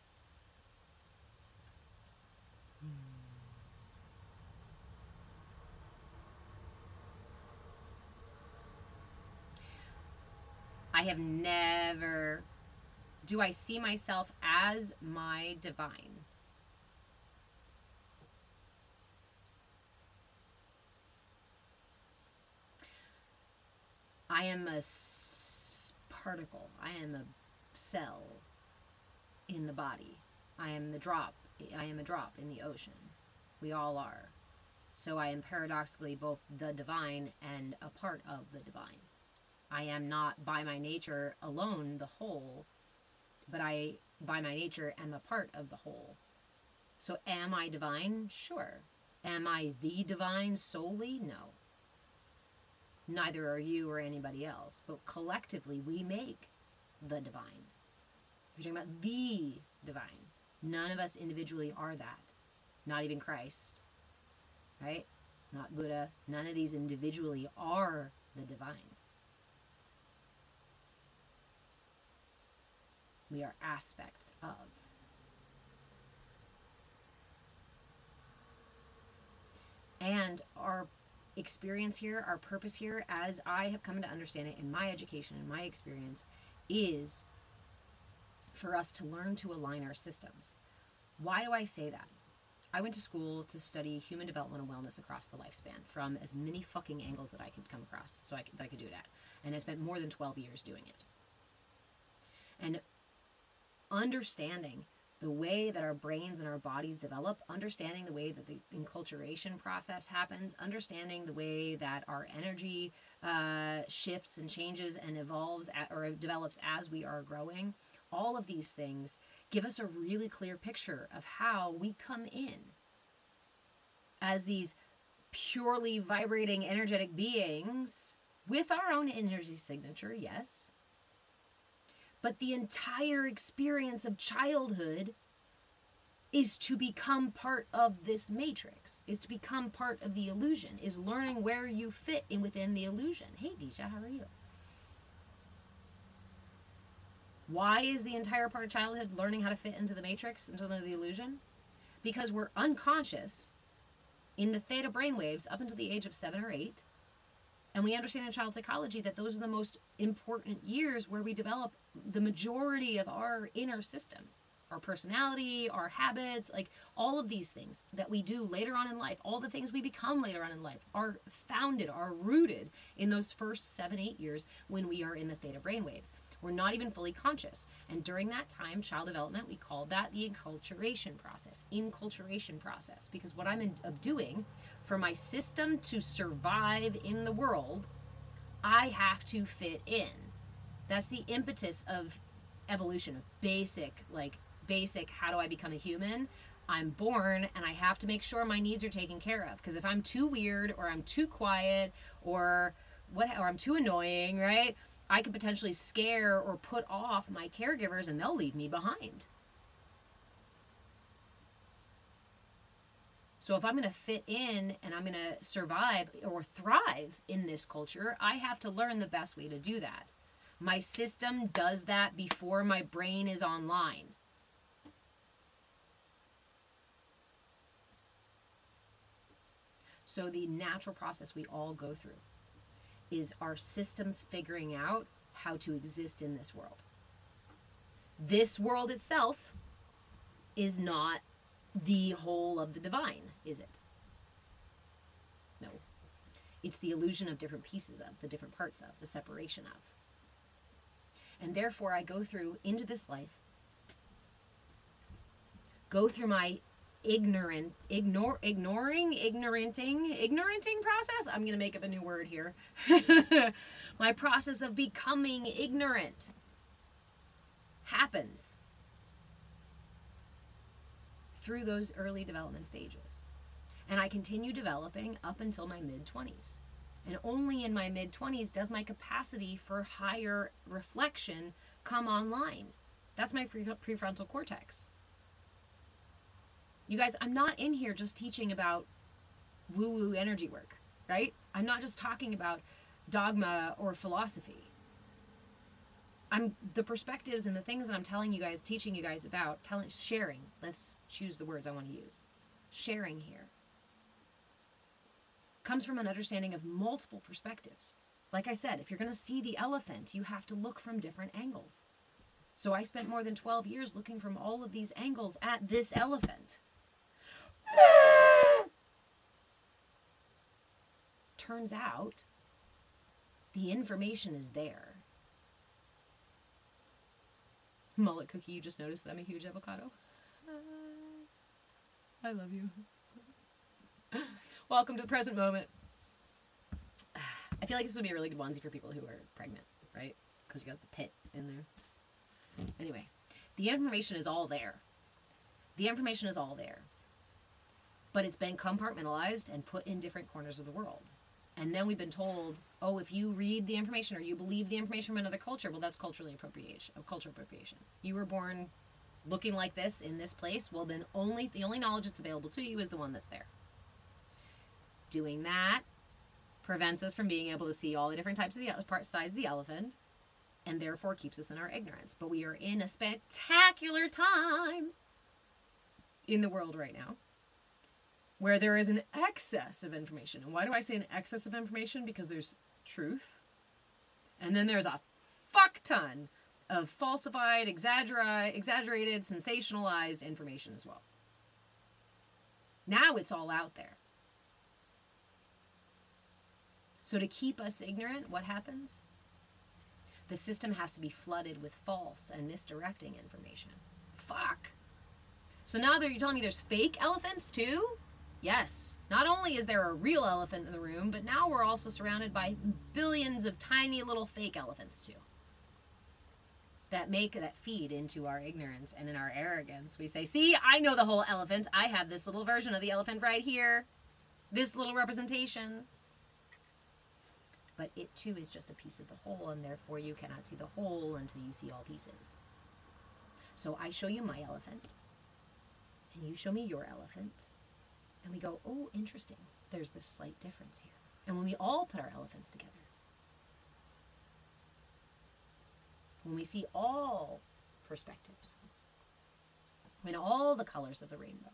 I have never... Do I see myself as my divine? I am a particle. I am a cell in the body. I am the drop. I am a drop in the ocean. We all are. So I am paradoxically both the divine and a part of the divine. I am not by my nature alone the whole, but I, by my nature, am a part of the whole. So am I divine? Sure. Am I the divine solely? No. Neither are you or anybody else, but collectively we make the divine. We're talking about the divine. None of us individually are that. Not even Christ, right? Not Buddha. None of these individually are the divine. We are aspects of. And our experience here, our purpose here, as I have come to understand it in my education and my experience, is for us to learn to align our systems. Why do I say that? I went to school to study human development and wellness across the lifespan from as many fucking angles that I could come across, so that I could do it at. And I spent more than 12 years doing it. And understanding the way that our brains and our bodies develop, understanding the way that the enculturation process happens, understanding the way that our energy shifts and changes and evolves or develops as we are growing, all of these things give us a really clear picture of how we come in as these purely vibrating energetic beings with our own energy signature, yes. But the entire experience of childhood is to become part of this matrix, is to become part of the illusion, is learning where you fit in within the illusion. Hey, Deisha, how are you? Why is the entire part of childhood learning how to fit into the matrix, into the illusion? Because we're unconscious in the theta brainwaves up until the age of 7 or 8. And we understand in child psychology that those are the most important years where we develop the majority of our inner system. Our personality, our habits, like all of these things that we do later on in life, all the things we become later on in life are founded, are rooted in those first 7, 8 years when we are in the theta brainwaves. We're not even fully conscious. And during that time, child development, we call that the enculturation process. Because what I'm doing for my system to survive in the world, I have to fit in. That's the impetus of evolution, of basic, how do I become a human? I'm born and I have to make sure my needs are taken care of. Because if I'm too weird or I'm too quiet or I'm too annoying, right? I could potentially scare or put off my caregivers and they'll leave me behind. So if I'm going to fit in and I'm going to survive or thrive in this culture, I have to learn the best way to do that. My system does that before my brain is online. So the natural process we all go through is our systems figuring out how to exist in this world. This world itself is not the whole of the divine, is it? No. It's the illusion of different pieces of, the different parts of, the separation of. And therefore I go through into this life, go through my ignoranting process. I'm going to make up a new word here. My process of becoming ignorant happens through those early development stages. And I continue developing up until my mid-20s. And only in my mid-20s does my capacity for higher reflection come online. That's my prefrontal cortex. You guys, I'm not in here just teaching about woo-woo energy work, right? I'm not just talking about dogma or philosophy. I'm the perspectives and the things that I'm telling you guys, teaching you guys about, sharing. Let's choose the words I want to use. Sharing here comes from an understanding of multiple perspectives. Like I said, if you're going to see the elephant, you have to look from different angles. So I spent more than 12 years looking from all of these angles at this elephant. Turns out, the information is there. Mullet Cookie, you just noticed that I'm a huge avocado. I love you. Welcome to the present moment. I feel like this would be a really good onesie for people who are pregnant, right? Because you got the pit in there. Anyway, the information is all there. The information is all there. But it's been compartmentalized and put in different corners of the world. And then we've been told, oh, if you read the information or you believe the information from another culture, well, that's cultural appropriation. You were born looking like this in this place, well, then the only knowledge that's available to you is the one that's there. Doing that prevents us from being able to see all the different types of the size of the elephant, and therefore keeps us in our ignorance. But we are in a spectacular time in the world right now where there is an excess of information. And why do I say an excess of information? Because there's truth, and then there's a fuck ton of falsified, exaggerated, sensationalized information as well. Now it's all out there. So to keep us ignorant, what happens? The system has to be flooded with false and misdirecting information. Fuck. So now you're telling me there's fake elephants too? Yes. Not only is there a real elephant in the room, but now we're also surrounded by billions of tiny little fake elephants too. That feed into our ignorance and in our arrogance. We say, see, I know the whole elephant. I have this little version of the elephant right here. This little representation. But it too is just a piece of the whole, and therefore you cannot see the whole until you see all pieces. So I show you my elephant, and you show me your elephant, and we go, oh, interesting. There's this slight difference here. And when we all put our elephants together, when we see all perspectives, when all the colors of the rainbow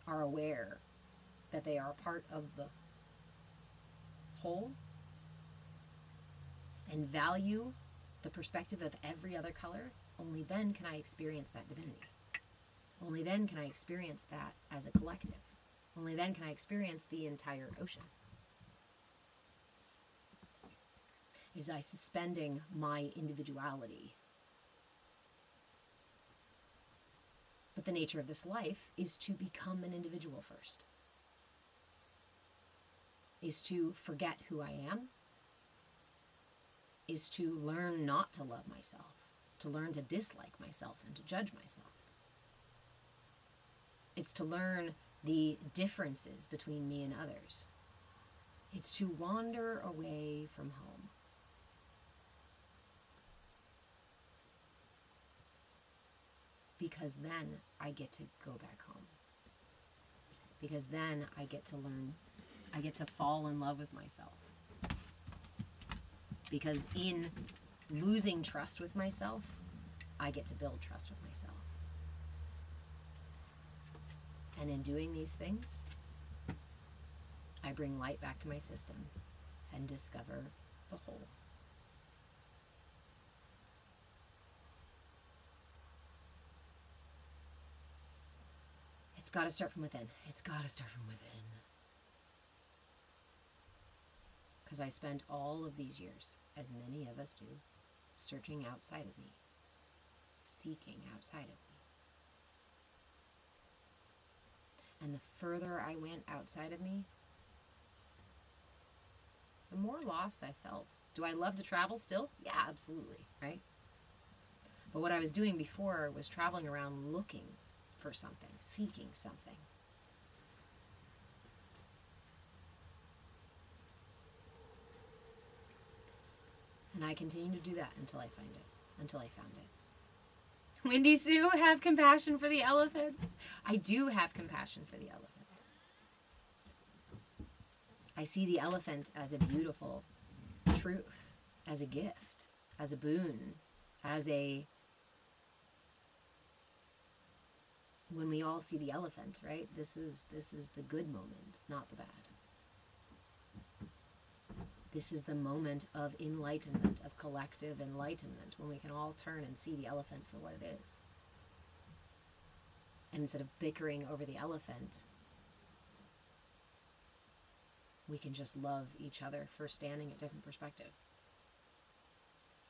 are aware that they are a part of the whole and value the perspective of every other color, only then can I experience that divinity. Only then can I experience that as a collective. Only then can I experience the entire ocean. Is I suspending my individuality. But the nature of this life is to become an individual first. Is to forget who I am. Is to learn not to love myself. To learn to dislike myself and to judge myself. It's to learn the differences between me and others. It's to wander away from home. Because then I get to go back home. Because then I get to learn, I get to fall in love with myself. Because in losing trust with myself, I get to build trust with myself. And in doing these things, I bring light back to my system and discover the whole. It's got to start from within. It's got to start from within. Because I spent all of these years, as many of us do, searching outside of me, seeking outside of me. And the further I went outside of me, the more lost I felt. Do I love to travel still? Yeah, absolutely, right? But what I was doing before was traveling around looking for something, seeking something. And I continue to do that until I find it, until I found it. Wendy Sue, have compassion for the elephant. I do have compassion for the elephant. I see the elephant as a beautiful truth, as a gift, as a boon, as a... When we all see the elephant, right? This is the good moment, not the bad. This is the moment of enlightenment, of collective enlightenment, when we can all turn and see the elephant for what it is. And instead of bickering over the elephant, we can just love each other for standing at different perspectives.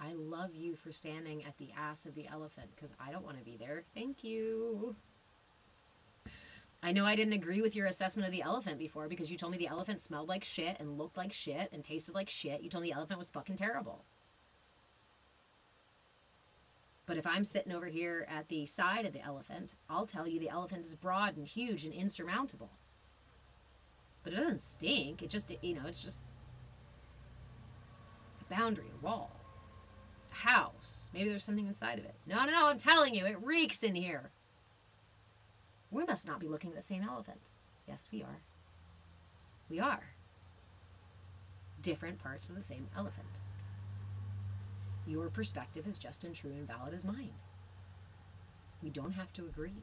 I love you for standing at the ass of the elephant, because I don't want to be there. Thank you. I know I didn't agree with your assessment of the elephant before because you told me the elephant smelled like shit and looked like shit and tasted like shit. You told me the elephant was fucking terrible. But if I'm sitting over here at the side of the elephant, I'll tell you the elephant is broad and huge and insurmountable. But it doesn't stink. It just, it's just a boundary, a wall, a house. Maybe there's something inside of it. No, I'm telling you, it reeks in here. We must not be looking at the same elephant. Yes, we are. We are. Different parts of the same elephant. Your perspective is just as true and valid as mine. We don't have to agree.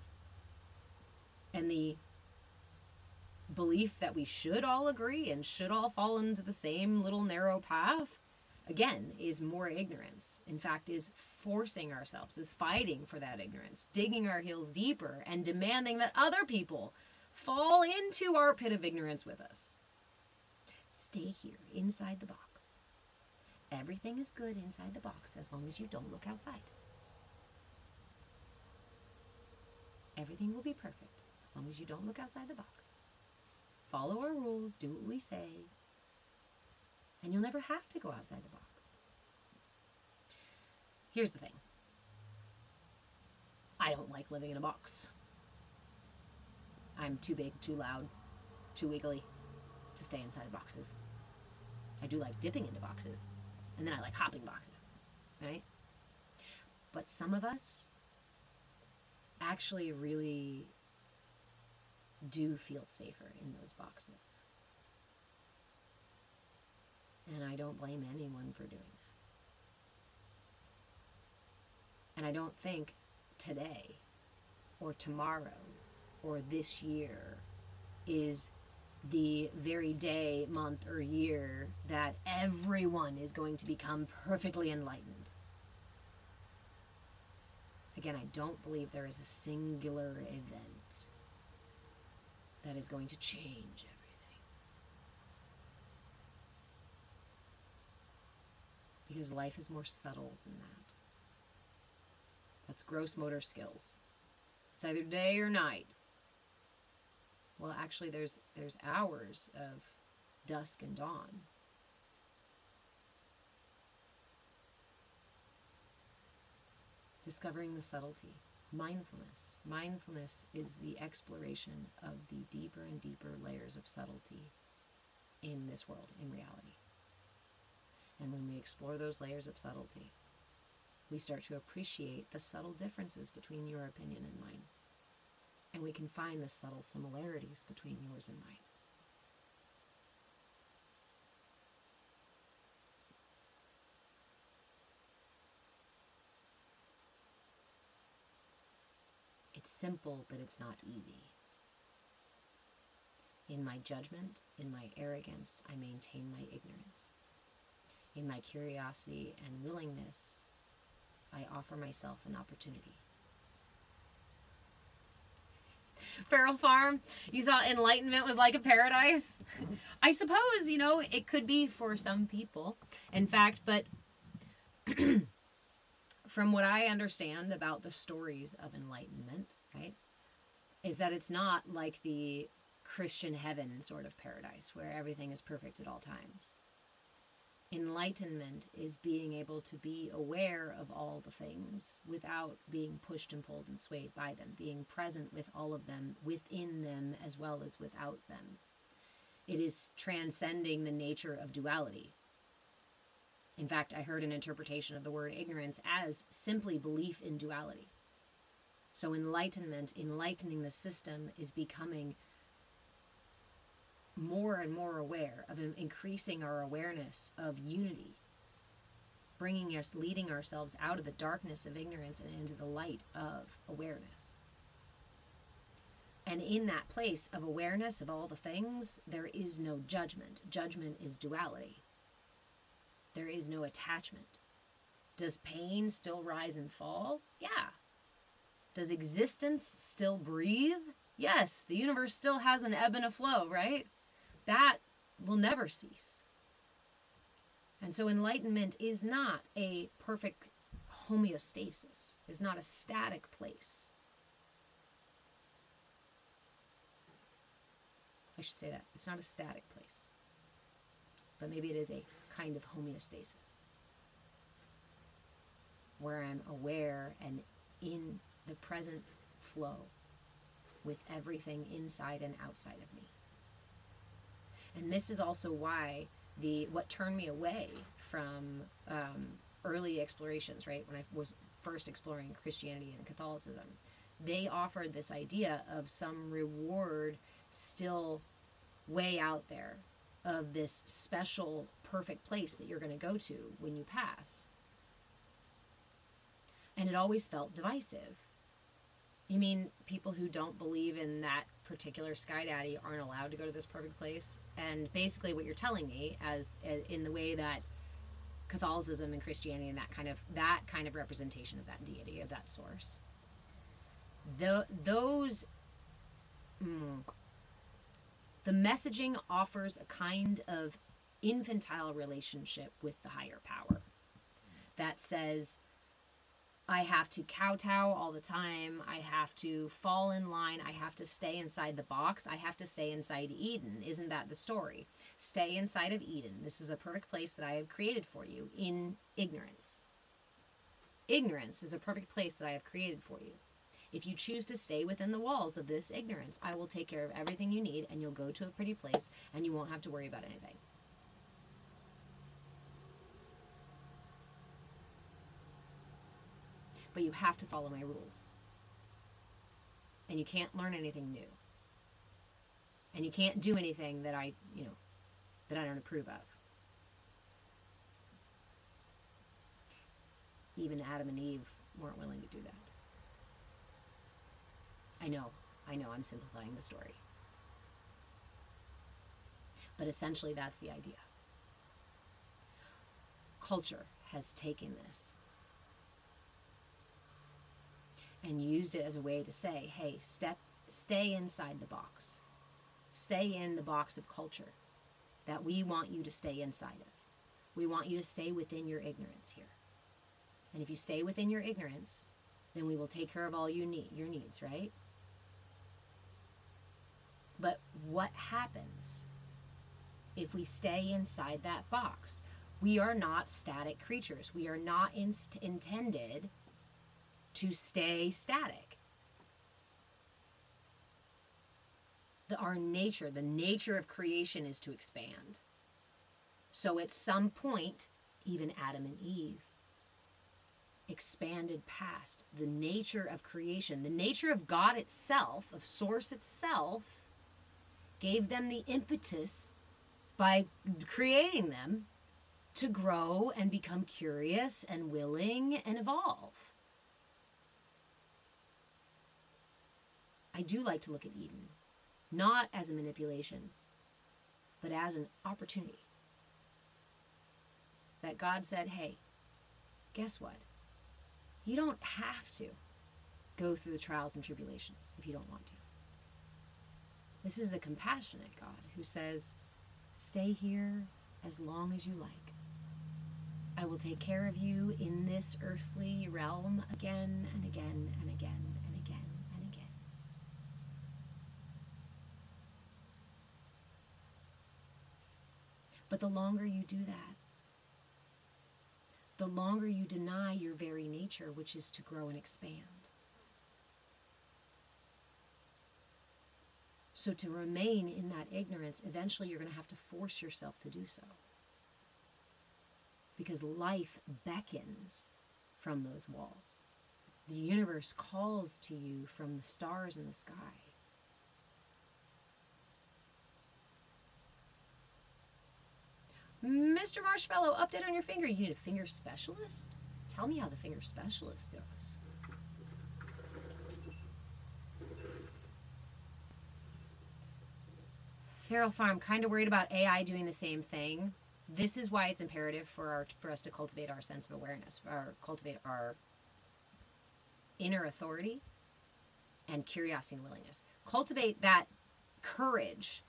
And the belief that we should all agree and should all fall into the same little narrow path, again, is more ignorance. In fact, is forcing ourselves, is fighting for that ignorance, digging our heels deeper and demanding that other people fall into our pit of ignorance with us. Stay here, inside the box. Everything is good inside the box as long as you don't look outside. Everything will be perfect as long as you don't look outside the box. Follow our rules, do what we say, and you'll never have to go outside the box. Here's the thing. I don't like living in a box. I'm too big, too loud, too wiggly to stay inside of boxes. I do like dipping into boxes, and then I like hopping boxes, right? But some of us actually really do feel safer in those boxes. And I don't blame anyone for doing that. And I don't think today or tomorrow or this year is the very day, month, or year that everyone is going to become perfectly enlightened. Again, I don't believe there is a singular event that is going to change everything. Because life is more subtle than that. That's gross motor skills. It's either day or night. Well, actually, there's hours of dusk and dawn. Discovering the subtlety, mindfulness. Mindfulness is the exploration of the deeper and deeper layers of subtlety in this world, in reality. And when we explore those layers of subtlety, we start to appreciate the subtle differences between your opinion and mine. And we can find the subtle similarities between yours and mine. It's simple, but it's not easy. In my judgment, in my arrogance, I maintain my ignorance. In my curiosity and willingness, I offer myself an opportunity. Feral Farm, you thought enlightenment was like a paradise? I suppose, it could be for some people. In fact, but from what I understand about the stories of enlightenment, right, is that it's not like the Christian heaven sort of paradise where everything is perfect at all times. Enlightenment is being able to be aware of all the things without being pushed and pulled and swayed by them, being present with all of them, within them as well as without them. It is transcending the nature of duality. In fact, I heard an interpretation of the word ignorance as simply belief in duality. So enlightenment, enlightening the system, is becoming more and more aware of increasing our awareness of unity, bringing us, leading ourselves out of the darkness of ignorance and into the light of awareness. And in that place of awareness of all the things, there is no judgment. Judgment is duality. There is no attachment. Does pain still rise and fall? Yeah. Does existence still breathe? Yes. The universe still has an ebb and a flow, right? That will never cease. And so enlightenment is not a perfect homeostasis, is not a static place. I should say that. It's not a static place. But maybe it is a kind of homeostasis, where I'm aware and in the present flow with everything inside and outside of me. And this is also why what turned me away from early explorations, right? When I was first exploring Christianity and Catholicism, they offered this idea of some reward still way out there, of this special, perfect place that you're going to go to when you pass. And it always felt divisive. You mean people who don't believe in that particular sky daddy aren't allowed to go to this perfect place? And basically what you're telling me, as in the way that Catholicism and Christianity and that kind of representation of that deity, of that source, the messaging offers a kind of infantile relationship with the higher power that says, I have to kowtow all the time. I have to fall in line. I have to stay inside the box. I have to stay inside Eden. Isn't that the story? Stay inside of Eden. This is a perfect place that I have created for you in ignorance. Ignorance is a perfect place that I have created for you. If you choose to stay within the walls of this ignorance, I will take care of everything you need, and you'll go to a pretty place, and you won't have to worry about anything. But you have to follow my rules. And you can't learn anything new. And you can't do anything that I don't approve of. Even Adam and Eve weren't willing to do that. I know, I'm simplifying the story. But essentially that's the idea. Culture has taken this and used it as a way to say, hey, stay inside the box. Stay in the box of culture that we want you to stay inside of. We want you to stay within your ignorance here. And if you stay within your ignorance, then we will take care of all your needs, right? But what happens if we stay inside that box? We are not static creatures. We are not intended to stay static. Our nature, the nature of creation is to expand. So at some point, even Adam and Eve expanded past the nature of creation. The nature of God itself, of Source itself, gave them the impetus by creating them to grow and become curious and willing and evolve. I do like to look at Eden, not as a manipulation, but as an opportunity. That God said, hey, guess what? You don't have to go through the trials and tribulations if you don't want to. This is a compassionate God who says, stay here as long as you like. I will take care of you in this earthly realm again and again and again and again and again. But the longer you do that, the longer you deny your very nature, which is to grow and expand. So to remain in that ignorance, eventually you're going to have to force yourself to do so. Because life beckons from those walls. The universe calls to you from the stars in the sky. Mr. Marshmallow, update on your finger. You need a finger specialist? Tell me how the finger specialist goes. Feral Farm, kind of worried about AI doing the same thing. This is why it's imperative for us to cultivate our sense of awareness, cultivate our inner authority and curiosity and willingness. Cultivate that courage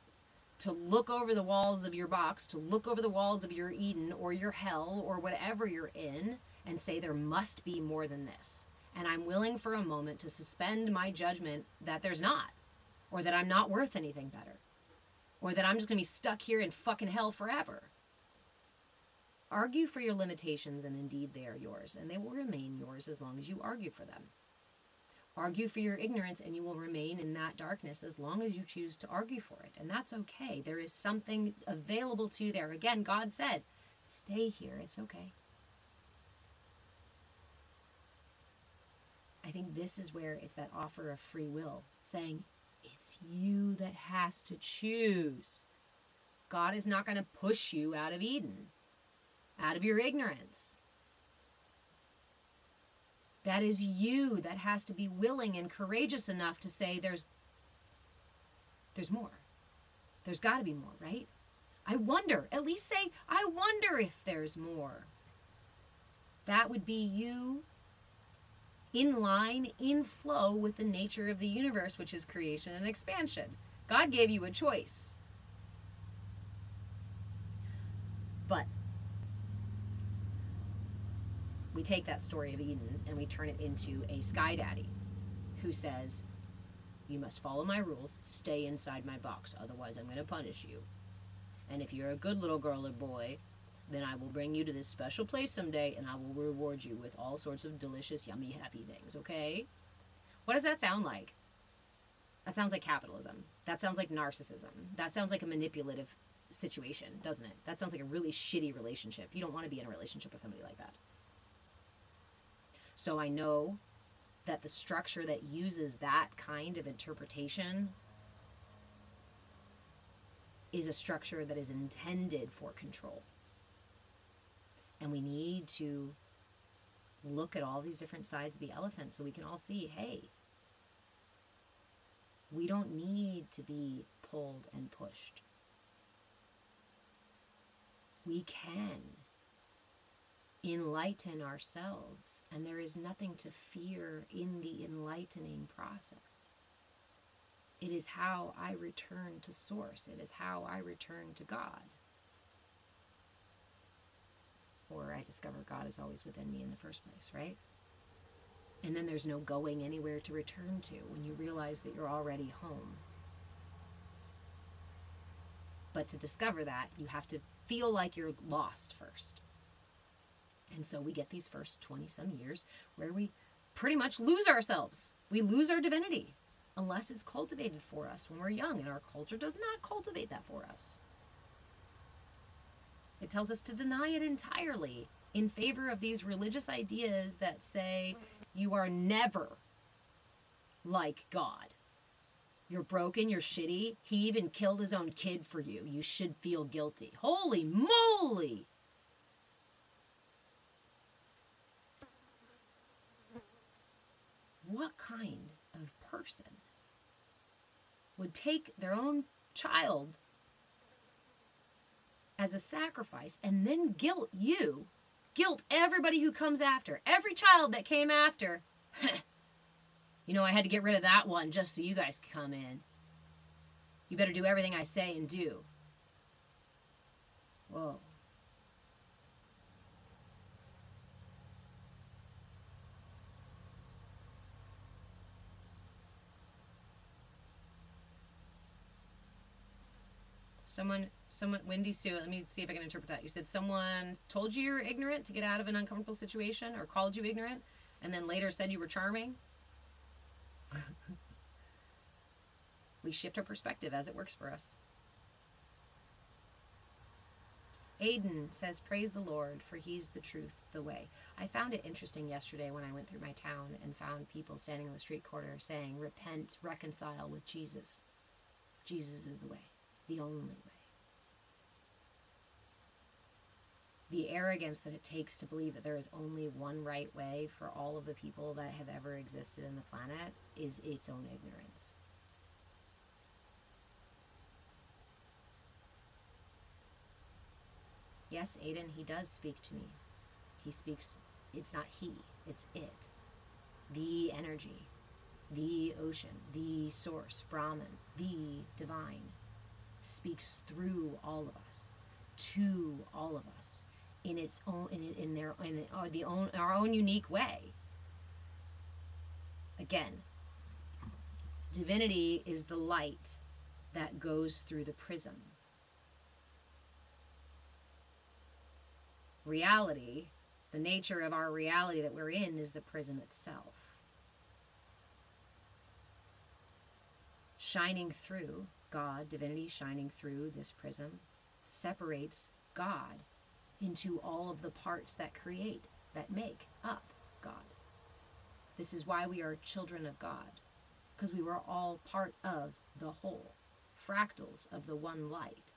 to look over the walls of your box, to look over the walls of your Eden or your hell or whatever you're in and say there must be more than this. And I'm willing for a moment to suspend my judgment that there's not, or that I'm not worth anything better, or that I'm just going to be stuck here in fucking hell forever. Argue for your limitations, and indeed they are yours, and they will remain yours as long as you argue for them. Argue for your ignorance, and you will remain in that darkness as long as you choose to argue for it. And that's okay. There is something available to you there. Again, God said, stay here. It's okay. I think this is where it's that offer of free will, saying it's you that has to choose. God is not going to push you out of Eden, out of your ignorance. That is you that has to be willing and courageous enough to say there's more. There's got to be more, right? I wonder, at least say, I wonder if there's more. That would be you in line, in flow with the nature of the universe, which is creation and expansion. God gave you a choice. But we take that story of Eden and we turn it into a sky daddy who says, you must follow my rules, stay inside my box, otherwise I'm going to punish you. And if you're a good little girl or boy, then I will bring you to this special place someday and I will reward you with all sorts of delicious, yummy, happy things, okay? What does that sound like? That sounds like capitalism. That sounds like narcissism. That sounds like a manipulative situation, doesn't it? That sounds like a really shitty relationship. You don't want to be in a relationship with somebody like that. So I know that the structure that uses that kind of interpretation is a structure that is intended for control. And we need to look at all these different sides of the elephant so we can all see, hey, we don't need to be pulled and pushed. We can enlighten ourselves, and there is nothing to fear in the enlightening process. It is how I return to Source. It is how I return to God. Or I discover God is always within me in the first place, right? And then there's no going anywhere to return to when you realize that you're already home. But to discover that, you have to feel like you're lost first. And so we get these first 20-some years where we pretty much lose ourselves. We lose our divinity unless it's cultivated for us when we're young, and our culture does not cultivate that for us. It tells us to deny it entirely in favor of these religious ideas that say you are never like God. You're broken, you're shitty. He even killed his own kid for you. You should feel guilty. Holy moly! What kind of person would take their own child as a sacrifice and then guilt you, guilt everybody who comes after, every child that came after? You know, I had to get rid of that one just so you guys could come in. You better do everything I say and do. Whoa. Someone, Wendy Sue, let me see if I can interpret that. You said someone told you you're ignorant to get out of an uncomfortable situation, or called you ignorant, and then later said you were charming? We shift our perspective as it works for us. Aiden says, praise the Lord, for he's the truth, the way. I found it interesting yesterday when I went through my town and found people standing on the street corner saying, repent, reconcile with Jesus. Jesus is the way, the only way. The arrogance that it takes to believe that there is only one right way for all of the people that have ever existed in the planet is its own ignorance. Yes, Aiden, he does speak to me. He speaks, it's not he, it's it. The energy, the ocean, the source, Brahman, the divine, speaks through all of us, to all of us, in its own, our own unique way. Again, divinity is the light that goes through the prism. Reality, the nature of our reality that we're in, is the prism itself. Shining through, God, divinity shining through this prism, separates God into all of the parts that create, that make up God. This is why we are children of God, because we were all part of the whole, fractals of the one light.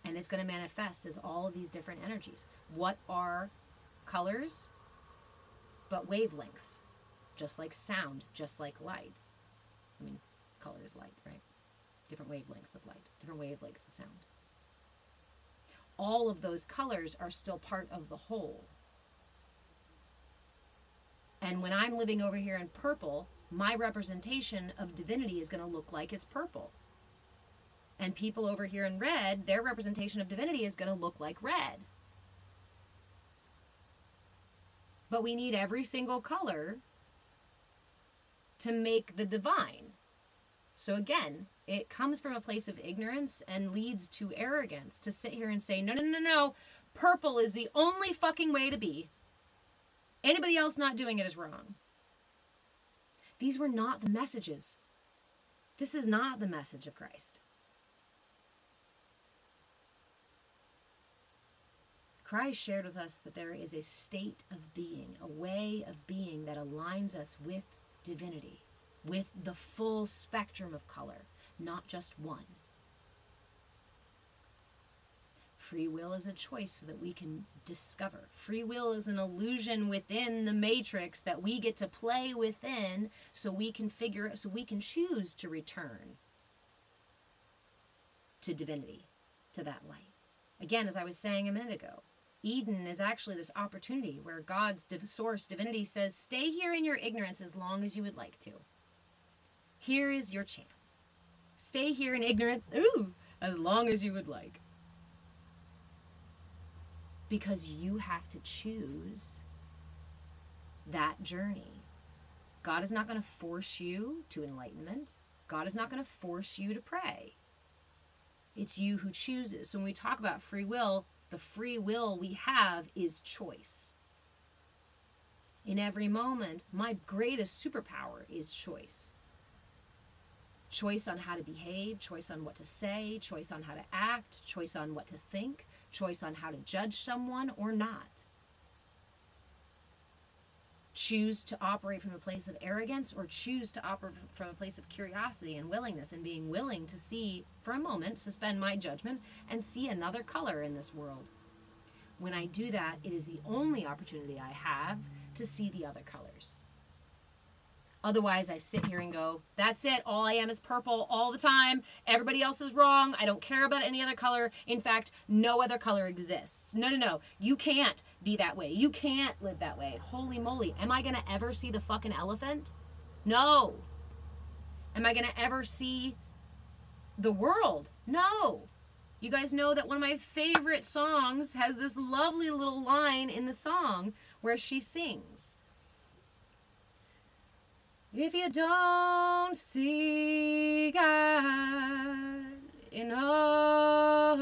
And it's going to manifest as all of these different energies. What are colors? But wavelengths. Just like sound, just like light. I mean, color is light, right? Different wavelengths of light, different wavelengths of sound. All of those colors are still part of the whole. And when I'm living over here in purple, my representation of divinity is going to look like it's purple. And people over here in red, their representation of divinity is going to look like red. But we need every single color to make the divine. So again, it comes from a place of ignorance and leads to arrogance to sit here and say, no, no, no, no, purple is the only fucking way to be. Anybody else not doing it is wrong. These were not the messages. This is not the message of Christ. Christ shared with us that there is a state of being, a way of being that aligns us with divinity, with the full spectrum of color, not just one. Free will is a choice so that we can discover. Free will is an illusion within the matrix that we get to play within so we can choose to return to divinity, to that light. Again, as I was saying a minute ago, Eden is actually this opportunity where God's source, divinity, says, stay here in your ignorance as long as you would like to. Here is your chance. Stay here in ignorance, as long as you would like. Because you have to choose that journey. God is not going to force you to enlightenment. God is not going to force you to pray. It's you who chooses. So when we talk about free will, the free will we have is choice. In every moment, my greatest superpower is choice. Choice on how to behave, choice on what to say, choice on how to act, choice on what to think, choice on how to judge someone or not. Choose to operate from a place of arrogance or choose to operate from a place of curiosity and willingness and being willing to see, for a moment, suspend my judgment and see another color in this world. When I do that, it is the only opportunity I have to see the other colors. Otherwise, I sit here and go, that's it. All I am is purple all the time. Everybody else is wrong. I don't care about any other color. In fact, no other color exists. No. You can't be that way. You can't live that way. Holy moly. Am I going to ever see the fucking elephant? No. Am I going to ever see the world? No. You guys know that one of my favorite songs has this lovely little line in the song where she sings, if you don't see God in all,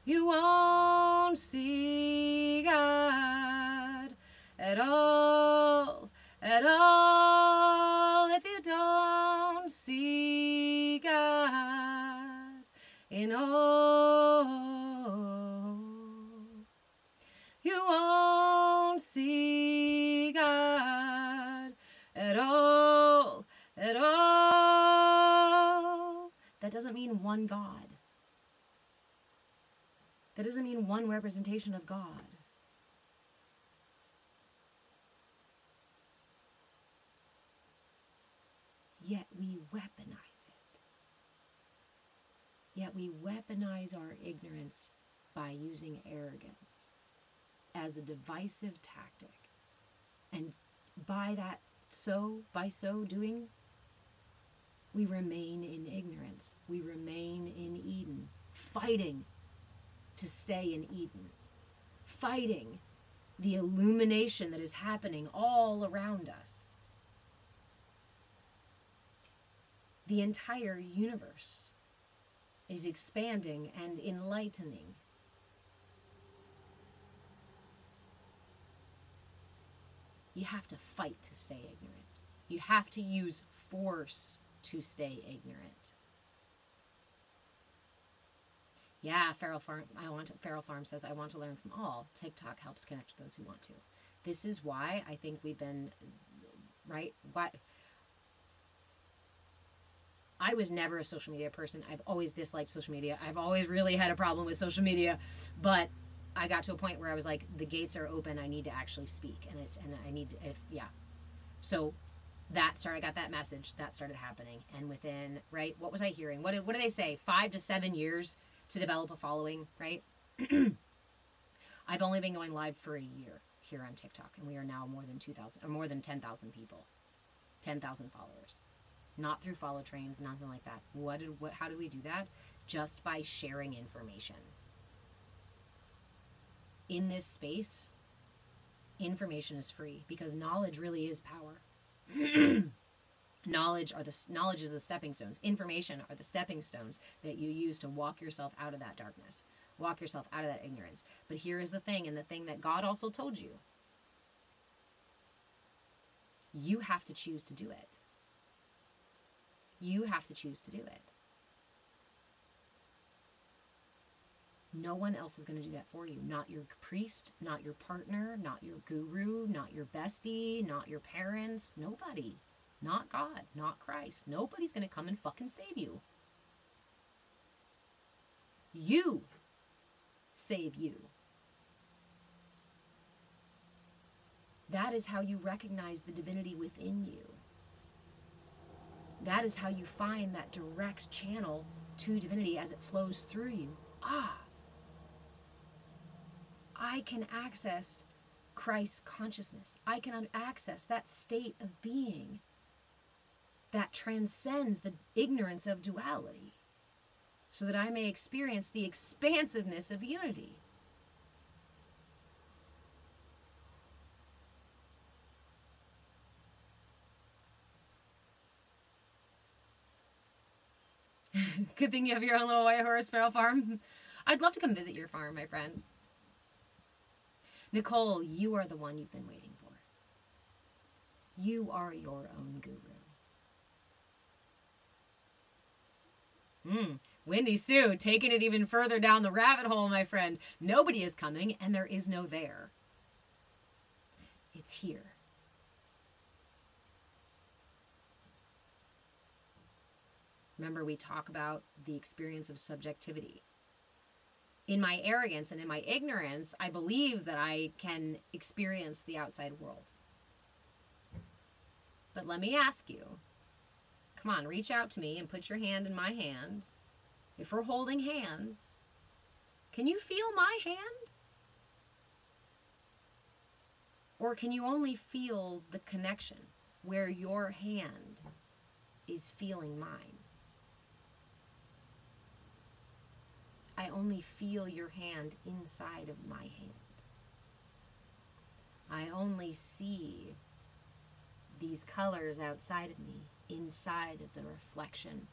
you won't see God at all, at all. If you don't see God in all, you won't see God at all, at all. That doesn't mean one God. That doesn't mean one representation of God. Yet we weaponize it. Yet we weaponize our ignorance by using arrogance as a divisive tactic. And by so doing, we remain in ignorance. We remain in Eden, fighting to stay in Eden, fighting the illumination that is happening all around us. The entire universe is expanding and enlightening. You have to fight to stay ignorant. You have to use force to stay ignorant. Yeah, Feral Farm says, I want to learn from all. TikTok helps connect with those who want to. This is why I think we've been, right? Why I was never a social media person. I've always disliked social media. I've always really had a problem with social media, but I got to a point where I was like, the gates are open. I need to actually speak, and I need to, So I got that message. That started happening, and within, right, what was I hearing? What do they say? 5 to 7 years to develop a following, right? I've only been going live for a year here on TikTok, and we are now more than 2,000 or more than 10,000 people, 10,000 followers. Not through follow trains, nothing like that. How did we do that? Just by sharing information. In this space, information is free because knowledge really is power. Knowledge is the stepping stones. Information are the stepping stones that you use to walk yourself out of that darkness, walk yourself out of that ignorance. But here is the thing, and the thing that God also told you. You have to choose to do it. You have to choose to do it. No one else is going to do that for you. Not your priest, not your partner, not your guru, not your bestie, not your parents, nobody. Not God, not Christ. Nobody's going to come and fucking save you. You save you. That is how you recognize the divinity within you. That is how you find that direct channel to divinity as it flows through you. I can access Christ's consciousness. I can access that state of being that transcends the ignorance of duality so that I may experience the expansiveness of unity. Good thing you have your own little white horse, Feral Farm. I'd love to come visit your farm, my friend. Nicole, you are the one you've been waiting for. You are your own guru. Wendy Sue, taking it even further down the rabbit hole, my friend. Nobody is coming, and there is no there. It's here. Remember, we talk about the experience of subjectivity. In my arrogance and in my ignorance, I believe that I can experience the outside world. But let me ask you, come on, reach out to me and put your hand in my hand. If we're holding hands, can you feel my hand? Or can you only feel the connection where your hand is feeling mine? I only feel your hand inside of my hand. I only see these colors outside of me, inside of the reflection,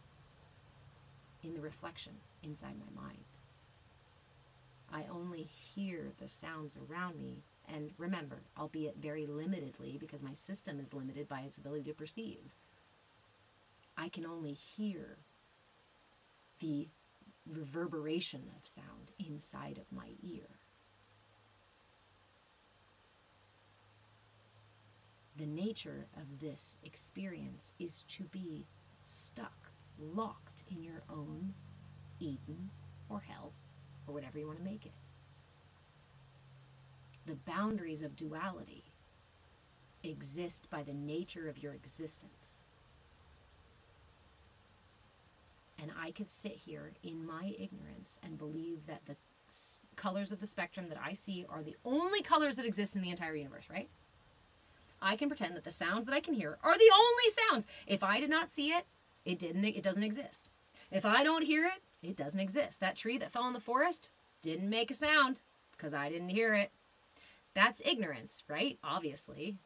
in the reflection inside my mind. I only hear the sounds around me, and remember, albeit very limitedly, because my system is limited by its ability to perceive. I can only hear the reverberation of sound inside of my ear. The nature of this experience is to be stuck, locked in your own Eden or hell, or whatever you want to make it. The boundaries of duality exist by the nature of your existence. And I could sit here in my ignorance and believe that the colors of the spectrum that I see are the only colors that exist in the entire universe, right? I can pretend that the sounds that I can hear are the only sounds. If I did not see it, it doesn't exist. If I don't hear it, it doesn't exist. That tree that fell in the forest didn't make a sound because I didn't hear it. That's ignorance, right? Obviously.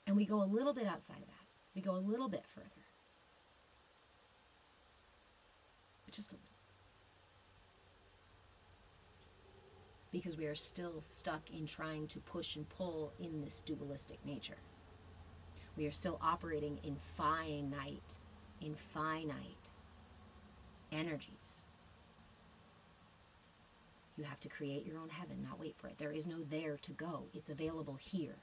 And we go a little bit outside of that. We go a little bit further. But just a little. Because we are still stuck in trying to push and pull in this dualistic nature. We are still operating in finite energies. You have to create your own heaven, not wait for it. There is no there to go. It's available here.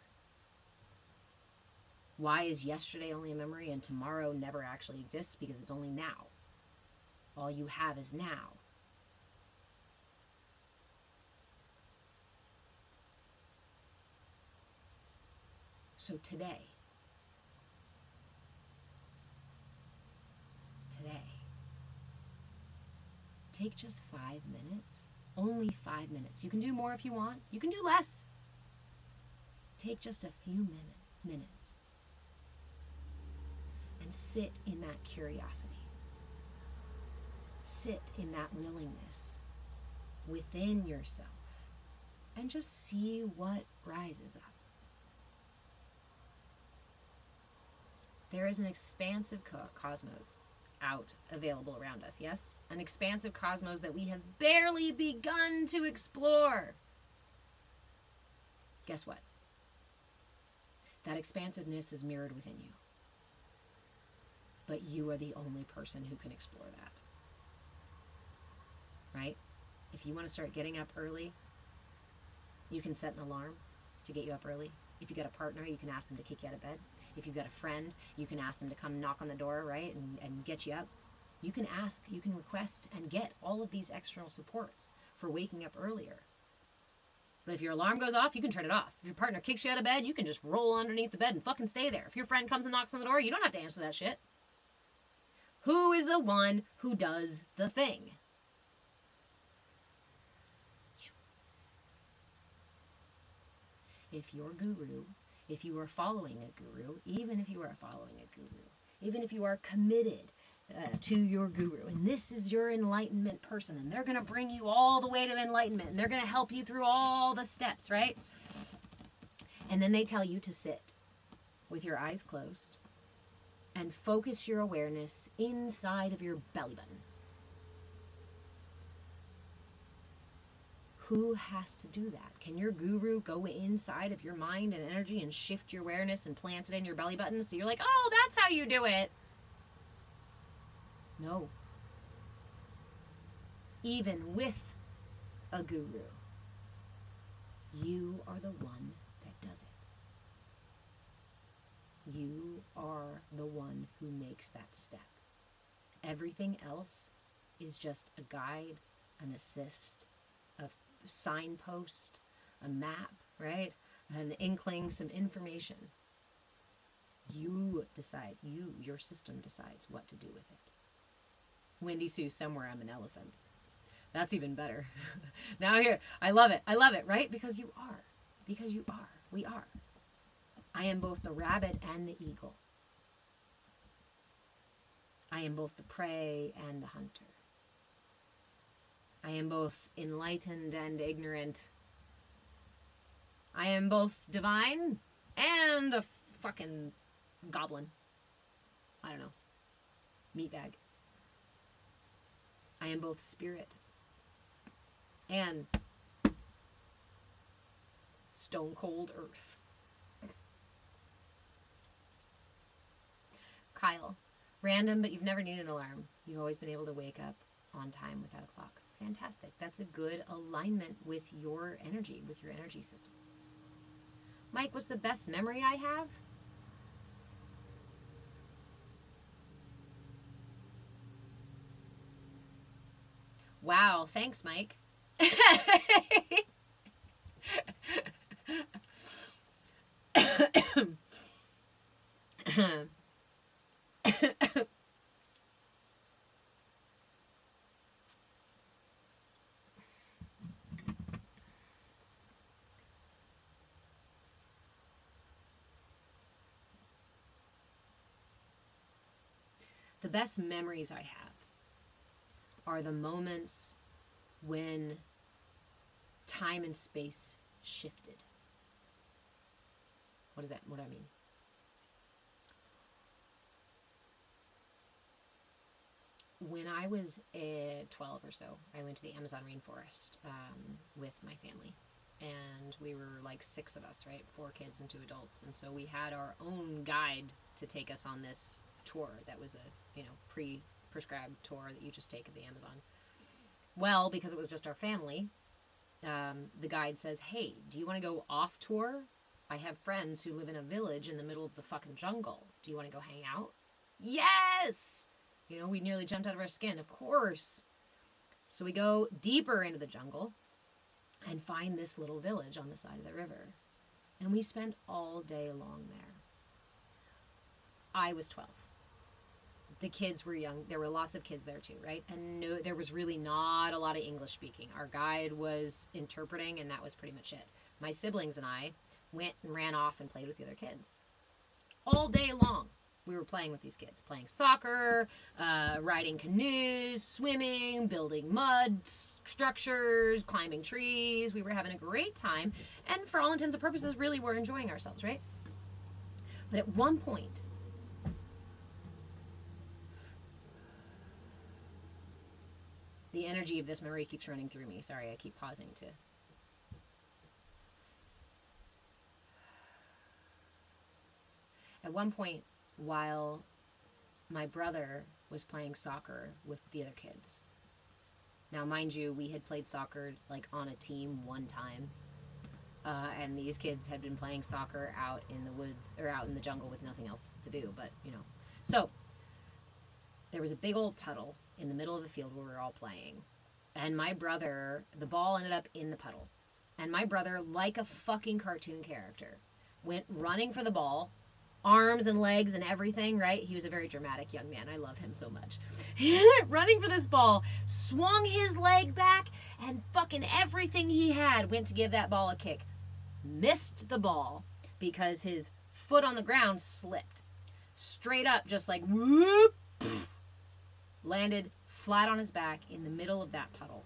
Why is yesterday only a memory and tomorrow never actually exists? Because it's only now. All you have is now. So today, take just 5 minutes, only 5 minutes. You can do more if you want. You can do less. Take just a few minutes and sit in that curiosity. Sit in that willingness within yourself and just see what rises up. There is an expansive cosmos out available around us, yes? An expansive cosmos that we have barely begun to explore. Guess what? That expansiveness is mirrored within you. But you are the only person who can explore that. Right? If you want to start getting up early, you can set an alarm to get you up early. If you got a partner, you can ask them to kick you out of bed. If you've got a friend, you can ask them to come knock on the door, right, and get you up. You can ask, you can request, and get all of these external supports for waking up earlier. But if your alarm goes off, you can turn it off. If your partner kicks you out of bed, you can just roll underneath the bed and fucking stay there. If your friend comes and knocks on the door, you don't have to answer that shit. Who is the one who does the thing? If your guru, if you are following a guru, even if you are following a guru, even if you are committed to your guru, and this is your enlightenment person, and they're going to bring you all the way to enlightenment, and they're going to help you through all the steps, right? And then they tell you to sit with your eyes closed and focus your awareness inside of your belly button. Who has to do that? Can your guru go inside of your mind and energy and shift your awareness and plant it in your belly button so you're like, oh, that's how you do it? No. Even with a guru, you are the one that does it. You are the one who makes that step. Everything else is just a guide, an assist, a signpost, a map, right? An inkling, some information. You decide, your system decides what to do with it. Wendy Sue, somewhere I'm an elephant. That's even better. Now here, I love it, right? Because you are. Because you are. We are. I am both the rabbit and the eagle. I am both the prey and the hunter. I am both enlightened and ignorant. I am both divine and a fucking goblin. I don't know. Meatbag. I am both spirit and stone cold earth. Kyle, random, but you've never needed an alarm. You've always been able to wake up on time without a clock. Fantastic. That's a good alignment with your energy system. Mike, what's the best memory I have? Wow, thanks, Mike. The best memories I have are the moments when time and space shifted. What do I mean? When I was 12 or so, I went to the Amazon rainforest with my family. And we were like 6 of us, right? 4 kids and 2 adults. And so we had our own guide to take us on this tour that was a, pre-prescribed tour that you just take of the Amazon. Well, because it was just our family, the guide says, hey, do you want to go off tour? I have friends who live in a village in the middle of the fucking jungle. Do you want to go hang out? Yes! We nearly jumped out of our skin, of course. So we go deeper into the jungle and find this little village on the side of the river. And we spent all day long there. I was 12. The kids were young. There were lots of kids there too, right? And no, there was really not a lot of English speaking. Our guide was interpreting, and that was pretty much it. My siblings and I went and ran off and played with the other kids. All day long, we were playing with these kids. Playing soccer, riding canoes, swimming, building mud structures, climbing trees. We were having a great time. And for all intents and purposes, really were enjoying ourselves, right? But at one point, the energy of this memory keeps running through me. Sorry, I keep pausing to... At one point, while my brother was playing soccer with the other kids. Now, mind you, we had played soccer like on a team one time. And these kids had been playing soccer out in the woods, or out in the jungle with nothing else to do, but, So, there was a big old puddle in the middle of the field where we were all playing. And my brother, the ball ended up in the puddle. And my brother, like a fucking cartoon character, went running for the ball, arms and legs and everything, right? He was a very dramatic young man. I love him so much. He went running for this ball, swung his leg back, and fucking everything he had went to give that ball a kick. Missed the ball because his foot on the ground slipped. Straight up, just like whoop, poof, landed flat on his back in the middle of that puddle.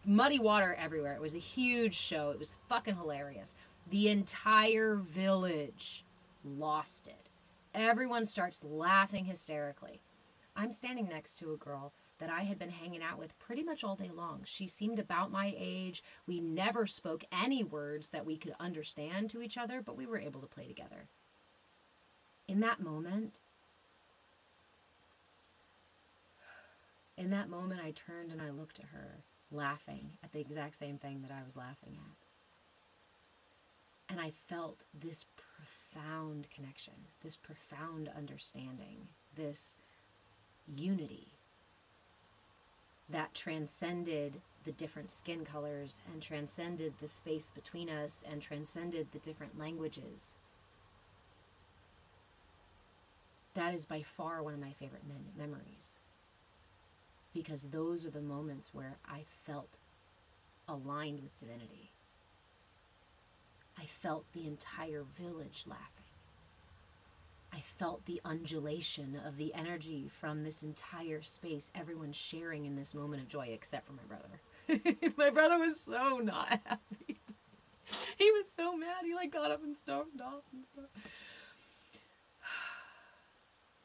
Muddy water everywhere. It was a huge show. It was fucking hilarious. The entire village lost it. Everyone starts laughing hysterically. I'm standing next to a girl that I had been hanging out with pretty much all day long. She seemed about my age. We never spoke any words that we could understand to each other, but we were able to play together. In that moment, I turned and I looked at her, laughing at the exact same thing that I was laughing at. And I felt this profound connection, this profound understanding, this unity that transcended the different skin colors and transcended the space between us and transcended the different languages. That is by far one of my favorite memories, because those are the moments where I felt aligned with divinity. I felt the entire village laughing. I felt the undulation of the energy from this entire space, everyone sharing in this moment of joy, except for my brother. My brother was so not happy. He was so mad. He got up and stormed off and stuff.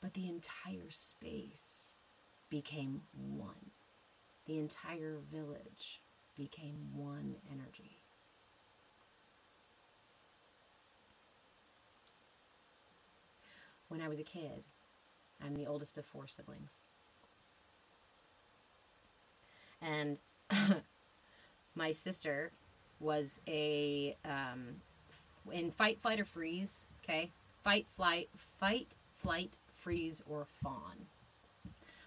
But the entire space became one. The entire village became one energy. When I was a kid, I'm the oldest of 4 siblings. And my sister was in fight, flight, or freeze, okay? Fight, flight, freeze, or fawn.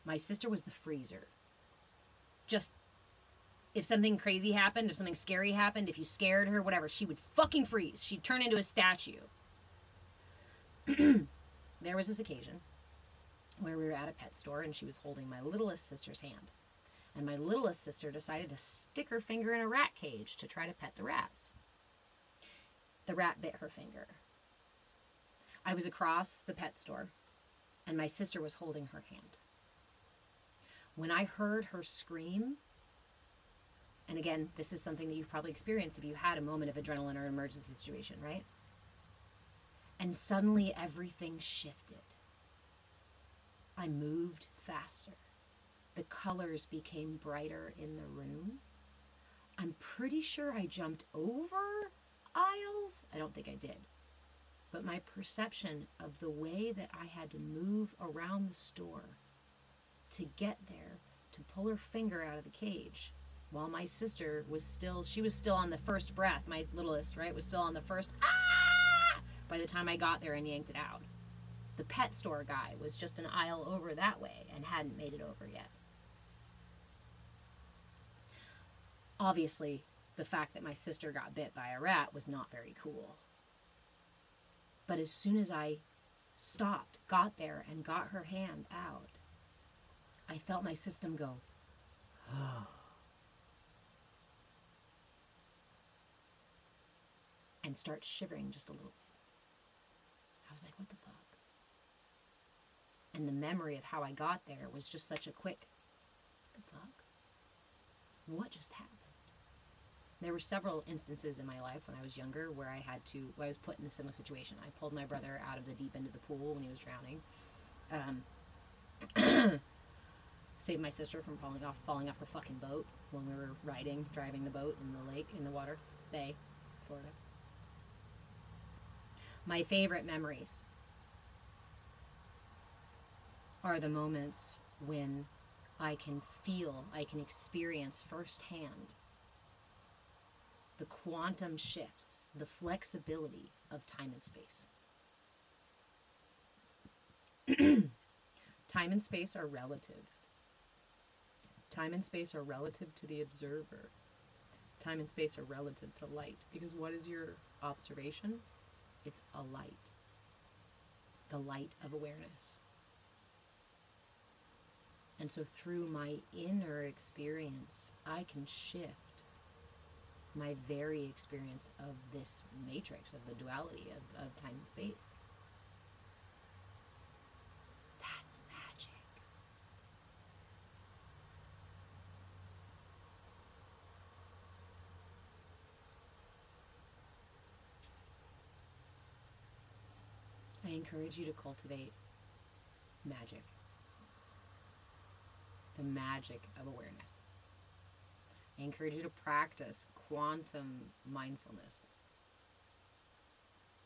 My sister was the freezer. Just, if something crazy happened, if something scary happened, if you scared her, whatever, she would fucking freeze. She'd turn into a statue. There was this occasion where we were at a pet store and she was holding my littlest sister's hand. And my littlest sister decided to stick her finger in a rat cage to try to pet the rats. The rat bit her finger. I was across the pet store and my sister was holding her hand. When I heard her scream, and again, this is something that you've probably experienced if you had a moment of adrenaline or emergency situation, right? And suddenly everything shifted. I moved faster. The colors became brighter in the room. I'm pretty sure I jumped over aisles. I don't think I did. But my perception of the way that I had to move around the store to get there, to pull her finger out of the cage, while my sister was still on the first breath, my littlest, right, was still on the first, by the time I got there and yanked it out. The pet store guy was just an aisle over that way and hadn't made it over yet. Obviously, the fact that my sister got bit by a rat was not very cool. But as soon as I stopped, got there, and got her hand out, I felt my system go, oh. And start shivering just a little bit. I was like, what the fuck? And the memory of how I got there was just such a quick, what the fuck? What just happened? There were several instances in my life when I was younger where I was put in a similar situation. I pulled my brother out of the deep end of the pool when he was drowning. Saved my sister from falling off the fucking boat when we were driving the boat in the lake, in the water, bay, Florida. My favorite memories are the moments when I can experience firsthand the quantum shifts, the flexibility of time and space. Time and space are relative. Time and space are relative to the observer. Time and space are relative to light. Because what is your observation? It's a light. The light of awareness. And so through my inner experience, I can shift my very experience of this matrix, of the duality of time and space. That's magic. I encourage you to cultivate magic. the magic of awareness. I encourage you to practice quantum mindfulness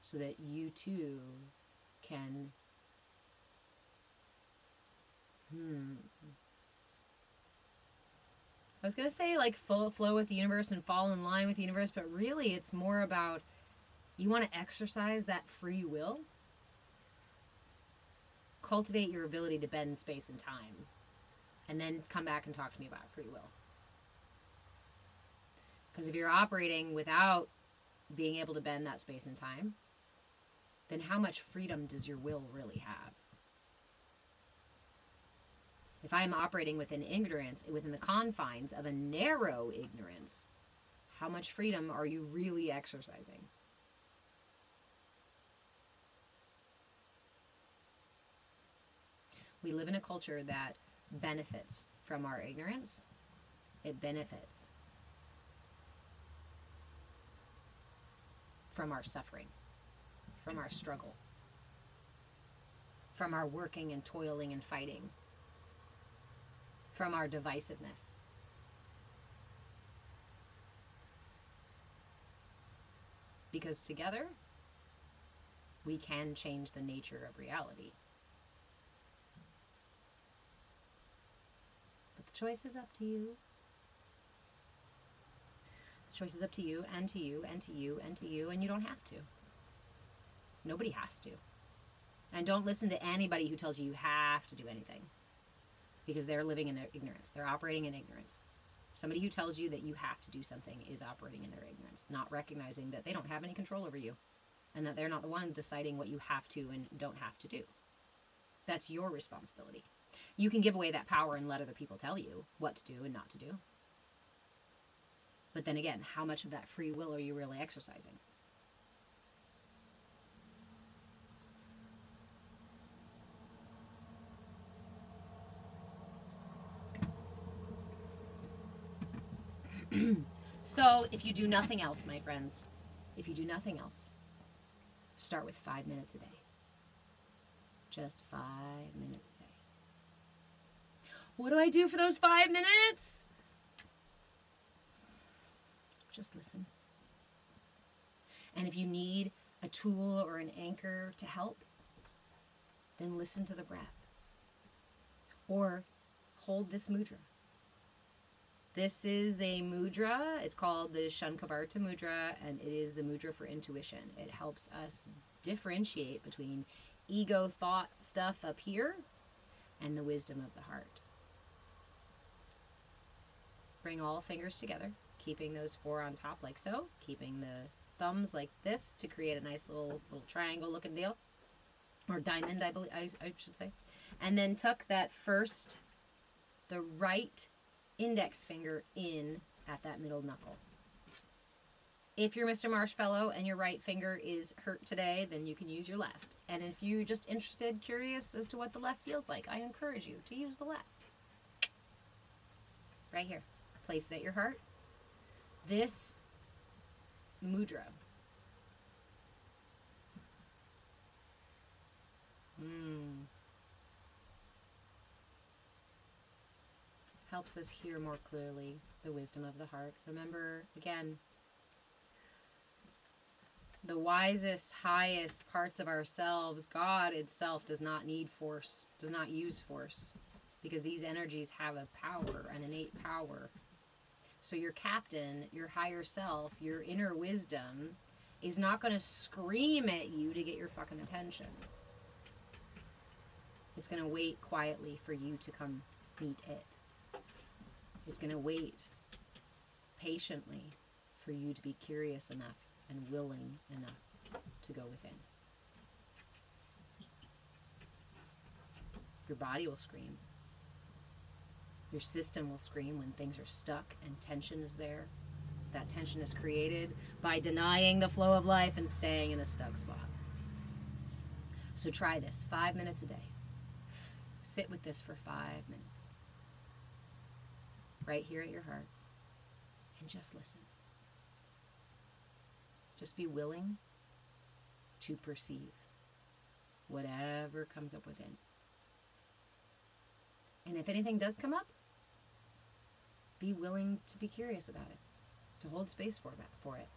so that you too can I was going to say like flow with the universe and fall in line with the universe, but really it's more about you want to exercise that free will. Cultivate your ability to bend space and time. And then come back and talk to me about free will. Because if you're operating without being able to bend that space and time, then how much freedom does your will really have? If I'm operating within ignorance, within the confines of a narrow ignorance, how much freedom are you really exercising? We live in a culture that benefits from our ignorance. It benefits from our suffering, from our struggle, from our working and toiling and fighting, from our divisiveness. Because together, we can change the nature of reality. But the choice is up to you. The choice is up to you, and to you, and to you, and to you, and you don't have to. Nobody has to. And don't listen to anybody who tells you you have to do anything. Because they're living in ignorance. They're operating in ignorance. Somebody who tells you that you have to do something is operating in their ignorance, not recognizing that they don't have any control over you and that they're not the one deciding what you have to and don't have to do. That's your responsibility. You can give away that power and let other people tell you what to do and not to do. But then again, how much of that free will are you really exercising? So, if you do nothing else, my friends, if you do nothing else, start with 5 minutes a day. Just 5 minutes a day. What do I do for those 5 minutes? Just listen. And if you need a tool or an anchor to help, then listen to the breath. Or hold this mudra. This is a mudra. It's called the Shankhavarta Mudra, and it is the mudra for intuition. It helps us differentiate between ego thought stuff up here and the wisdom of the heart. Bring all fingers together, keeping those 4 on top like so, keeping the thumbs like this to create a nice little triangle looking deal, or diamond, I should say. And then tuck that first, the right index finger in at that middle knuckle. If you're Mr. Marshmallow and your right finger is hurt today, then you can use your left. And if you're just interested, curious as to what the left feels like, I encourage you to use the left. Right here. Place it at your heart. This mudra helps us hear more clearly the wisdom of the heart. Remember, again, the wisest, highest parts of ourselves, God itself, does not need force, does not use force, because these energies have a power, an innate power. So your captain, your higher self, your inner wisdom is not going to scream at you to get your fucking attention. It's going to wait quietly for you to come meet it. It's going to wait patiently for you to be curious enough and willing enough to go within. Your body will scream. Your system will scream when things are stuck and tension is there. That tension is created by denying the flow of life and staying in a stuck spot. So try this 5 minutes a day. Sit with this for 5 minutes. Right here at your heart. And just listen. Just be willing to perceive whatever comes up within. And if anything does come up, be willing to be curious about it, to hold space for it.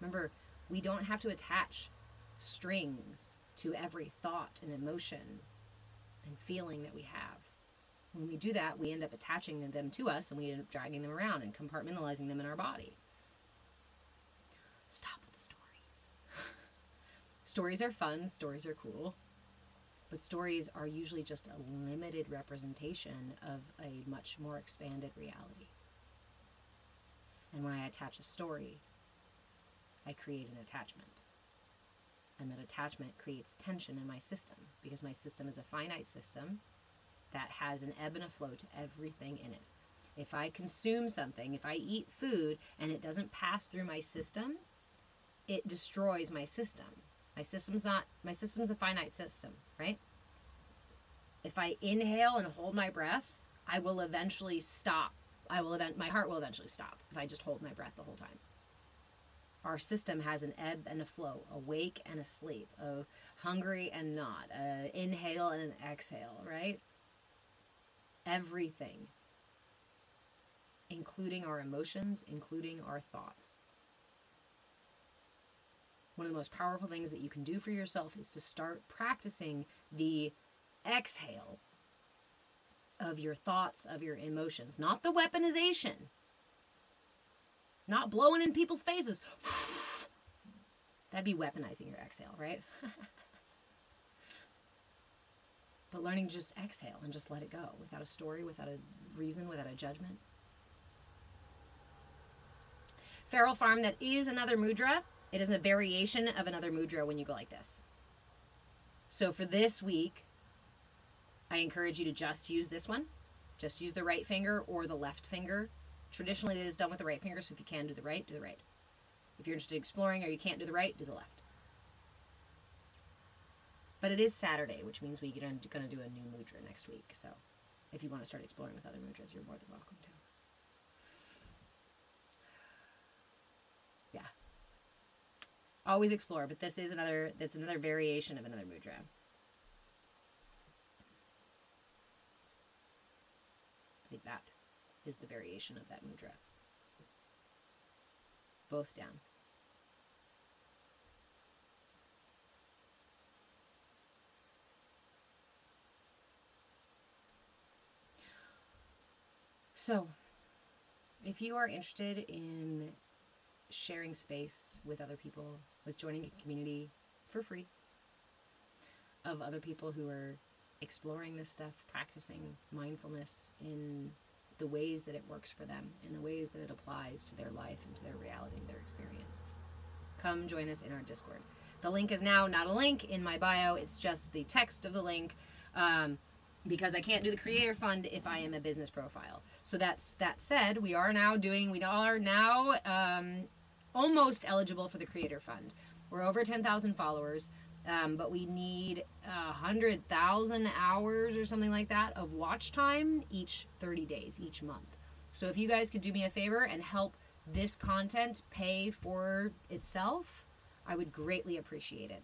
Remember, we don't have to attach strings to every thought and emotion and feeling that we have. When we do that, we end up attaching them to us, and we end up dragging them around and compartmentalizing them in our body. Stop with the stories. Stories are fun, stories are cool, but stories are usually just a limited representation of a much more expanded reality. And when I attach a story, I create an attachment. And that attachment creates tension in my system, because my system is a finite system that has an ebb and a flow to everything in it. If I consume something, if I eat food and it doesn't pass through my system, it destroys my system. My system's a finite system, right? If I inhale and hold my breath, I will eventually stop. My heart will eventually stop if I just hold my breath the whole time. Our system has an ebb and a flow, awake and asleep, a hungry and not, an inhale and an exhale, right? Everything, including our emotions, including our thoughts. One of the most powerful things that you can do for yourself is to start practicing the exhale of your thoughts, of your emotions, not the weaponization, not blowing in people's faces. That'd be weaponizing your exhale, right? But learning to just exhale and just let it go without a story, without a reason, without a judgment. Feral Farm, that is another mudra. It is a variation of another mudra when you go like this. So for this week, I encourage you to just use this one. Just use the right finger or the left finger. Traditionally, it is done with the right finger, so if you can do the right, do the right. If you're interested in exploring or you can't do the right, do the left. But it is Saturday, which means we're going to do a new mudra next week. So if you want to start exploring with other mudras, you're more than welcome to. Yeah. Always explore, but that's another variation of another mudra. I think that is the variation of that mudra. Both down. So, if you are interested in sharing space with other people, with joining a community for free of other people who are exploring this stuff, practicing mindfulness in the ways that it works for them, in the ways that it applies to their life and to their reality, their experience, come join us in our Discord. The link is now not a link in my bio, it's just the text of the link, because I can't do the Creator Fund if I am a business profile. So that said, we are now almost eligible for the Creator Fund. We're over 10,000 followers, but we need 100,000 hours or something like that of watch time each 30 days, each month. So if you guys could do me a favor and help this content pay for itself, I would greatly appreciate it.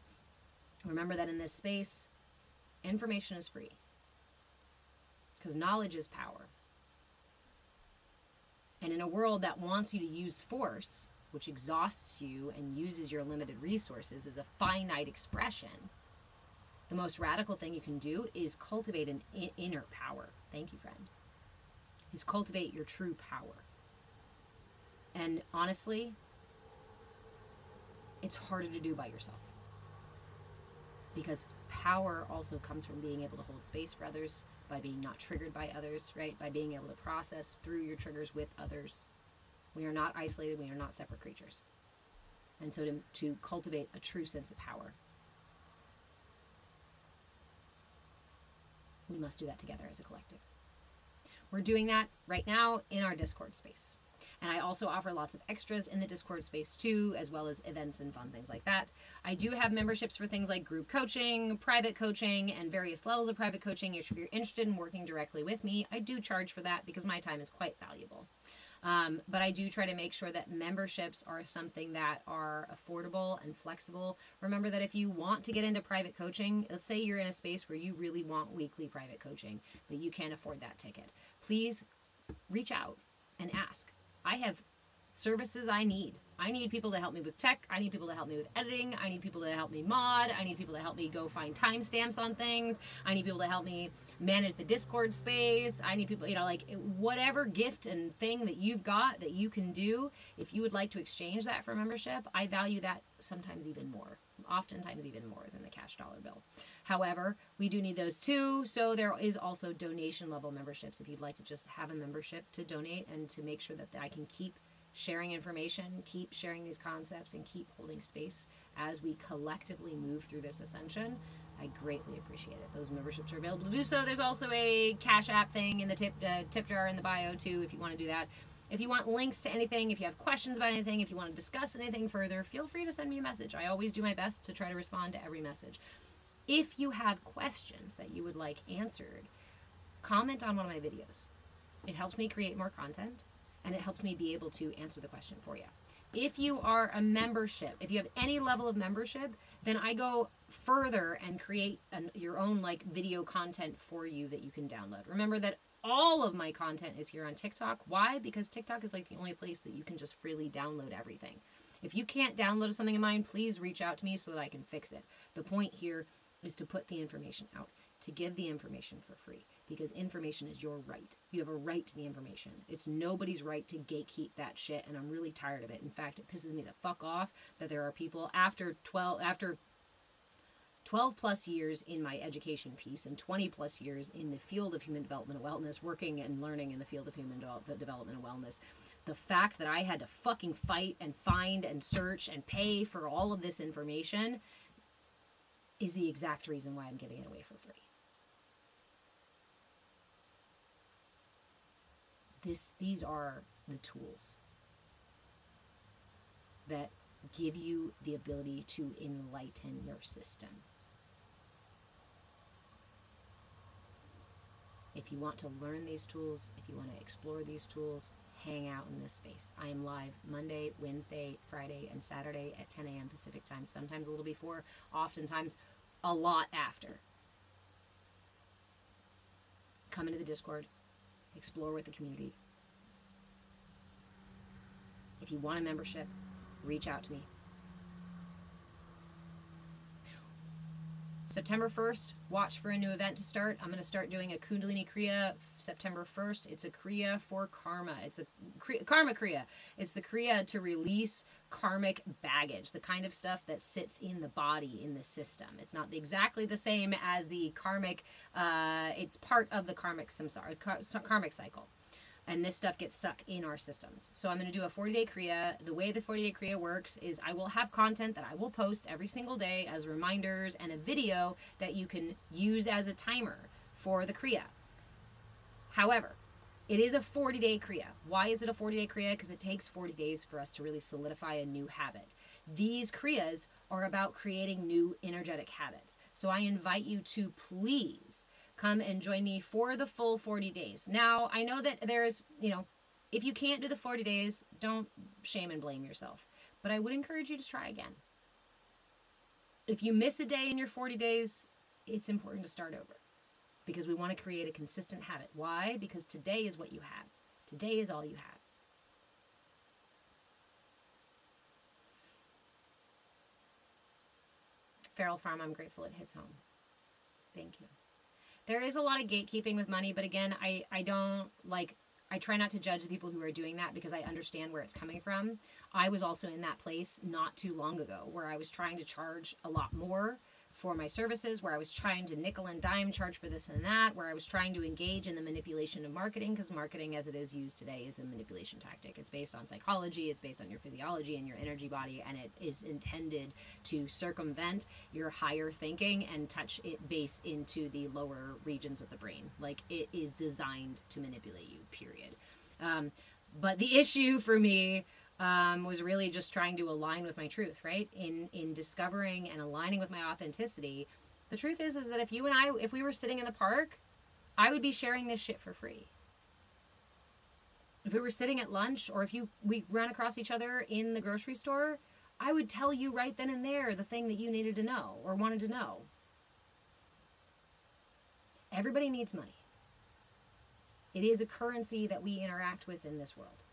Remember that in this space, information is free, because knowledge is power. And in a world that wants you to use force, which exhausts you and uses your limited resources as a finite expression, the most radical thing you can do is cultivate an inner power. Thank you, friend. Is cultivate your true power. And honestly, it's harder to do by yourself. Because power also comes from being able to hold space for others, by being not triggered by others, right? By being able to process through your triggers with others. We are not isolated, we are not separate creatures. And so to cultivate a true sense of power, we must do that together as a collective. We're doing that right now in our Discord space. And I also offer lots of extras in the Discord space too, as well as events and fun things like that. I do have memberships for things like group coaching, private coaching, and various levels of private coaching. If you're interested in working directly with me, I do charge for that because my time is quite valuable. But I do try to make sure that memberships are something that are affordable and flexible. Remember that if you want to get into private coaching, let's say you're in a space where you really want weekly private coaching, but you can't afford that ticket, please reach out and ask. I have services I need. I need people to help me with tech. I need people to help me with editing. I need people to help me mod. I need people to help me go find timestamps on things. I need people to help me manage the Discord space. I need people, like whatever gift and thing that you've got that you can do, if you would like to exchange that for membership, I value that sometimes even more. Oftentimes even more than the cash dollar bill. However, we do need those too. So there is also donation level memberships if you'd like to just have a membership to donate and to make sure that I can keep sharing information, keep sharing these concepts, and keep holding space as we collectively move through this ascension. I greatly appreciate it. Those memberships are available to do so. There's also a Cash App thing in the tip jar in the bio too if you want to do that. If you want links to anything, if you have questions about anything, if you want to discuss anything further, feel free to send me a message. I always do my best to try to respond to every message. If you have questions that you would like answered, comment on one of my videos. It helps me create more content, and it helps me be able to answer the question for you. If you are a membership, if you have any level of membership, then I go further and create your own video content for you that you can download. Remember that all of my content is here on TikTok. Why? Because TikTok is the only place that you can just freely download everything. If you can't download something of mine, please reach out to me so that I can fix it. The point here is to put the information out, to give the information for free, because information is your right. You have a right to the information. It's nobody's right to gatekeep that shit, and I'm really tired of it. In fact, it pisses me the fuck off that there are people after 12 plus years in my education piece and 20 plus years in the field of human development and wellness, working and learning in the field of human development and wellness. The fact that I had to fucking fight and find and search and pay for all of this information is the exact reason why I'm giving it away for free. These are the tools that give you the ability to enlighten your system. If you want to learn these tools, if you want to explore these tools, hang out in this space. I am live Monday, Wednesday, Friday, and Saturday at 10 a.m. Pacific time, sometimes a little before, oftentimes a lot after. Come into the Discord, explore with the community. If you want a membership, reach out to me. September 1st, watch for a new event to start. I'm going to start doing a Kundalini Kriya September 1st. It's a Kriya for karma. It's a karma Kriya. It's the Kriya to release karmic baggage, the kind of stuff that sits in the body, in the system. It's not exactly the same as the karmic, it's part of the karmic samsara, karmic cycle. And this stuff gets stuck in our systems. So I'm going to do a 40-day Kriya. The way the 40-day Kriya works is I will have content that I will post every single day as reminders and a video that you can use as a timer for the Kriya. However, it is a 40-day Kriya. Why is it a 40-day Kriya? Because it takes 40 days for us to really solidify a new habit. These Kriyas are about creating new energetic habits. So I invite you to please come and join me for the full 40 days. Now, I know that there's, if you can't do the 40 days, don't shame and blame yourself. But I would encourage you to try again. If you miss a day in your 40 days, it's important to start over. Because we want to create a consistent habit. Why? Because today is what you have. Today is all you have. Feral Farm, I'm grateful it hits home. Thank you. There is a lot of gatekeeping with money, but again, I try not to judge the people who are doing that because I understand where it's coming from. I was also in that place not too long ago where I was trying to charge a lot more for my services, where I was trying to nickel and dime charge for this and that, where I was trying to engage in the manipulation of marketing, because marketing as it is used today is a manipulation tactic. It's based on psychology, it's based on your physiology and your energy body, and it is intended to circumvent your higher thinking and touch it base into the lower regions of the brain. Like, it is designed to manipulate you, period. But the issue for me was really just trying to align with my truth, right? In discovering and aligning with my authenticity. The truth is that if we were sitting in the park, I would be sharing this shit for free. If we were sitting at lunch, or if we ran across each other in the grocery store, I would tell you right then and there the thing that you needed to know or wanted to know. Everybody needs money. It is a currency that we interact with in this world.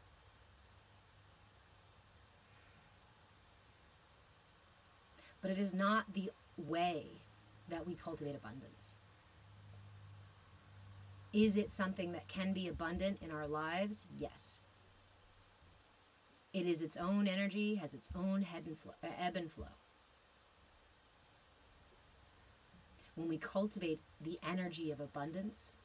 But it is not the way that we cultivate abundance. Is it something that can be abundant in our lives? Yes. It is its own energy, has its own ebb and flow. When we cultivate the energy of abundance,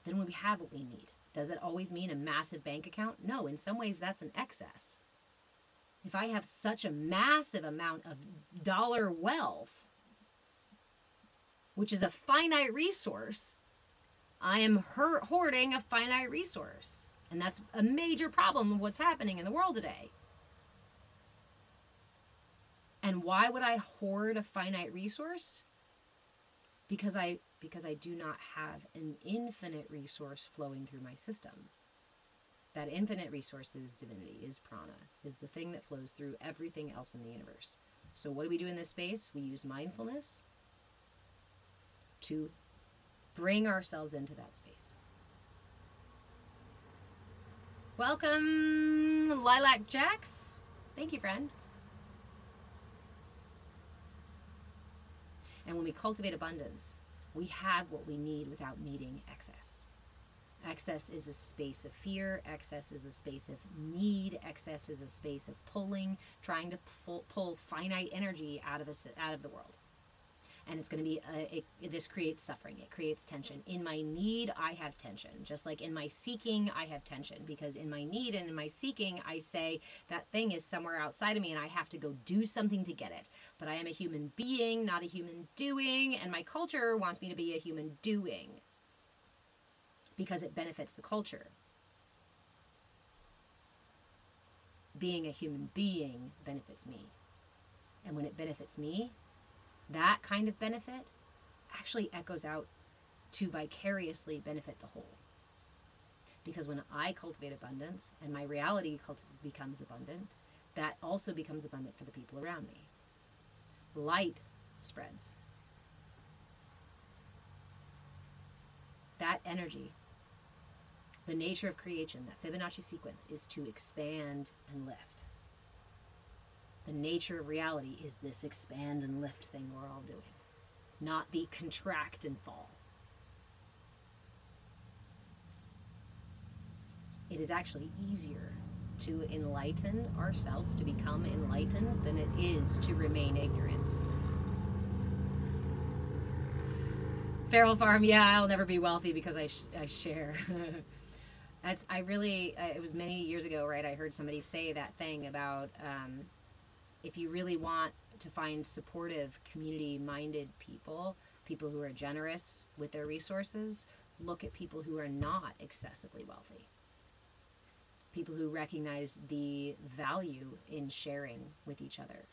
then we have what we need. Does that always mean a massive bank account? No, in some ways that's an excess. If I have such a massive amount of dollar wealth, which is a finite resource, I am hoarding a finite resource. And that's a major problem of what's happening in the world today. And why would I hoard a finite resource? Because I do not have an infinite resource flowing through my system. That infinite resource is divinity, is prana, is the thing that flows through everything else in the universe. So what do we do in this space? We use mindfulness to bring ourselves into that space. Welcome, Lilac Jax. Thank you, friend. And when we cultivate abundance, we have what we need without needing excess. Excess is a space of fear. Excess is a space of need. Excess is a space of pulling, trying to pull finite energy out of the world. And it's going to be, this creates suffering. It creates tension. In my need, I have tension. Just like in my seeking, I have tension. Because in my need and in my seeking, I say that thing is somewhere outside of me and I have to go do something to get it. But I am a human being, not a human doing. And my culture wants me to be a human doing. Because it benefits the culture. Being a human being benefits me. And when it benefits me, that kind of benefit actually echoes out to vicariously benefit the whole. Because when I cultivate abundance and my reality becomes abundant, that also becomes abundant for the people around me. Light spreads. That energy, the nature of creation, that Fibonacci sequence, is to expand and lift. The nature of reality is this expand and lift thing we're all doing, not the contract and fall. It is actually easier to enlighten ourselves, to become enlightened, than it is to remain ignorant. Feral Farm, yeah, I'll never be wealthy because I share. It was many years ago, right? I heard somebody say that thing about, if you really want to find supportive, community-minded people who are generous with their resources, look at people who are not excessively wealthy. People who recognize the value in sharing with each other.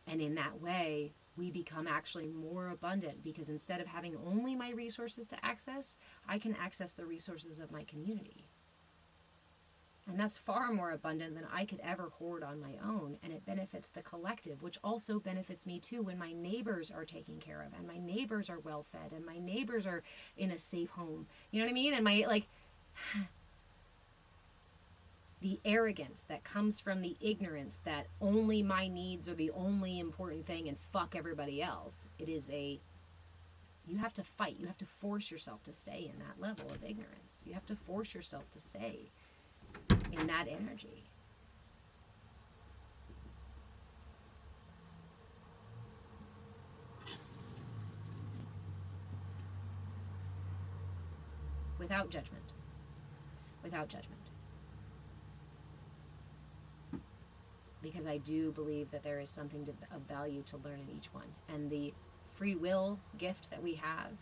And in that way, we become actually more abundant, because instead of having only my resources to access, I can access the resources of my community. And that's far more abundant than I could ever hoard on my own. And it benefits the collective, which also benefits me too, when my neighbors are taken care of and my neighbors are well fed and my neighbors are in a safe home. You know what I mean? And the arrogance that comes from the ignorance that only my needs are the only important thing and fuck everybody else. You have to fight. You have to force yourself to stay in that level of ignorance. You have to force yourself to stay in that energy. Without judgment. Without judgment. Because I do believe that there is something of value to learn in each one. And the free will gift that we have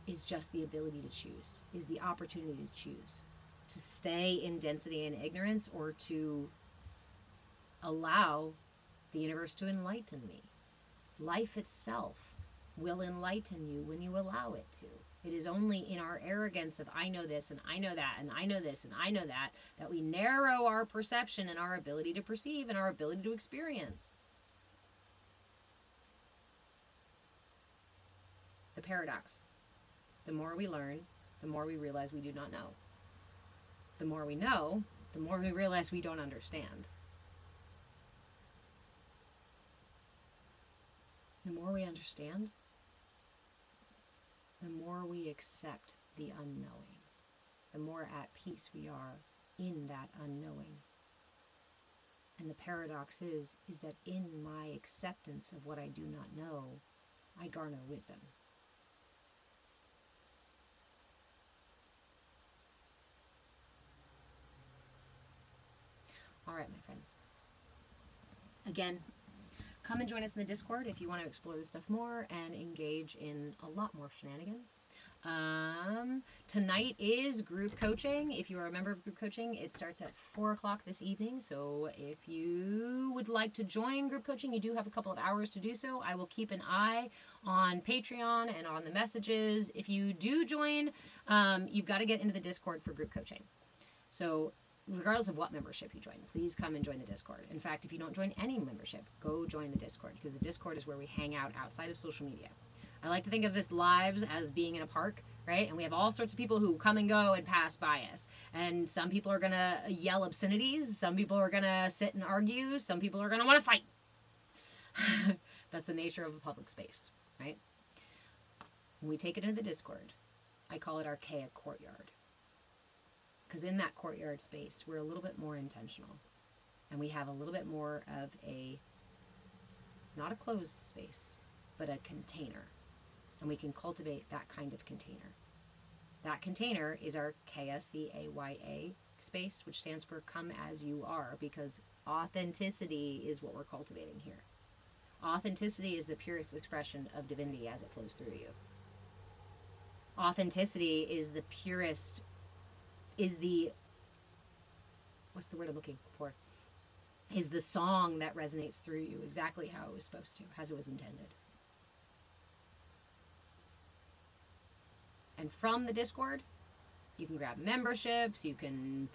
is just the ability to choose, is the opportunity to choose. To stay in density and ignorance, or to allow the universe to enlighten me. Life itself will enlighten you when you allow it to. It is only in our arrogance of I know this and I know that and I know this and I know that that we narrow our perception and our ability to perceive and our ability to experience. The paradox. The more we learn, the more we realize we do not know. The more we know, the more we realize we don't understand. The more we understand, the more we accept the unknowing, the more at peace we are in that unknowing. And the paradox is that in my acceptance of what I do not know, I garner wisdom. All right, my friends. Again, come and join us in the Discord if you want to explore this stuff more and engage in a lot more shenanigans. Tonight is group coaching. If you are a member of group coaching, it starts at 4 o'clock this evening. So if you would like to join group coaching, you do have a couple of hours to do so. I will keep an eye on Patreon and on the messages. If you do join, you've got to get into the Discord for group coaching. So regardless of what membership you join, please come and join the Discord. In fact, if you don't join any membership, go join the Discord, because the Discord is where we hang out outside of social media. I like to think of this lives as being in a park, right? And we have all sorts of people who come and go and pass by us. And some people are going to yell obscenities. Some people are going to sit and argue. Some people are going to want to fight. That's the nature of a public space, right? When we take it into the Discord, I call it our CAYA courtyard. Because in that courtyard space, we're a little bit more intentional. And we have a little bit more of a, not a closed space, but a container. And we can cultivate that kind of container. That container is our CAYA, C-A-Y-A space, which stands for Come As You Are, because authenticity is what we're cultivating here. Authenticity is the purest expression of divinity as it flows through you. Authenticity is the purest, is the, what's the word I'm looking for? Is the song that resonates through you exactly how it was supposed to, as it was intended. And from the Discord, you can grab memberships, you can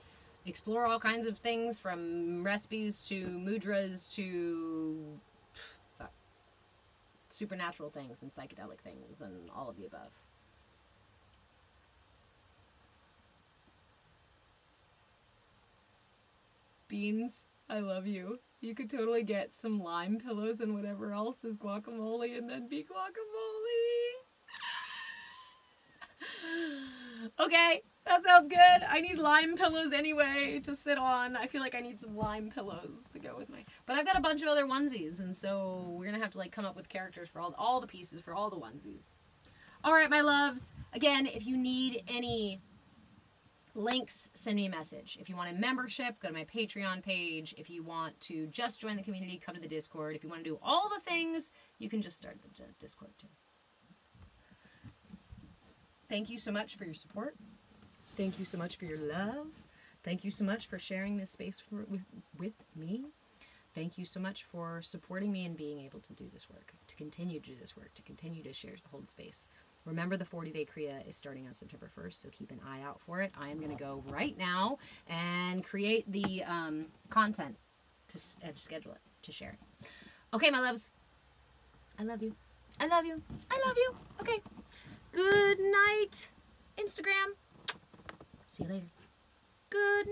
explore all kinds of things, from recipes to mudras to supernatural things and psychedelic things and all of the above. Beans, I love you. You could totally get some lime pillows and whatever else is guacamole and then be guacamole. Okay, that sounds good. I need lime pillows anyway to sit on. I feel like I need some lime pillows to go with my... But I've got a bunch of other onesies, and so we're going to have to come up with characters for all the pieces for all the onesies. All right, my loves. Again, if you need any links, send me a message. If you want a membership, go to my Patreon page. If you want to just join the community, come to the Discord. If you want to do all the things, you can just start the Discord too. Thank you so much for your support. Thank you so much for your love. Thank you so much for sharing this space with me. Thank you so much for supporting me and being able to do this work, to continue to do this work, to continue to hold space. Remember, the 40-day Kriya is starting on September 1st, so keep an eye out for it. I am going to go right now and create the content to schedule it, to share it. Okay, my loves. I love you. I love you. I love you. Okay. Good night, Instagram. See you later. Good